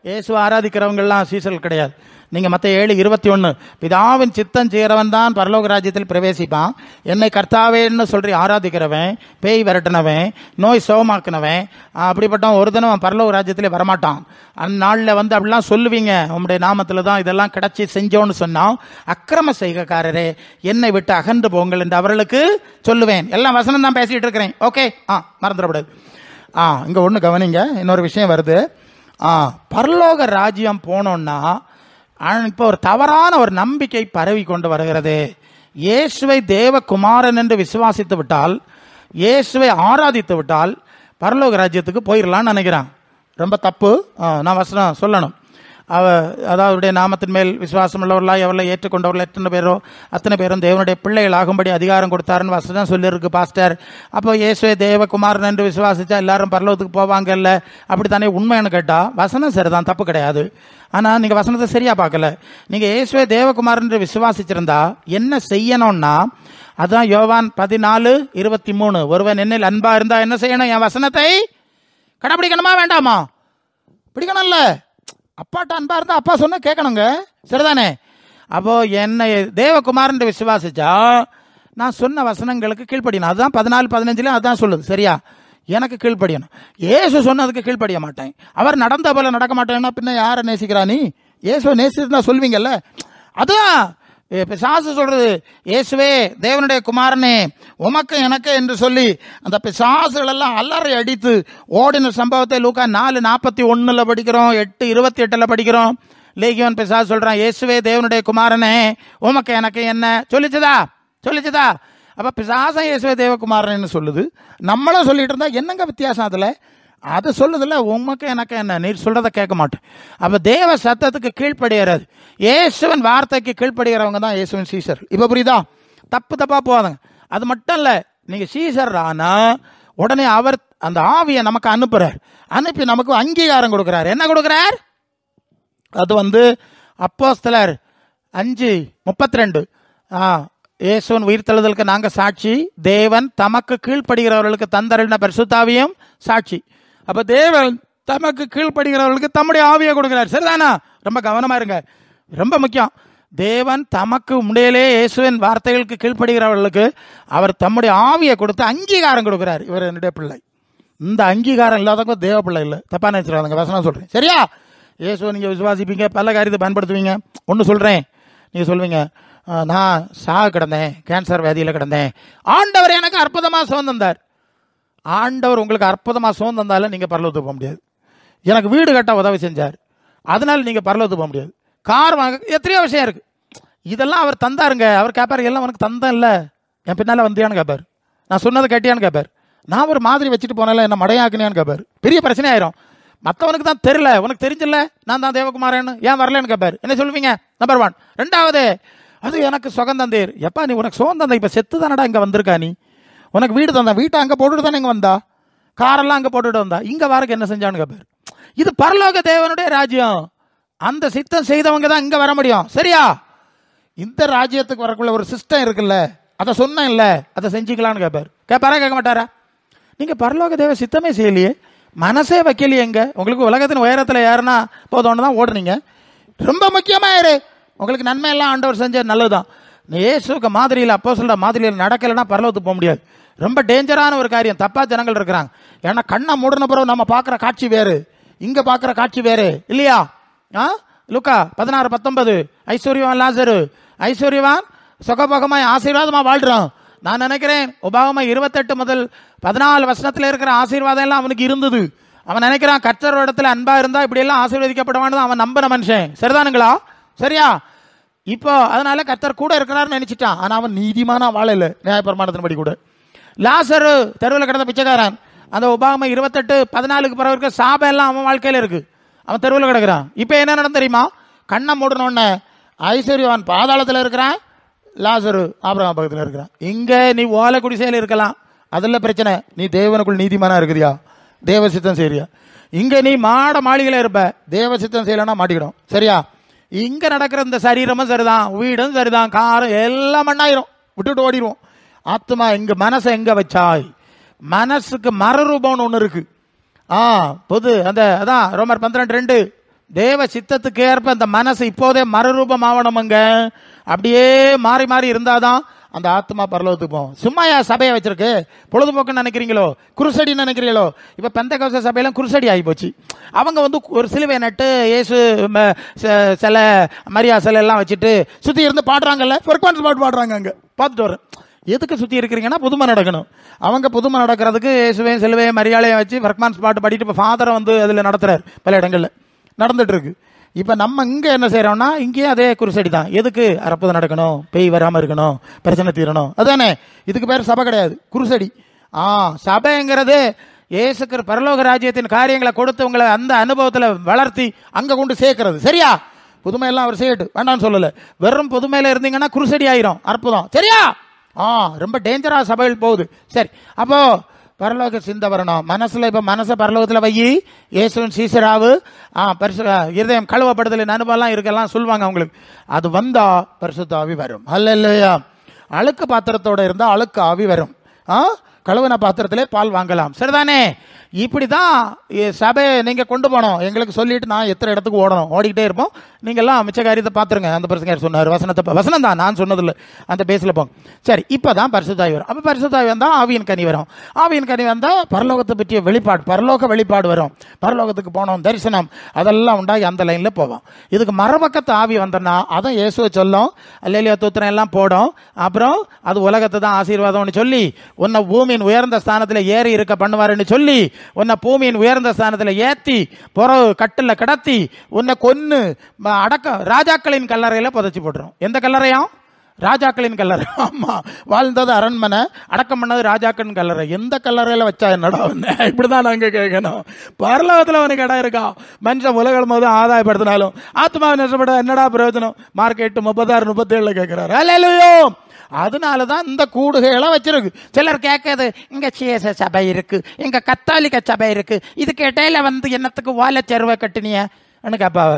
இயேசுவை ஆராதிக்கிறவங்கெல்லாம் சீசர்கள் கிடையாது. நீங்க மத்தேயு 7:21 பிதாவின் சித்தம் செய்கிறவன் தான் பரலோக ராஜ்யத்தில் பிரவேசிப்பான். என்னை கர்த்தாவேன்னு சொல்லி ஆராதிக்கிறவன், பேய் விரட்டினவன், நோய் சோமாக்குனவன், அப்படிப்பட்டவன் ஒரு தினம் பரலோக ராஜ்யத்திலே வரமாட்டான். அந்நாளில் அப்படிலாம் சொல்லுவீங்க, உங்களுடைய நாமத்துல தான் இதெல்லாம் கிடைச்சி செஞ்சோன்னு சொன்னா அக்கிரம செய்கைக்காரரே என்னை விட்டு அகன்று போங்கள் என்று அவர்களுக்கு சொல்லுவேன். எல்லாம் வசனம் தான் பேசிட்டு இருக்கிறேன். ஓகே, மறந்துடக்கூடாது. இங்க ஒண்ணு கவனிங்க, இன்னொரு விஷயம் வருது. பரலோக ராஜ்யம் போனோம்னா இப்போ ஒரு தவறான ஒரு நம்பிக்கை பரவி கொண்டு வருகிறது. இயேசுவை தேவகுமாரன் என்று விசுவாசித்து விட்டால், இயேசுவை ஆராதித்து விட்டால் பரலோக ராஜ்யத்துக்கு போயிடலான்னு நினைக்கிறான். ரொம்ப தப்பு. நான் வசனம் சொல்லணும். அதாவது நாமத்தின் மேல் விசுவாசம் உள்ளவர்களா எவர்களை ஏற்றுக்கொண்டவர்கள் எத்தனை பேரோ அத்தனை பேரும் தேவனுடைய பிள்ளைகள் ஆகும்படி அதிகாரம் கொடுத்தாருன்னு வசனம் சொல்லியிருக்கு பாஸ்டர். அப்போ இயேசுவை தேவகுமாரன் என்று விசுவாசிச்சா எல்லாரும் பரலோகத்துக்கு போவாங்கல்ல, அப்படித்தானே உண்மைன்னு கேட்டா வசனம் சரிதான், தப்பு கிடையாது. ஆனா நீங்க வசனத்தை சரியா பார்க்கல. நீங்க இயேசுவை தேவகுமாரன் என்று விசுவாசிச்சிருந்தா என்ன செய்யணும்னா, அதான் யோவான் 14:23 ஒருவன் என்னில் அன்பா இருந்தா என்ன செய்யணும்? என் வசனத்தை கடைபிடிக்கணுமா வேண்டாமா? பிடிக்கணும்ல. அப்பாட்ட அன்பா இருந்தா அப்பா சொன்ன கேட்கணுங்க. சரிதானே? அப்போ என்னை தேவகுமாரன் விசுவாசிச்சா நான் சொன்ன வசனங்களுக்கு கீழ்ப்படியணும். அதுதான் 14:15 அதான் சொல்லுது. சரியா? எனக்கு கீழ்ப்படியணும். இயேசு சொன்னதுக்கு கீழ்ப்படிய மாட்டேன், அவர் நடந்த போல நடக்க மாட்டேன்னா பின்ன யாரை நேசிக்கிறா நீ? இயேசுவை நேசிச்சுதான் சொல்வீங்கல்ல. அதான் பிசாசு சொல்றது, இயேசுவே தேவனுடைய குமாரனே உமக்கு எனக்கு என்று சொல்லி அந்த பிசாசுகள் எல்லாம் அலறி அடித்து ஓடின சம்பவத்தை லூக்கா 4:41 படிக்கிறோம், 8:28 படிக்கிறோம். லேகியோன் பிசாசு சொல்றான், இயேசுவே தேவனுடைய குமாரனே உமக்கு எனக்கு என்ன சொல்லிச்சுதா? அப்ப பிசாசம் இயேசுவே தேவகுமாரன் சொல்லுது, நம்மளும் சொல்லிட்டு இருந்தா என்னங்க வித்தியாசம் அதுல? அது சொல்லுதில்ல, உமக்கு எனக்கு என்ன, நீ சொல்றதை கேட்க மாட்டேன். அப்ப தேவ சத்தத்துக்கு கீழ்ப்படுகிறது, இயேசுவின் வார்த்தைக்கு கீழ்ப்படுகிறவங்க தான் இயேசுவின் சீசர். இப்ப புரியுதா? தப்பா போவாதுங்க. அது மட்டும் இல்ல, நீங்க சீசர் ஆனா உடனே அவர் அந்த ஆவியை நமக்கு அனுப்புறார். அனுப்பி நமக்கு அங்கீகாரம் கொடுக்கிறார். என்ன கொடுக்கிறார்? அது அப்போஸ்தலர் 5:32. இயேசுவின் உயிர்த்தெழுதலுக்கு நாங்க சாட்சி, தேவன் தமக்கு கீழ்ப்படுகிறவர்களுக்கு தந்தருளின பரிசுத்தாவியும் சாட்சி. அப்ப தேவன் தமக்கு கீழ்ப்படுகிறவர்களுக்கு தம்முடைய ஆவியை கொடுக்கிறார். சரிதானா? ரொம்ப கவனமா இருங்க, ரொம்ப முக்கியம். தேவன் தமக்கு முன்னையிலே இயேசுவின் வார்த்தைகளுக்கு கீழ்ப்படுகிறவர்களுக்கு அவர் தம்முடைய ஆவியை கொடுத்து அங்கீகாரம் கொடுக்கிறார். இவர் என்னுடைய பிள்ளை. இந்த அங்கீகாரம் இல்லாதவங்க தேவ பிள்ளை இல்லை. தப்பா நினைச்சிடாதீங்க, வசனம் சொல்றேன். சரியா? இயேசுவை நீங்க விசுவாசிப்பீங்க, பல காரியத்தை பயன்படுத்துவீங்க. ஒன்று சொல்றேன், நீங்க சொல்வீங்க, நான் சாக கிடந்தேன், கேன்சர் வியாதியில் கிடந்தேன், ஆண்டவர் எனக்கு அற்புதமாக சுகம் தந்தார். ஆண்டவர் உங்களுக்கு அற்புதமாக சுகம் தந்தாலும் நீங்கள் பரலோகத்துக்கு போக முடியாது. எனக்கு வீடு கட்ட உதவி செஞ்சார், அதனால நீங்கள் பரலோகத்துக்கு போக முடியாது. கார் வாங்க, எத்தனையோ விஷயம் இருக்கு. இதெல்லாம் அவர் தந்தாருங்க. அவர் கேட்பார், எல்லாம் உனக்கு தந்தேன் இல்லை, என் பின்னால் வந்தியான்னு கேட்பார். நான் சொன்னதை கேட்டியான்னு கேட்பார். நான் ஒரு மாதிரி வச்சுட்டு போனால என்ன மடையாக்குனியான்னு கேட்பார். பெரிய பிரச்சனை ஆயிரும். மற்றவனுக்கு தான் தெரியல, உனக்கு தெரிஞ்சல நான் தான் தேவகுமாரன், ஏன் வரலன்னு கேட்பார். என்ன சொல்லுவீங்க? நம்பர் 1. 2வது, அது எனக்கு சுகம் தந்தீர். எப்பா நீ உனக்கு சுகம் தந்த, இப்போ செத்து தானடா இங்கே வந்திருக்கா, நீ உனக்கு வீடு தந்தா, வீட்டை அங்கே போட்டுட்டு தானே இங்கே வந்தா, காரெல்லாம் அங்கே போட்டுட்டு வந்தா, இங்கே வாருக்கு என்ன செஞ்சான்னு கேட்பார். இது பரலோக தேவனுடைய ராஜ்யம். அந்த சித்தம் செய்தவங்க தான் இங்கே வர முடியும். சரியா? இந்த ராஜ்யத்துக்கு வரக்குள்ள ஒரு சிஸ்டம் இருக்குல்ல, அதை சொன்னேன் இல்லை, அதை செஞ்சுக்கலான்னு கேட்பாரா கேட்க மாட்டாரா? நீங்கள் பரலோக தேவ சித்தமே செய்யலையே, மனசே வைக்கலையே. எங்க உங்களுக்கு உலகத்தின் உயரத்தில் ஏறினா போதோன்னு தான் ஓடுனீங்க. ரொம்ப முக்கியமாக உங்களுக்கு நன்மை எல்லாம் ஆண்டவர் செஞ்ச நல்லதுதான். இயேசுக்கு மாதிரியில், அப்போஸ்தலர் மாதிரியில் நடக்கலைன்னா பரலோகத்துக்கு போக முடியாது. ரொம்ப டேஞ்சரான ஒரு காரியம். தப்பா ஜனங்கள் இருக்கிறாங்க. ஏன்னா கண்ணை மூடின பிறகு நம்ம பார்க்குற காட்சி வேறு, இங்கே பார்க்குற காட்சி வேறு இல்லையா? லூக்கா 16:19, ஐஸ்வர்யவான் லாசரு, ஐஸ்வர்யவான் சுகபோகமாய் ஆசீர்வாதமா வாழ்றான். நான் நினைக்கிறேன் உபாகமம் 28-14 வசனத்தில் இருக்கிற ஆசீர்வாதம் எல்லாம் அவனுக்கு இருந்தது. அவன் நினைக்கிறான் கர்த்தர் இடத்துல அன்பா இருந்தா இப்படி எல்லாம் ஆசீர்வதிக்கப்படுவான்னு அவன் நம்பின மனுஷன். சரிதானுங்களா? சரியா? இப்போ அதனால கர்த்தர் கூட இருக்கிறாருன்னு நினைச்சிட்டான். ஆனா அவன் நீதிமானா வாழல, நியாயப்பிரமாணத்தின்படி கூட. லாசரு தெருவில் கிடந்த பிச்சைக்காரன், அந்த உபாகமம் 28:14 பிறகு இருக்க சாபம் எல்லாம் அவன் வாழ்க்கையில இருக்கு. அவன் தெருவில் கிடக்கிறான். இப்போ என்ன நடந்து தெரியுமா? கண்ணை மூடணுன்னு ஐஸ்வர்யவான் பாதாளத்தில் இருக்கிறான், லாசரு ஆபிரகாம் பக்கத்தில் இருக்கிறான். இங்க நீ ஓலை குடிசையில் இருக்கலாம், அதில் பிரச்சனை. நீ தேவனுக்குள் நீதிமானா இருக்கிறியா, தேவ சித்தம் செய்யறியா? இங்க நீ மாட மாளிகையில் இருப்ப, தேவ சித்தம் செய்யலன்னா மாட்டிக்கிடும். சரியா? இங்க நடக்கிற இந்த சரீரமும் சரிதான், வீடும் சரிதான், காரம் எல்லாம் மண்ணாயிரும், விட்டுட்டு ஓடிடுவோம். ஆத்மா எங்க மனசை எங்க வச்சாய்? மனசுக்கு மறுரூபம்னு ஒன்று இருக்கு. அதான் ரோமர் 12:2, தேவ சித்தத்துக்கு ஏற்ப இந்த மனசு இப்போதே மறுரூபம் ஆவணமுங்க. அப்படியே மாறி மாறி இருந்தாதான் அந்த ஆத்மா பரலோகத்துக்கு போகும். சும்மாயா சபையை வச்சிருக்கு? பொழுதுபோக்குன்னு நினைக்கிறீங்களோ, குருசடின்னு நினைக்கிறீங்களோ? இப்போ பெந்தகோஸ்தே சபையெல்லாம் குருசடி ஆகி போச்சு. அவங்க ஒரு சிலுவை நட்டு இயேசு சிலை, மரியா சிலை எல்லாம் வச்சுட்டு சுற்றி இருந்து பாடுறாங்கல்ல, பெர்ஃபார்மன்ஸ் பாட்டு பாடுறாங்க. அங்கே பார்த்துட்டு வரேன். எதுக்கு சுற்றி இருக்கிறீங்கன்னா புதுமை நடக்கணும். அவங்க புதுமை நடக்கிறதுக்கு இயேசுவையும் சிலுவையும் மரியாதையும் வச்சு பெர்ஃபார்மன்ஸ் பாட்டு பாடிட்டு இப்போ ஃபாதரை அதில் நடத்துறாரு, பல இடங்களில் நடந்துட்டு இருக்கு. இப்போ நம்ம இங்கே என்ன செய்யறோம்னா, இங்கேயும் அதே குருசடி தான். எதுக்கு? அற்புதம் நடக்கணும், பேய் வராமல் இருக்கணும், பிரச்சனை தீரணும், அதுதானே. இதுக்கு பேர் சபை கிடையாது, குருசடி. சபைங்கிறது இயேசுக்கு பரலோக ராஜ்யத்தின் காரியங்களை கொடுத்து உங்களை அந்த அனுபவத்தில் வளர்த்தி அங்கே கொண்டு சேர்க்கிறது. சரியா? புதுமையெல்லாம் அவர் செய்யட்டு வேண்டாம்னு சொல்லலை. வெறும் புதுமையில இருந்தீங்கன்னா குருசடி ஆயிரும், அற்புதம். சரியா? ரொம்ப டேஞ்சரா சபையில் போகுது. சரி, அப்போ பரலோக சிந்தை வரணும் மனசுல. இப்ப மனசை பரலோகத்தில் வை, இயேசுவின் சீசராவு, இருதயம் கழுவப்படுதலின் அனுபவம்லாம் இருக்கலாம் சொல்லுவாங்க அவங்களுக்கு. அது வந்தா பரிசுத்த ஆவி வரும். அல்லேலூயா. அழுக்கு பாத்திரத்தோட இருந்தா அழுக்கு ஆவி வரும். கழுவின பாத்திரத்திலே பால் வாங்கலாம். சரிதானே? இப்படிதான் சபையை நீங்க கொண்டு போனோம். எங்களுக்கு சொல்லிட்டு நான் எத்தனை இடத்துக்கு ஓடணும், ஓடிக்கிட்டே இருப்போம். நீங்க எல்லாம் மிச்ச காரியத்தை பாத்துருங்க. அந்த பிரசங்கர் சொன்னார், வசனம் தான், நான் சொன்னதில்லை, அந்த பேஸ்ல போங்க. சரி, இப்பதான் பரிசுத்தாவி வரும். அப்ப பரிசுத்தாவி வந்தா ஆவியின் கனி வரும். ஆவியின் கனி வந்தா பரலோகத்தை பற்றிய வெளிப்பாடு, பரலோக வெளிப்பாடு வரும். பரலோகத்துக்கு போனோம், தரிசனம் அதெல்லாம் உண்டாகி அந்த லைன்ல போவோம். இதுக்கு மறுபக்கத்து ஆவி வந்தோம்னா அதான் இயேசுவை சொல்லும், அல்லேலூயா தூத்திரம் எல்லாம் போடும். அப்புறம் அது உலகத்தை தான் ஆசீர்வாதம்னு சொல்லி, உன்னை பூமியின் உயர்ந்த ஸ்தானத்தில் ஏறி இருக்க பண்ணுவாருன்னு சொல்லி, உன்னை பூமியின் உயர்ந்த ஸ்தானத்தில் ஏத்தி புறவு கட்டுல கடத்தி உன்னை கொன்னு அடக்க ராஜாக்களின் கல்லறையில புதைச்சி போட்டுரும். எந்த கல்லறையும்? ராஜாக்களின் கல்லறை. ஆமா, வாழ்ந்தது அரண்மனை, அடக்கம் பண்ணது ராஜாக்களின் கல்லறை. எந்த கல்லறையில வச்சா என்னடா இப்படிதான் நாங்க கேட்கணும். பரலோகத்துல அவனுக்கு இடம் இருக்கா? மனுஷன் உலகம் போது ஆதாயப்படுத்தினாலும் ஆத்மாவை நஷ்டப்பட என்னடா பிரயோஜனம்? மார்க்கெட் 36-37 கேட்கிறாரு. அல்லேலூயா. அதனாலதான் இந்த கூடுகைகளை வச்சிருக்கு. சிலர் கேட்காது, இங்க சிஎஸ்ஐ சபை இருக்கு, இங்க கத்தாலிக்க சபை இருக்கு, இதுக்கு இடையில என்னத்துக்கு வாழை செருவை கட்டினிய கேப்பாவ.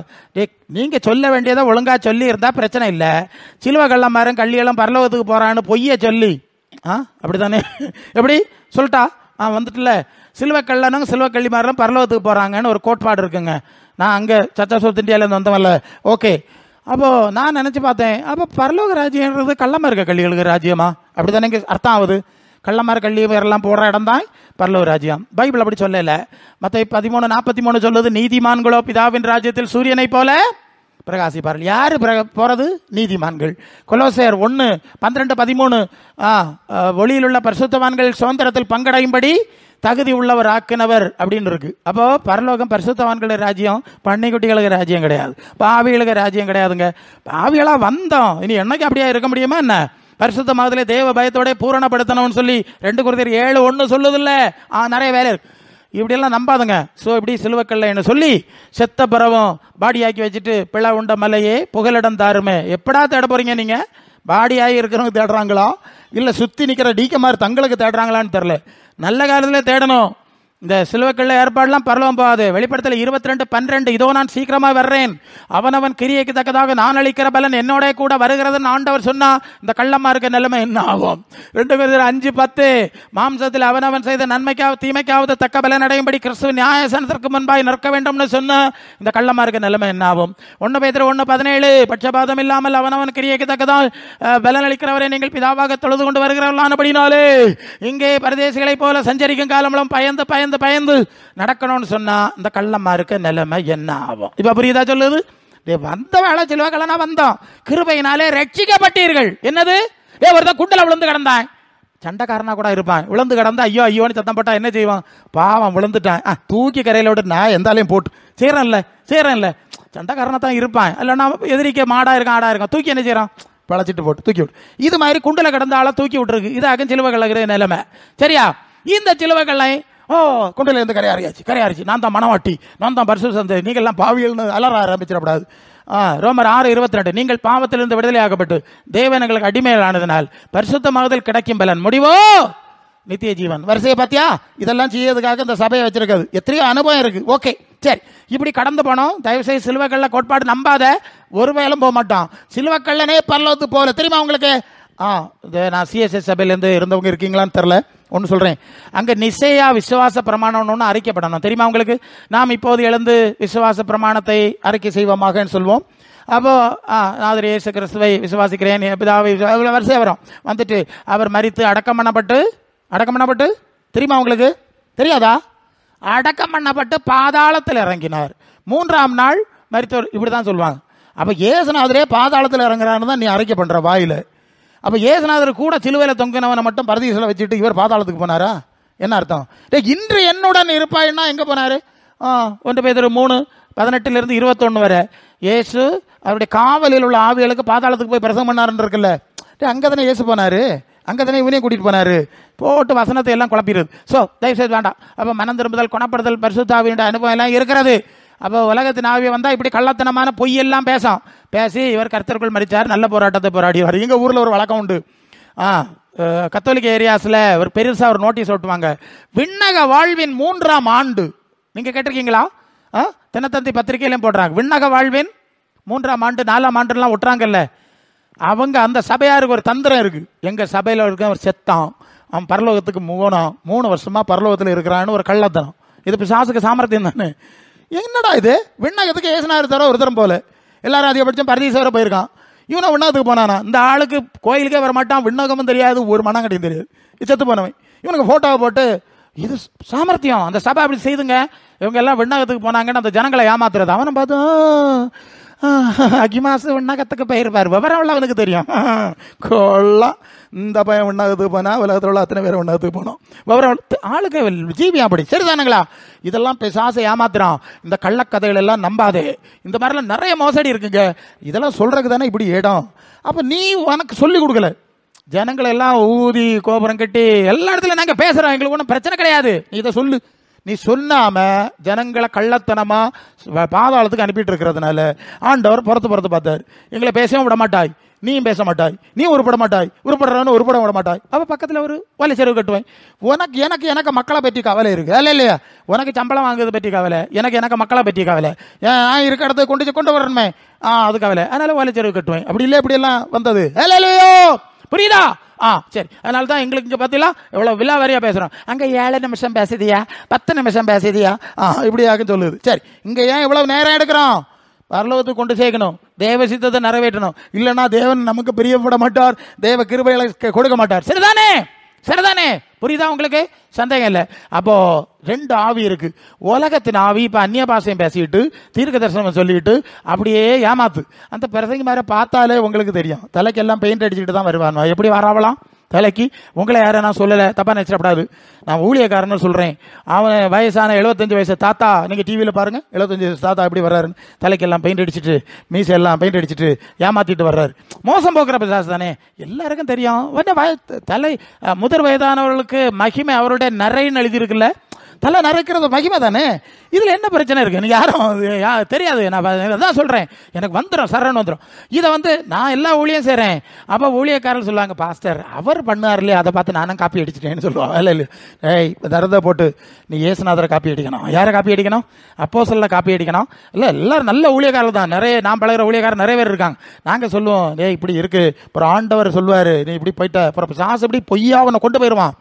நீங்க சொல்ல வேண்டியதை ஒழுங்கா சொல்லி இருந்தா பிரச்சனை இல்ல. சிலுவை கள்ளமாரும் கள்ளியெல்லாம் பரலோகத்துக்கு போறான்னு பொய்ய சொல்லி அப்படித்தானே? எப்படி சொல்லிட்டா வந்துட்டுல சிலுவை கள்ளனும் சிலுவை கள்ளிமாரும் பரலோகத்துக்கு போறாங்கன்னு ஒரு கோட்பாடு இருக்குங்க. நான் அங்க சர்ச் ஆஃப் இந்தியால இருந்து வந்தவன்ல. ஓகே, அப்போ நான் நினைச்சு பார்த்தேன், அப்போ பரலோக ராஜ்யம்ன்றது கள்ளமா இருக்க கள்ளிகளுக்கு ராஜ்யமா? அப்படித்தானே அர்த்தம் ஆகுது. கள்ளமார் கள்ளி எல்லாம் போடுற இடம் தான் பரலோக ராஜ்யம். பைபிள் அப்படி சொல்லல. மத்தேயு 13:43 சொல்லுது, நீதிமான்களோ பிதாவின் ராஜ்யத்தில் சூரியனை போல பிரகாசிப்பார்கள். யாரு போறது? நீதிமான்கள். கொலோசையர் 1:12-13 ஒளியில் உள்ள பரிசுத்தவான்கள் சுதந்திரத்தில் பங்கடையும்படி தகுதி உள்ளவர் ஆக்கினவர் அப்படின்னு இருக்கு. அப்போ பரலோகம் பரிசுத்தவான்களுடைய ராஜ்யம், பன்னிக்குட்டிகளுக்கு ராஜ்யம் கிடையாது, பாவிகளுக்கு ராஜ்யம் கிடையாதுங்க. பாவிகளா வந்தோம், இனி என்னைக்கு அப்படியே இருக்க முடியுமா என்ன? பரிசுத்தமாகல தேவ பயத்தோட பூரணப்படுத்தணும்னு சொல்லி 2 Corinthians 7:1 சொல்லுது இல்ல. நிறைய வேலை இருக்கு, இப்படியெல்லாம் நம்பாதுங்க. ஸோ இப்படி சிலுவக்கல்ல சொல்லி செத்த பிறவும் பாடியாக்கி வச்சுட்டு பிழை உண்ட மலையே புகலிடம் தாருமே. எப்படா தேட போறீங்க நீங்க? பாடியாகி இருக்கிறவங்க தேடுறாங்களா இல்ல சுத்தி நிக்கிற டிகமார் தங்களுக்கு தேடுறாங்களான்னு தெரியல. நல்ல காலத்துல தேடணும். இந்த சிலுவைக்கல்ல ஏற்பாடுலாம் பரலோகம் போகாது. வெளிப்படுத்தல 22:12 இதோ நான் சீக்கிரமா வர்றேன், அவனவன் கிரியைக்கு தக்கதாக நான் அளிக்கிற பலன் என்னோட கூட வருகிறதுன்னு ஆண்டவர் சொன்னா இந்த கள்ளமா இருக்க நிலைமை என்ன ஆகும்? 2 Corinthians 5:10 மாம்சத்தில் அவனவன் செய்த நன்மைக்காவது தீமைக்காவது தக்க பலன் அடையும்படி கிறிஸ்துவ நியாயசனத்திற்கு முன்பாய் நிற்க வேண்டும்னு சொன்ன இந்த கள்ளமா இருக்க நிலைமை என்ன ஆகும்? 1 Peter 1:17 பட்சபாதம் இல்லாமல் அவனவன் கிரியைக்கு தக்கதால் பலன் அளிக்கிறவரை நீங்கள் பிதாவாக தொழுது கொண்டு வருகிறவர்களானபடினாலே இங்கே பரதேசிகளை போல சஞ்சரிக்கும் காலங்களும் பயந்து பயந்து பயந்து நடக்கணும்னு சொன்னா இந்த கள்ளமா இருக்க நிலைமை என்ன ஆகும்? இப்ப புரியுதா சொல்லுது? வந்த வேலை சிலுவைக்கல்லனா வந்தோம், கிருபையினாலே ரட்சிக்கப்பட்டீர்கள். என்னது? ஒருத்தன் குண்டல விழுந்து கிடந்தான், சண்டைக்காரனா கூட இருப்பான், விழுந்து கிடந்தா ஐயோ ஐயோன்னு சத்தம் போட்டா என்ன செய்வான்? பாவம் விழுந்துட்டான், தூக்கி கரையில விட்டு நான் எந்தாலையும் போட்டு செய்யறேன்ல சண்டைக்காரனா தான் இருப்பான். இல்லைன்னா எதிரிக்க மாடா இருக்கான் ஆடா இருக்கான், தூக்கி என்ன செய்யறான்? பழச்சிட்டு போட்டு தூக்கி விட்டு. இது மாதிரி குண்டல கிடந்த ஆளை தூக்கி விட்டுருக்கு. இதாக சிலுவைக்கல்ல நிலைமை. சரியா? இந்த சிலுவைக்கல்லை குண்டல இருந்து கரையாறிச்சு, நான் தான் மனவாட்டி, நான் தான் பரிசுத்த, நீங்கள் எல்லாம் பாவியல்னு அலற ஆரம்பிச்சிடக்கூடாது. ரோமர் 6:22 நீங்கள் பாவத்திலிருந்து விடுதலை ஆகப்பட்டு தேவனங்களுக்கு அடிமையானதனால் பரிசுத்தமாகுதல் கிடைக்கும் பலன் முடிவோ நித்திய ஜீவன். வரிசையை பாத்தியா? இதெல்லாம் செய்யறதுக்காக இந்த சபையை வச்சிருக்காது. எத்தனையோ அனுபவம் இருக்கு. ஓகே, சரி, இப்படி கடந்து போனோம். தயவுசெய்து சிலுவைக்கல்ல கோட்பாடு நம்பாத, ஒரு வேலும் போக மாட்டான். சிலுவைக்கல்லனே பரலோகத்துக்கு போல. தெரியுமா உங்களுக்கு? நான் சிஎஸ்ஐ சபையிலேருந்து இருந்தவங்க இருக்கீங்களான்னு தெரில, ஒன்று சொல்கிறேன். அங்கே நிசேயா விசுவாச பிரமாணம்னு ஒன்று அறிக்கப்படணும். தெரியுமா உங்களுக்கு? நாம் இப்போது எழுந்து விசுவாச பிரமாணத்தை அறிக்கை செய்வோமாகன்னு சொல்வோம். அப்போ நான் இயேசு கிறிஸ்துவை விசுவாசிக்கிறேன், பிதாவை வரிசையாக வரும். வந்துட்டு அவர் மரித்து அடக்கம் பண்ணப்பட்டு தெரியுமா உங்களுக்கு? தெரியாதா? அடக்கம் பண்ணப்பட்டு பாதாளத்தில் இறங்கினார், 3ஆம் நாள் மரித்தவர், இப்படி தான் சொல்லுவாங்க. அப்போ இயேசுநாதரே பாதாளத்தில் இறங்குறான்னு தான் நீ அறிக்கை பண்ணுற வாயில். அப்ப இயேசுநாதர் கூட சிலுவையில தொங்கினவனை மட்டும் பரதீசில வச்சுட்டு இவர் பாதாளத்துக்கு போனாரா? என்ன அர்த்தம்? இன்று என்னுடன் இருப்பாய்னா எங்க போனாரு? 1 Peter 3:18-21 வரை இயேசு அவருடைய காவலில் உள்ள ஆவிகளுக்கு பாதாளத்துக்கு போய் பிரசங்கம் பண்ணாருன்னு இருக்குல்ல. அங்கதானே இயேசு போனாரு, அங்கதானே இவனையும் கூட்டிட்டு போனாரு. போட்டு வசனத்தை எல்லாம் குழப்பிடுது. ஸோ தயவுசெய்து வேண்டாம். அப்ப மனம் திரும்புதல், குணப்படுதல், பரிசுத்த ஆவியுடைய அனுபவம் எல்லாம் இருக்கிறது. அப்போ உலகத்தின் ஆவியை வந்தா இப்படி கள்ளத்தனமான பொய்யெல்லாம் பேசி இவர் கர்த்தருக்குள் மரிச்சார், நல்ல போராட்டத்தை போராடிவார். எங்க ஊர்ல ஒரு வழக்கம் உண்டு. கத்தோலிக்க ஏரியாஸ்ல ஒரு பெருசா ஒரு நோட்டீஸ் ஓட்டுவாங்க, விண்ணக வாழ்வின் 3ஆம் ஆண்டு. நீங்க கேட்டிருக்கீங்களா? தினத்தந்தி பத்திரிகையிலும் போடுறாங்க, விண்ணக வாழ்வின் 3ஆம் ஆண்டு 4ஆம் ஆண்டுலாம் ஒட்டுறாங்கல்ல. அவங்க அந்த சபையாருக்கு ஒரு தந்திரம் இருக்கு. எங்க சபையில இருக்க ஒரு செத்தான், அவன் பரலோகத்துக்கு 3 வருஷமா பரலோகத்தில் இருக்கிறான்னு ஒரு கள்ளத்தனம். இது பிசாசுக்கு சாமர்த்தியம் தானே. என்னடா இது? விண்ணகத்துக்கு ஏசுநாதர் தர ஒரு தரம் போல, எல்லாரும் அதிகபட்சம் பரதீசவரை போயிருக்கான், இவனை விண்ணகத்துக்கு போனானா? இந்த ஆளுக்கு கோயிலுக்கே வர மாட்டான், விண்ணகமும் தெரியாது, ஒரு மனங்கடையும் தெரியாது, செத்து போனவன். இவனுக்கு போட்டோவை போட்டு இது சாமர்த்தியம், அந்த சபை அப்படி செய்துங்க, இவங்க எல்லாம் விண்ணகத்துக்கு போனாங்கன்னு அந்த ஜனங்களை ஏமாத்துறது. அவனை பார்த்து அகிமாசு உண்ணாகத்துக்கு போயிருப்பார், விவரம் உள்ளவனுக்கு தெரியும். கொள்ளா இந்த பையன் உண்ணாகத்துக்கு போனா உலகத்தில் உள்ள அத்தனை பேர் உண்ணாகத்துக்கு போனோம். விவரம் ஆளுக்கு ஜீவி அப்படி. சரிதானுங்களா? இதெல்லாம் பிசாசை ஏமாத்துறான். இந்த கள்ளக்கதைகள் எல்லாம் நம்பாதே. இந்த மாதிரிலாம் நிறைய மோசடி இருக்குங்க. இதெல்லாம் சொல்றதுக்கு தானே இப்படி இடம். அப்ப நீ உனக்கு சொல்லி கொடுக்கல, ஜனங்களை எல்லாம் ஊதி கோபுரம் கட்டி எல்லா இடத்துல நாங்க பேசுறோம், எங்களுக்கு ஒன்றும் பிரச்சனை கிடையாது, நீ இதை சொல்லு. நீ சொன்னாம ஜனங்களை கள்ளத்தனமா பாதாளத்துக்கு அனுப்பிட்டு இருக்கிறதுனால ஆண்டவர் புறத்து பார்த்தார். எங்களை பேசவும் விட மாட்டாய், நீயும் பேச மாட்டாய், நீ உருப்பட மாட்டாய், உருப்படுறவனு உருப்பட விட மாட்டாய். அப்ப பக்கத்துல ஒரு வலை செலவு கட்டுவேன். எனக்கு மக்களை பற்றி கவலை இருக்கு, அல்ல இல்லையா? உனக்கு சம்பளம் வாங்குறது பற்றி கவலை, எனக்கு மக்களை பற்றி கவலை, இருக்க இடத்த கொண்டு வரணுமே, அது கவலை. அதனால வலை செலவு கட்டுவேன். அப்படி இல்லை, இப்படி எல்லாம் வந்தது. இல்லையோ, புரியுதா? சரி. அதனால தான் எங்களுக்கு இங்கே பார்த்தீங்களா எவ்வளோ விலாவாரியாக பேசுகிறோம். அங்கே 7 நிமிஷம் பேசுதியா, 10 நிமிஷம் பேசுதியா, இப்படியாக சொல்லுது. சரி, இங்கே ஏன் இவ்வளவு நேரம் எடுக்கிறோம்? பரலோகத்துக்கு கொண்டு சேர்க்கணும், தேவ சித்தத்தை நிறைவேற்றணும். இல்லைன்னா தேவன் நமக்கு பிரியப்பட மாட்டார், தேவ கிருபைகளை கொடுக்க மாட்டார். சரிதானே? புரியுதா உங்களுக்கு? சந்தேகம் இல்லை. அப்போ 2 ஆவி இருக்கு. உலகத்தின் ஆவி இப்ப அந்நிய பாஷையும் பேசிட்டு தீர்க்க தரிசனம் சொல்லிட்டு அப்படியே ஏமாத்து. அந்த பிரசங்க மாதிரி பார்த்தாலே உங்களுக்கு தெரியும், தலைக்கெல்லாம் பெயிண்ட் அடிச்சுட்டு தான் வருவான். எப்படி வராவலாம் தலைக்கு? உங்களை யாரும் நான் சொல்லலை, தப்பா நினைச்சிடப்படாது. நான் ஊழியக்காரன்னு சொல்றேன். அவன் வயசான 75 வயசு தாத்தா, நீங்க டிவியில பாருங்க, 75 வயசு தாத்தா எப்படி வர்றாரு, தலைக்கெல்லாம் பெயிண்ட் அடிச்சுட்டு மீசையெல்லாம் பெயிண்ட் அடிச்சுட்டு ஏமாத்திட்டு வர்றாரு. மோசம் போக்குற பிசாசு தானே, எல்லாருக்கும் தெரியும். தலை முதிர் வயதானவர்களுக்கு மகிமை அவருடைய நிறைன்னு எழுதியிருக்குல்ல, தலை நிறைக்கிறது மகிமை தானே. இதுல என்ன பிரச்சனை இருக்கு? நீங்க யாரும் தெரியாது, நான் அதான் சொல்றேன், எனக்கு வந்துடும், சரண் வந்துடும். இதை நான் எல்லா ஊழியம் செய்றேன். அப்ப ஊழியக்காரர் சொல்லுவாங்க, பாஸ்டர் அவர் பண்ணார் இல்லையா, அதை பார்த்து நானும் காப்பி அடிச்சிட்டேன்னு சொல்லுவான். இல்லை ஏய், தரத போட்டு நீ இயேசுநாதரை காப்பி அடிக்கணும். யாரை காப்பி அடிக்கணும்? அப்போஸ்தலரை காப்பி அடிக்கணும். இல்லை, எல்லாரும் நல்ல ஊழியக்காரர் தான், நிறைய நான் பழகிற ஊழியக்காரர் நிறைய பேர் இருக்காங்க. நாங்க சொல்லுவோம், ஏய் இப்படி இருக்கு, அப்புறம் ஆண்டவர் சொல்லுவாரு, நீ இப்படி போயிட்ட, அப்புறம் சாசு இப்படி பொய்யா அவனை கொண்டு போயிடுவான்.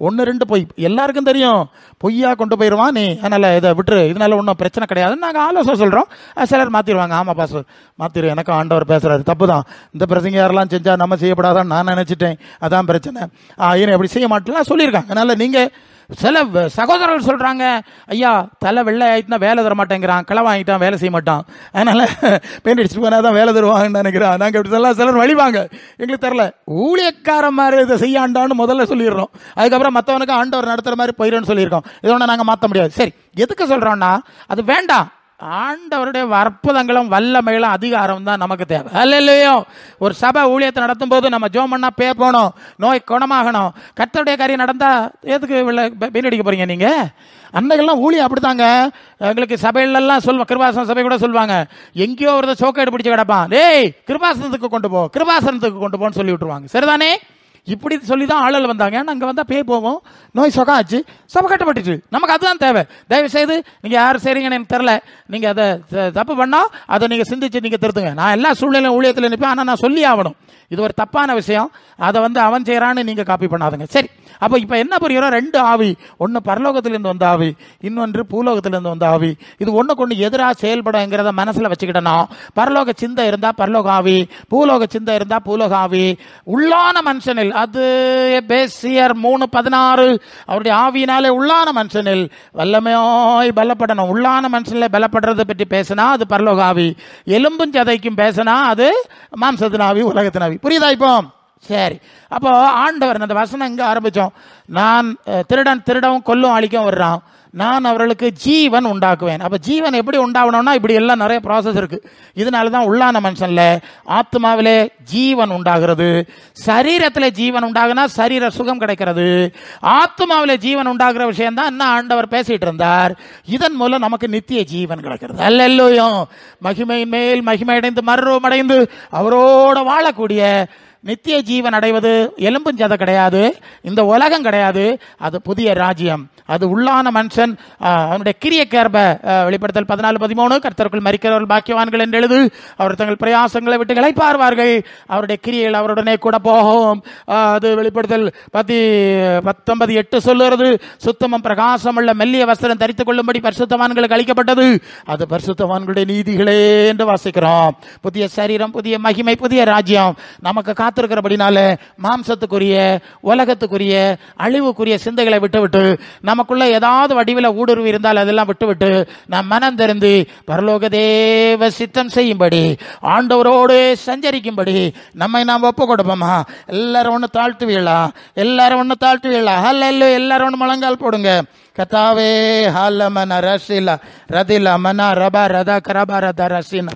1-2 பொய் எல்லாருக்கும் தெரியும், பொய்யா கொண்டு போயிடுவான். நீ அதனால இதை விட்டுரு, இதனால ஒன்றும் பிரச்சனை கிடையாதுன்னு நாங்கள் ஆலோசனை சொல்றோம். சிலர் மாத்திடுவாங்க, ஆமா பாஸ்டர் மாத்திரு, எனக்கு ஆண்டவர் பேசுறாரு, தப்பு தான், இந்த பிரசங்க யாரெல்லாம் செஞ்சா நம்ம செய்யப்படாதான்னு நான் நினைச்சிட்டேன், அதான் பிரச்சனை, ஏன் அப்படி செய்ய மாட்டேலாம் சொல்லியிருக்காங்க. அதனால நீங்க சில சகோதரர்கள் சொல்றாங்க, ஐயா தலை வெள்ளை ஆயிட்டுனா வேலை தர மாட்டேங்கிறான், களை வாங்கிட்டான் வேலை செய்ய மாட்டான், அதனால பெயிண்ட் அடிச்சுட்டு போனா தான் வேலை தருவாங்கன்னு நினைக்கிறான். நாங்கள் இப்படி சொல்லலாம், சிலர் வழிவாங்க, எங்களுக்கு தரல. ஊழியக்கார மாதிரி இதை செய்யாண்டான்னு முதல்ல சொல்லிடுறோம், அதுக்கப்புறம் மற்றவனுக்கு ஆண்டவர் நடத்துற மாதிரி போயிடும்னு சொல்லியிருக்கோம். இதோட நாங்கள் மாற்ற முடியாது. சரி, எதுக்கு சொல்றோம்னா அது வேண்டாம். ஆண்டவருடைய அற்புதங்களும் வல்லமைகளும் அதிகாரம் தான் நமக்கு தேவை. அல்லையோ, ஒரு சபை ஊழியத்தை நடத்தும் போது நம்ம ஜோம் பண்ணா பேர் போகணும், நோய் குணமாகணும். கர்த்தருடைய காரியம் நடந்தா எதுக்கு பெயின் அடிக்க போறீங்க நீங்க? அன்னைக்கெல்லாம் ஊழியம் அப்படித்தாங்க. எங்களுக்கு சபையிலெல்லாம் சொல்லுவாங்க, கிருபாசன சபை கூட சொல்லுவாங்க, எங்கேயோ ஒரு சோக்கேடு பிடிச்சு கிடப்பான், டேய் கிருபாசனத்துக்கு கொண்டு போ, கிருபாசனத்துக்கு கொண்டு போன்னு சொல்லி விட்டுருவாங்க. சரிதானே? இப்படி சொல்லி தான் ஆளுகள் வந்தாங்க. ஏன்னா அங்கே வந்தால் பேய் போவோம், நோய் சுகம் ஆச்சு, சபை கட்டப்பட்டுச்சு. நமக்கு அதுதான் தேவை. தயவு செய்து நீங்கள் யார் செய்றீங்கன்னு எனக்கு தெரில, நீங்கள் அதை தப்பு பண்ணால் அதை நீங்கள் சிந்திச்சு நீங்கள் திருத்துங்க. நான் எல்லா சூழ்நிலையும் ஊழியத்தில் நிற்பேன், ஆனால் நான் சொல்லி ஆகணும், இது ஒரு தப்பான விஷயம், அதை அவன் செய்கிறான்னு நீங்கள் காப்பி பண்ணாதுங்க. சரி, அப்போ இப்போ என்ன புரிகிறோம்? 2 ஆவி, ஒன்று பரலோகத்திலிருந்து வந்த ஆவி, இன்னொன்று பூலோகத்திலிருந்து வந்த ஆவி. இது ஒன்றுக்கு ஒன்று எதிராக செயல்படுங்கிறத மனசில் வச்சுக்கிட்டோம். பரலோக சிந்தை இருந்தால் பரலோக ஆவி, பூலோக சிந்தை இருந்தால் பூலோக ஆவி. உள்ளான மனுஷனில், அது எபேசியர் 3:16, அவருடைய ஆவியினாலே உள்ளான மனுஷனில் வல்லமையாய் பலப்படணும். உள்ளான மனுஷனில் பலப்படுறதை பற்றி பேசினா அது பரலோக ஆவி, எலும்பும் சதைக்கும் பேசினா அது மாம்சத்தின் ஆவி, உலகத்தின் ஆவி. புரியுதா இப்போ? சரி, அப்போ ஆண்டவர் அந்த வசனம் இங்க ஆரம்பிச்சோம், நான் திருடவும் கொல்லும் அழிக்கவும் வர்றான், நான் அவர்களுக்கு ஜீவன் உண்டாக்குவேன். அப்ப ஜீவன் எப்படி உண்டாகணும்னா இப்படி எல்லாம் நிறைய ப்ராசஸ் இருக்கு. இதனாலதான் உள்ளான மனுஷன்ல ஆத்மாவிலே ஜீவன் உண்டாகிறது, சரீரத்திலே ஜீவன் உண்டாகுனா சரீர சுகம் கிடைக்கிறது, ஆத்மாவிலே ஜீவன் உண்டாகிற விஷயம் தான் என்ன ஆண்டவர் பேசிட்டு இருந்தார். இதன் மூலம் நமக்கு நித்திய ஜீவன் கிடைக்கிறது. அல்லேலூயா. மகிமையின் மேல் மகிமை அடைந்து மறுரூபம் அடைந்து அவரோட வாழக்கூடிய நித்திய ஜீவன் அடைவது எலும்பும் ஜதை கிடையாது, இந்த உலகம் கிடையாது, அது புதிய ராஜ்யம். அது உள்ளான மனுஷன் அவனுடைய கிரியைக்கேற்ப, வெளிப்படுத்தல் 14:13, கர்த்தருக்குள் மரிக்கிறவர்கள் பாக்கியவான்கள் என்று எழுது, அவர் தங்கள் பிரயாசங்களை விட்டு இளைப்பாறுவார்கள், அவருடைய கிரியைகள் அவருடனே கூட போகும். அது வெளிப்படுத்தல் 19:8 சொல்லுறது, சுத்தமும் பிரகாசம் உள்ள மெல்லிய வஸ்திரம் தரித்துக் கொள்ளும்படி பரிசுத்தவான்களுக்கு அளிக்கப்பட்டது, அது பரிசுத்தவான்களுடைய நீதிகளே என்று வாசிக்கிறோம். புதிய சரீரம், புதிய மகிமை, புதிய ராஜ்யம் நமக்கு காத்திருக்கிறபடினால மாம்சத்துக்குரிய உலகத்துக்குரிய அழிவுக்குரிய சிந்தைகளை விட்டு நமக்குள்ள ஏதாவது வடிவில் ஊடுருவி இருந்தால் அதெல்லாம் விட்டு நாம் மனம் திறந்து பரலோக தேவ சித்தம் செய்யும்படி, ஆண்டவரோடு சஞ்சரிக்கும்படி நம்மை நாம் ஒப்பு கொடுப்போமா? எல்லாரும் ஒன்று தாழ்த்துவீங்களா? எல்லாரும் ஒன்று தாழ்த்துவீங்களா? ஹல்லேலூயா. எல்லாரும் ஒன்று முழங்கால் போடுங்க. கத்தாவே ஹாலமன ரசில ரதில மன ரபா ரதா கரபா ரதா ரசின